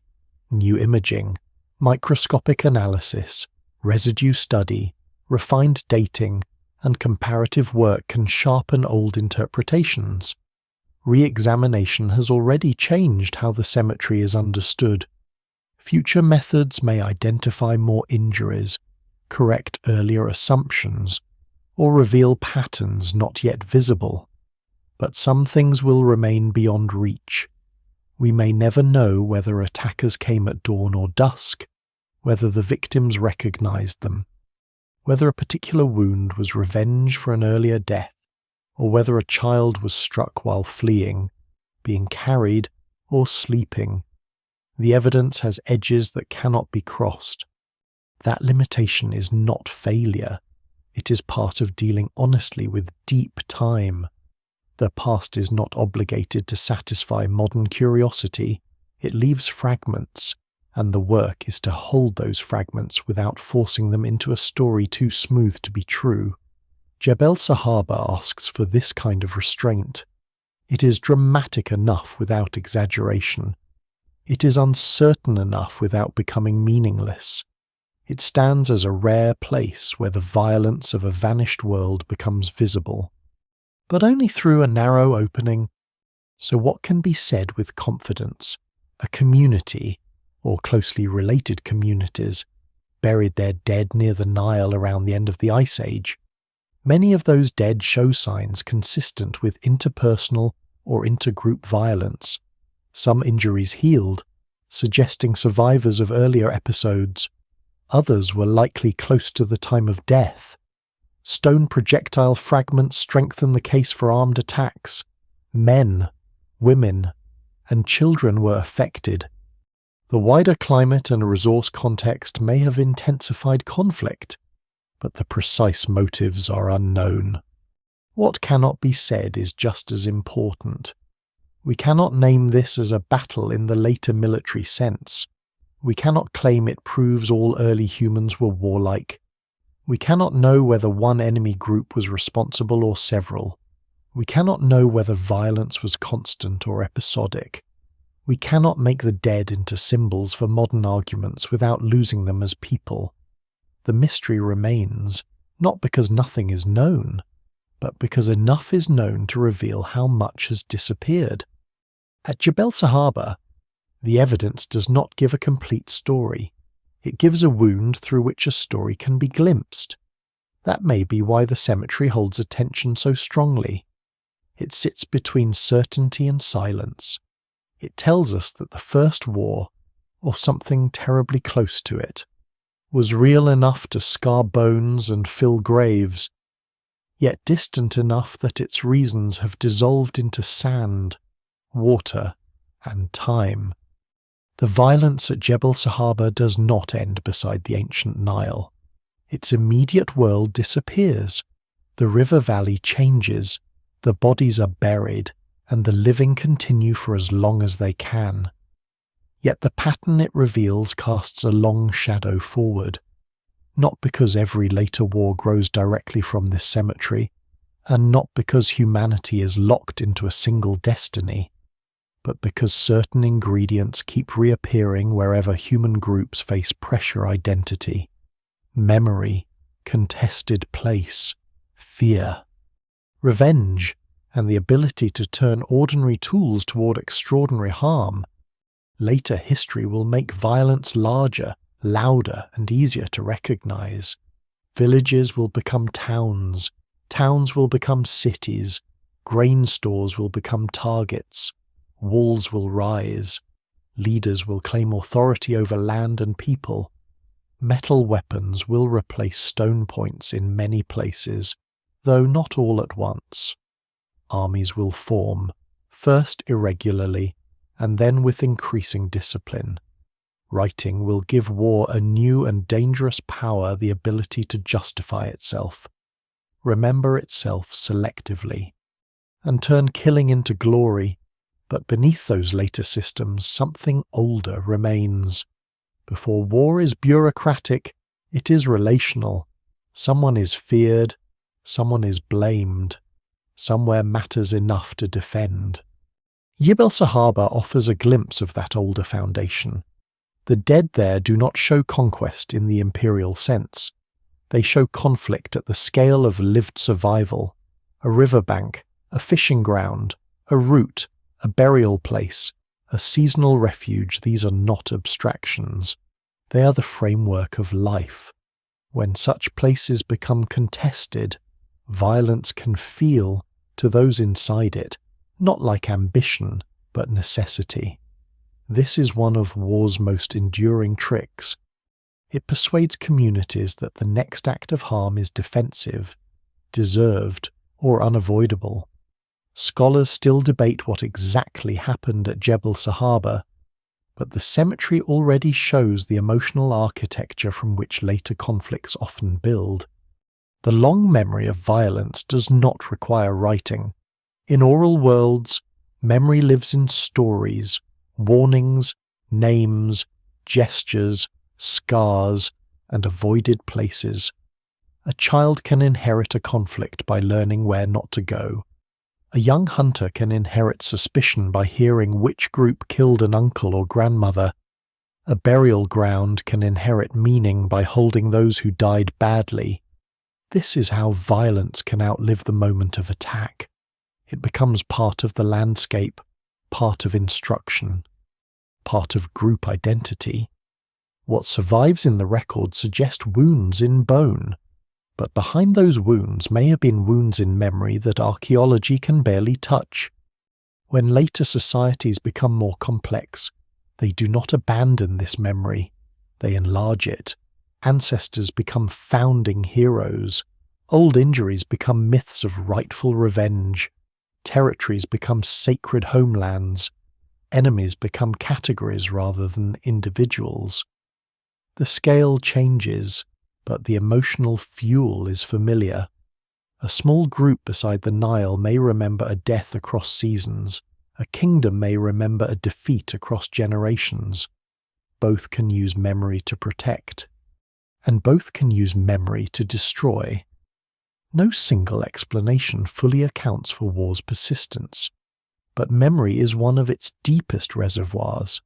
new imaging, microscopic analysis, residue study, refined dating, and comparative work can sharpen old interpretations. Re-examination has already changed how the cemetery is understood. Future methods may identify more injuries, correct earlier assumptions, or reveal patterns not yet visible. But some things will remain beyond reach. We may never know whether attackers came at dawn or dusk, whether the victims recognized them, whether a particular wound was revenge for an earlier death, or whether a child was struck while fleeing, being carried, or sleeping. The evidence has edges that cannot be crossed. That limitation is not failure. It is part of dealing honestly with deep time. The past is not obligated to satisfy modern curiosity. It leaves fragments, and the work is to hold those fragments without forcing them into a story too smooth to be true. Jebel Sahaba asks for this kind of restraint. It is dramatic enough without exaggeration. It is uncertain enough without becoming meaningless. It stands as a rare place where the violence of a vanished world becomes visible, but only through a narrow opening. So what can be said with confidence? A community, or closely related communities, buried their dead near the Nile around the end of the Ice Age. Many of those dead show signs consistent with interpersonal or intergroup violence. Some injuries healed, suggesting survivors of earlier episodes. Others were likely close to the time of death. Stone projectile fragments strengthen the case for armed attacks. Men, women, and children were affected. The wider climate and resource context may have intensified conflict, but the precise motives are unknown. What cannot be said is just as important. We cannot name this as a battle in the later military sense. We cannot claim it proves all early humans were warlike. We cannot know whether one enemy group was responsible or several. We cannot know whether violence was constant or episodic. We cannot make the dead into symbols for modern arguments without losing them as people. The mystery remains, not because nothing is known, but because enough is known to reveal how much has disappeared. At Jebel Sahaba, the evidence does not give a complete story. It gives a wound through which a story can be glimpsed. That may be why the cemetery holds attention so strongly. It sits between certainty and silence. It tells us that the First War, or something terribly close to it, was real enough to scar bones and fill graves, yet distant enough that its reasons have dissolved into sand, water, and time. The violence at Jebel Sahaba does not end beside the ancient Nile. Its immediate world disappears. The river valley changes. The bodies are buried, and the living continue for as long as they can. Yet the pattern it reveals casts a long shadow forward, not because every later war grows directly from this cemetery, and not because humanity is locked into a single destiny, but because certain ingredients keep reappearing wherever human groups face pressure identity, memory, contested place, fear, revenge, and the ability to turn ordinary tools toward extraordinary harm. Later history will make violence larger, louder, and easier to recognize. Villages will become towns, towns will become cities, grain stores will become targets, walls will rise, leaders will claim authority over land and people. Metal weapons will replace stone points in many places, though not all at once. Armies will form, first irregularly, and then with increasing discipline. Writing will give war a new and dangerous power, the ability to justify itself, remember itself selectively, and turn killing into glory. But beneath those later systems, something older remains. Before war is bureaucratic, it is relational. Someone is feared, someone is blamed, somewhere matters enough to defend. Jebel Sahaba offers a glimpse of that older foundation. The dead there do not show conquest in the imperial sense. They show conflict at the scale of lived survival, a riverbank, a fishing ground, a route, a burial place, a seasonal refuge. These are not abstractions. They are the framework of life. When such places become contested, violence can feel, to those inside it, not like ambition, but necessity. This is one of war's most enduring tricks. It persuades communities that the next act of harm is defensive, deserved, or unavoidable. Scholars still debate what exactly happened at Jebel Sahaba, but the cemetery already shows the emotional architecture from which later conflicts often build. The long memory of violence does not require writing. In oral worlds, memory lives in stories, warnings, names, gestures, scars, and avoided places. A child can inherit a conflict by learning where not to go. A young hunter can inherit suspicion by hearing which group killed an uncle or grandmother. A burial ground can inherit meaning by holding those who died badly. This is how violence can outlive the moment of attack. It becomes part of the landscape, part of instruction, part of group identity. What survives in the record suggest wounds in bone, but behind those wounds may have been wounds in memory that archaeology can barely touch. When later societies become more complex, they do not abandon this memory, they enlarge it. Ancestors become founding heroes. Old injuries become myths of rightful revenge. Territories become sacred homelands. Enemies become categories rather than individuals. The scale changes, but the emotional fuel is familiar. A small group beside the Nile may remember a death across seasons. A kingdom may remember a defeat across generations. Both can use memory to protect, and both can use memory to destroy. No single explanation fully accounts for war's persistence, but memory is one of its deepest reservoirs.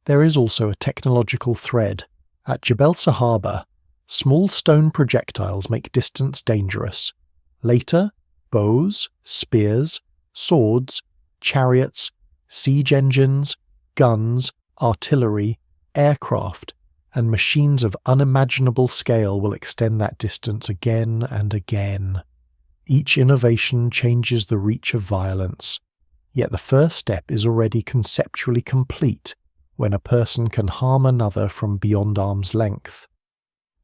There is also a technological thread. At Jebel Sahaba, small stone projectiles make distance dangerous. Later, bows, spears, swords, chariots, siege engines, guns, artillery, aircraft, and machines of unimaginable scale will extend that distance again and again. Each innovation changes the reach of violence, yet the first step is already conceptually complete when a person can harm another from beyond arm's length.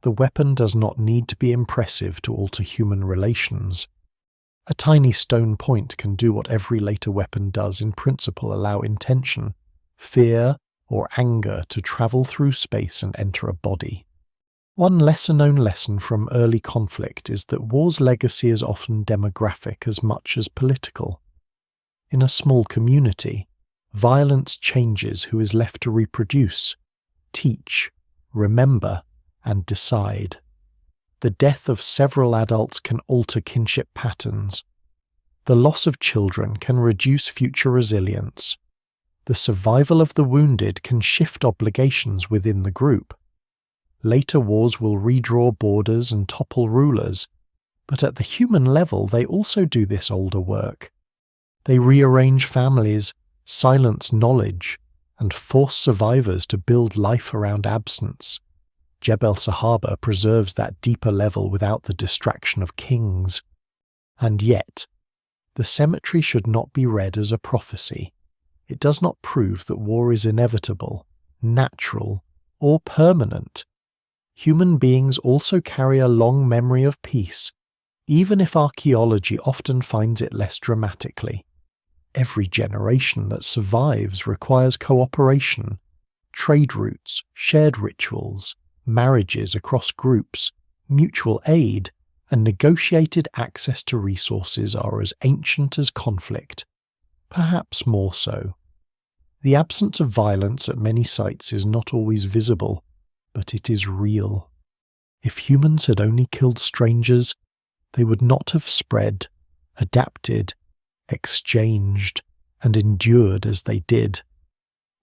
The weapon does not need to be impressive to alter human relations. A tiny stone point can do what every later weapon does in principle: allow intention, fear, or anger to travel through space and enter a body. One lesser-known lesson from early conflict is that war's legacy is often demographic as much as political. In a small community, violence changes who is left to reproduce, teach, remember, and decide. The death of several adults can alter kinship patterns. The loss of children can reduce future resilience. The survival of the wounded can shift obligations within the group. Later wars will redraw borders and topple rulers, but at the human level they also do this older work. They rearrange families, silence knowledge, and force survivors to build life around absence. Jebel Sahaba preserves that deeper level without the distraction of kings. And yet, the cemetery should not be read as a prophecy. It does not prove that war is inevitable, natural, or permanent. Human beings also carry a long memory of peace, even if archaeology often finds it less dramatically. Every generation that survives requires cooperation, trade routes, shared rituals, marriages across groups, mutual aid, and negotiated access to resources are as ancient as conflict, perhaps more so. The absence of violence at many sites is not always visible, but it is real. If humans had only killed strangers, they would not have spread, adapted, exchanged, and endured as they did.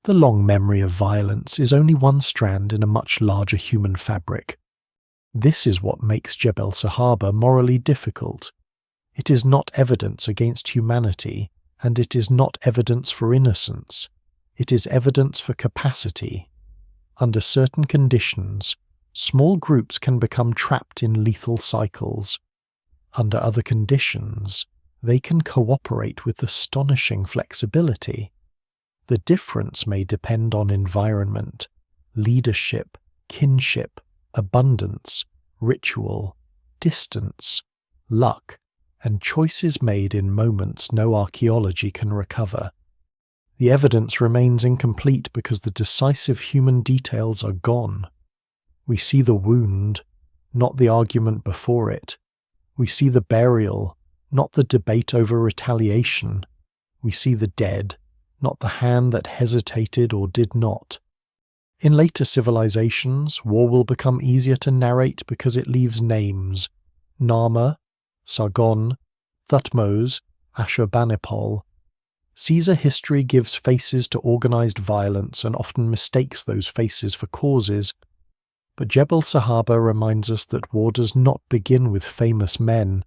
The long memory of violence is only one strand in a much larger human fabric. This is what makes Jebel Sahaba morally difficult. It is not evidence against humanity, and it is not evidence for innocence. It is evidence for capacity. Under certain conditions, small groups can become trapped in lethal cycles. Under other conditions, they can cooperate with astonishing flexibility. The difference may depend on environment, leadership, kinship, abundance, ritual, distance, luck, and choices made in moments no archaeology can recover. The evidence remains incomplete because the decisive human details are gone. We see the wound, not the argument before it. We see the burial, not the debate over retaliation. We see the dead, not the hand that hesitated or did not. In later civilizations, war will become easier to narrate because it leaves names: Narmer, Sargon, Thutmose, Ashurbanipal. Caesar history gives faces to organized violence and often mistakes those faces for causes, but Jebel Sahaba reminds us that war does not begin with famous men.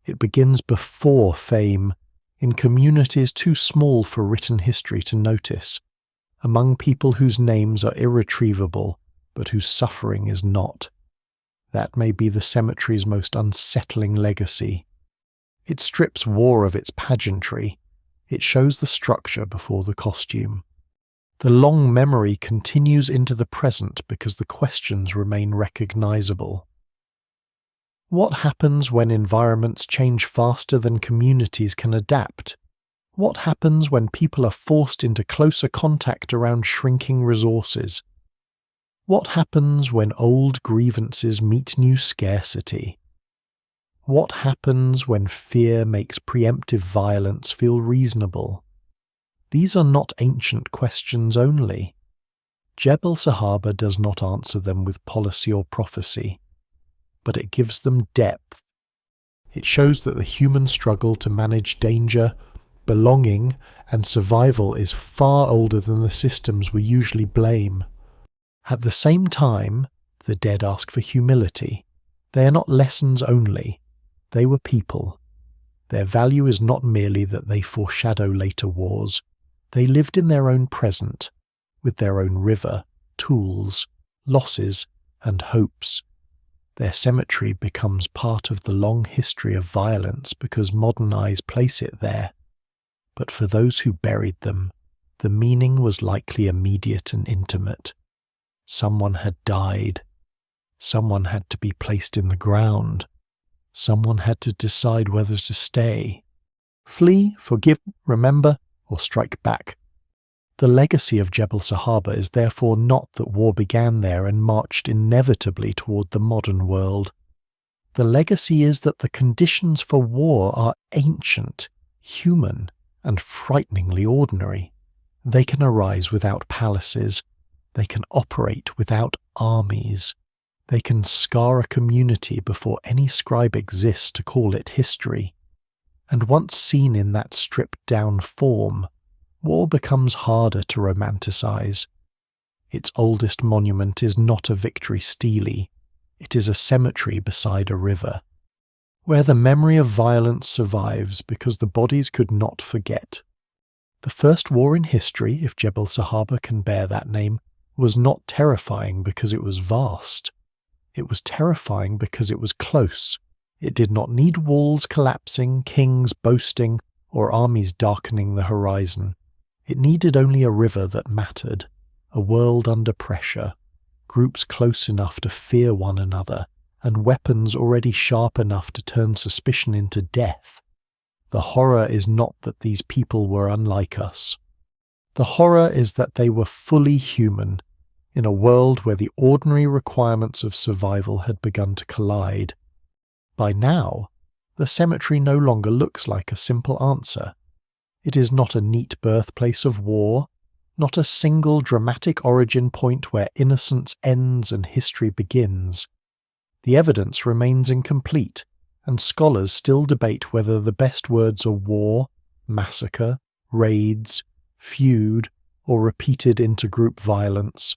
It begins before fame, in communities too small for written history to notice, among people whose names are irretrievable, but whose suffering is not. That may be the cemetery's most unsettling legacy. It strips war of its pageantry. It shows the structure before the costume. The long memory continues into the present because the questions remain recognizable. What happens when environments change faster than communities can adapt? What happens when people are forced into closer contact around shrinking resources? What happens when old grievances meet new scarcity? What happens when fear makes preemptive violence feel reasonable? These are not ancient questions only. Jebel Sahaba does not answer them with policy or prophecy, but it gives them depth. It shows that the human struggle to manage danger, belonging, and survival is far older than the systems we usually blame. At the same time, the dead ask for humility. They are not lessons only. They were people. Their value is not merely that they foreshadow later wars. They lived in their own present, with their own river, tools, losses, and hopes. Their cemetery becomes part of the long history of violence because modern eyes place it there. But for those who buried them, the meaning was likely immediate and intimate. Someone had died. Someone had to be placed in the ground. Someone had to decide whether to stay, flee, forgive, remember, or strike back. The legacy of Jebel Sahaba is therefore not that war began there and marched inevitably toward the modern world. The legacy is that the conditions for war are ancient, human, and frighteningly ordinary. They can arise without palaces. They can operate without armies. They can scar a community before any scribe exists to call it history. And once seen in that stripped-down form, war becomes harder to romanticize. Its oldest monument is not a victory stele. It is a cemetery beside a river, where the memory of violence survives because the bodies could not forget. The first war in history, if Jebel Sahaba can bear that name, was not terrifying because it was vast. It was terrifying because it was close. It did not need walls collapsing, kings boasting, or armies darkening the horizon. It needed only a river that mattered, a world under pressure, groups close enough to fear one another, and weapons already sharp enough to turn suspicion into death. The horror is not that these people were unlike us. The horror is that they were fully human, in a world where the ordinary requirements of survival had begun to collide. By now, the cemetery no longer looks like a simple answer. It is not a neat birthplace of war, not a single dramatic origin point where innocence ends and history begins. The evidence remains incomplete, and scholars still debate whether the best words are war, massacre, raids, feud, or repeated intergroup violence.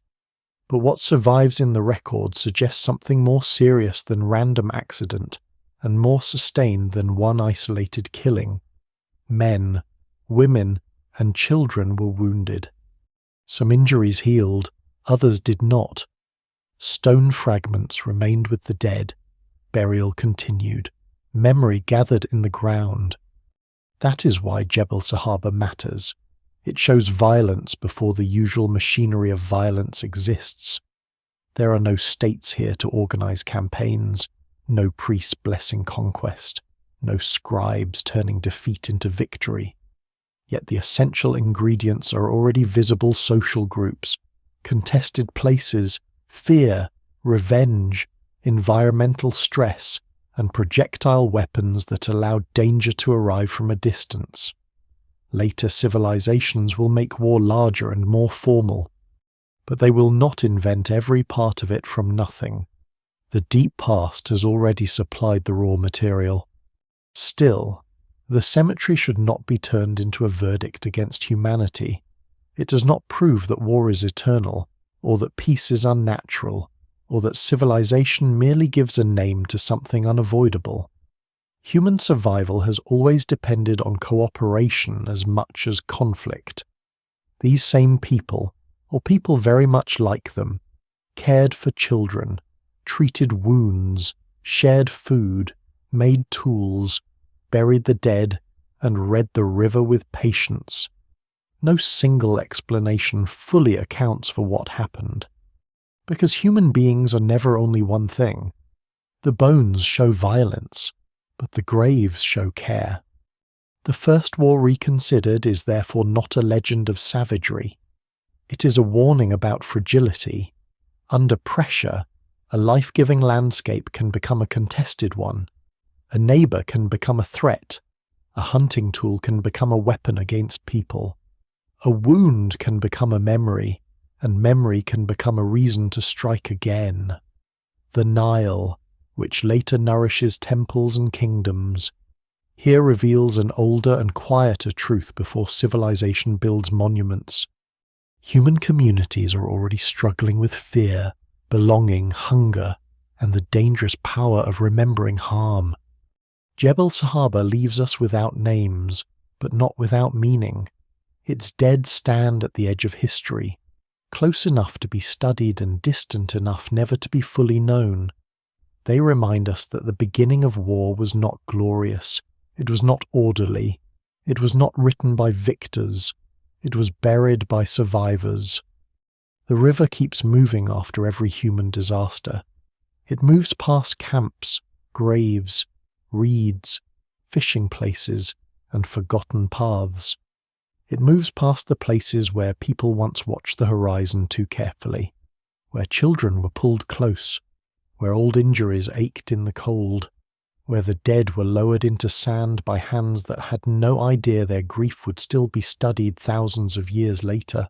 But what survives in the record suggests something more serious than random accident and more sustained than one isolated killing. Men, women, and children were wounded. Some injuries healed, others did not. Stone fragments remained with the dead. Burial continued. Memory gathered in the ground. That is why Jebel Sahaba matters. It shows violence before the usual machinery of violence exists. There are no states here to organize campaigns, no priests blessing conquest, no scribes turning defeat into victory. Yet the essential ingredients are already visible social groups, contested places, fear, revenge, environmental stress, and projectile weapons that allowed danger to arrive from a distance. Later civilizations will make war larger and more formal, but they will not invent every part of it from nothing. The deep past has already supplied the raw material. Still, The cemetery should not be turned into a verdict against humanity. It does not prove that war is eternal, or that peace is unnatural, or that civilization merely gives a name to something unavoidable. Human survival has always depended on cooperation as much as conflict. These same people, or people very much like them, cared for children, treated wounds, shared food, made tools, buried the dead, and read the river with patience. No single explanation fully accounts for what happened. Because human beings are never only one thing. The bones show violence, but the graves show care. The first war reconsidered is therefore not a legend of savagery. It is a warning about fragility. Under pressure, a life-giving landscape can become a contested one. A neighbor can become a threat. A hunting tool can become a weapon against people. A wound can become a memory, and memory can become a reason to strike again. The Nile, which later nourishes temples and kingdoms, here reveals an older and quieter truth before civilization builds monuments. Human communities are already struggling with fear, belonging, hunger, and the dangerous power of remembering harm. Jebel Sahaba leaves us without names, but not without meaning. Its dead stand at the edge of history, close enough to be studied and distant enough never to be fully known. They remind us that the beginning of war was not glorious, it was not orderly, it was not written by victors, it was buried by survivors. The river keeps moving after every human disaster. It moves past camps, graves, reeds, fishing places, and forgotten paths. It moves past the places where people once watched the horizon too carefully, where children were pulled close, where old injuries ached in the cold, where the dead were lowered into sand by hands that had no idea their grief would still be studied thousands of years later.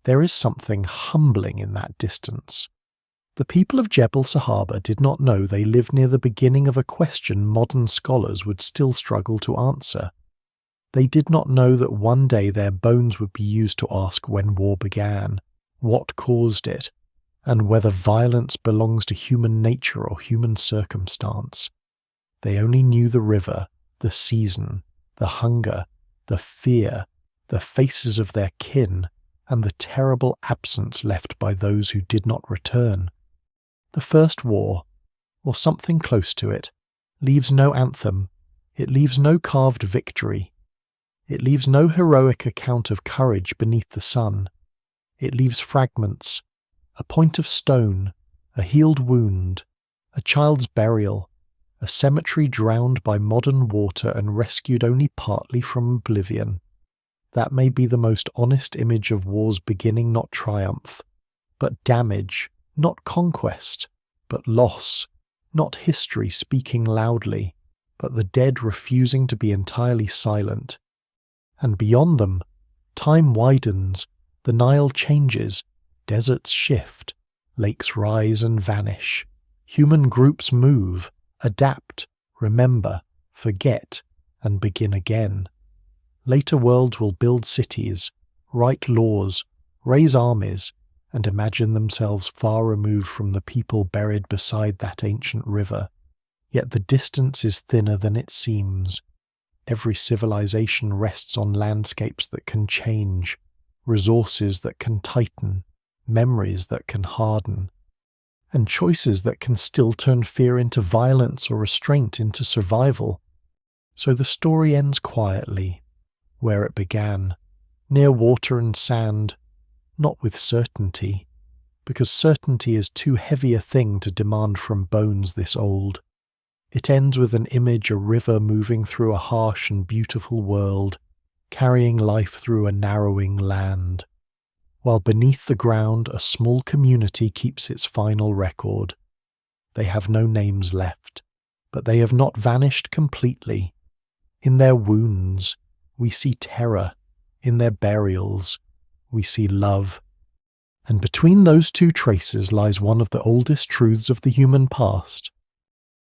There is something humbling in that distance. The people of Jebel Sahaba did not know they lived near the beginning of a question modern scholars would still struggle to answer. They did not know that one day their bones would be used to ask when war began, what caused it, and whether violence belongs to human nature or human circumstance. They only knew the river, the season, the hunger, the fear, the faces of their kin, and the terrible absence left by those who did not return. The first war, or something close to it, leaves no anthem, it leaves no carved victory. It leaves no heroic account of courage beneath the sun. It leaves fragments, a point of stone, a healed wound, a child's burial, a cemetery drowned by modern water and rescued only partly from oblivion. That may be the most honest image of war's beginning, not triumph, but damage, not conquest, but loss, not history speaking loudly, but the dead refusing to be entirely silent. And beyond them, time widens, the Nile changes, deserts shift, lakes rise and vanish, human groups move, adapt, remember, forget, and begin again. Later worlds will build cities, write laws, raise armies, and imagine themselves far removed from the people buried beside that ancient river. Yet the distance is thinner than it seems. Every civilization rests on landscapes that can change, resources that can tighten, memories that can harden, and choices that can still turn fear into violence or restraint into survival. So the story ends quietly, where it began, near water and sand, not with certainty, because certainty is too heavy a thing to demand from bones this old. It ends with an image, a river moving through a harsh and beautiful world, carrying life through a narrowing land, while beneath the ground a small community keeps its final record. They have no names left, but they have not vanished completely. In their wounds, we see terror. In their burials, we see love. And between those two traces lies one of the oldest truths of the human past.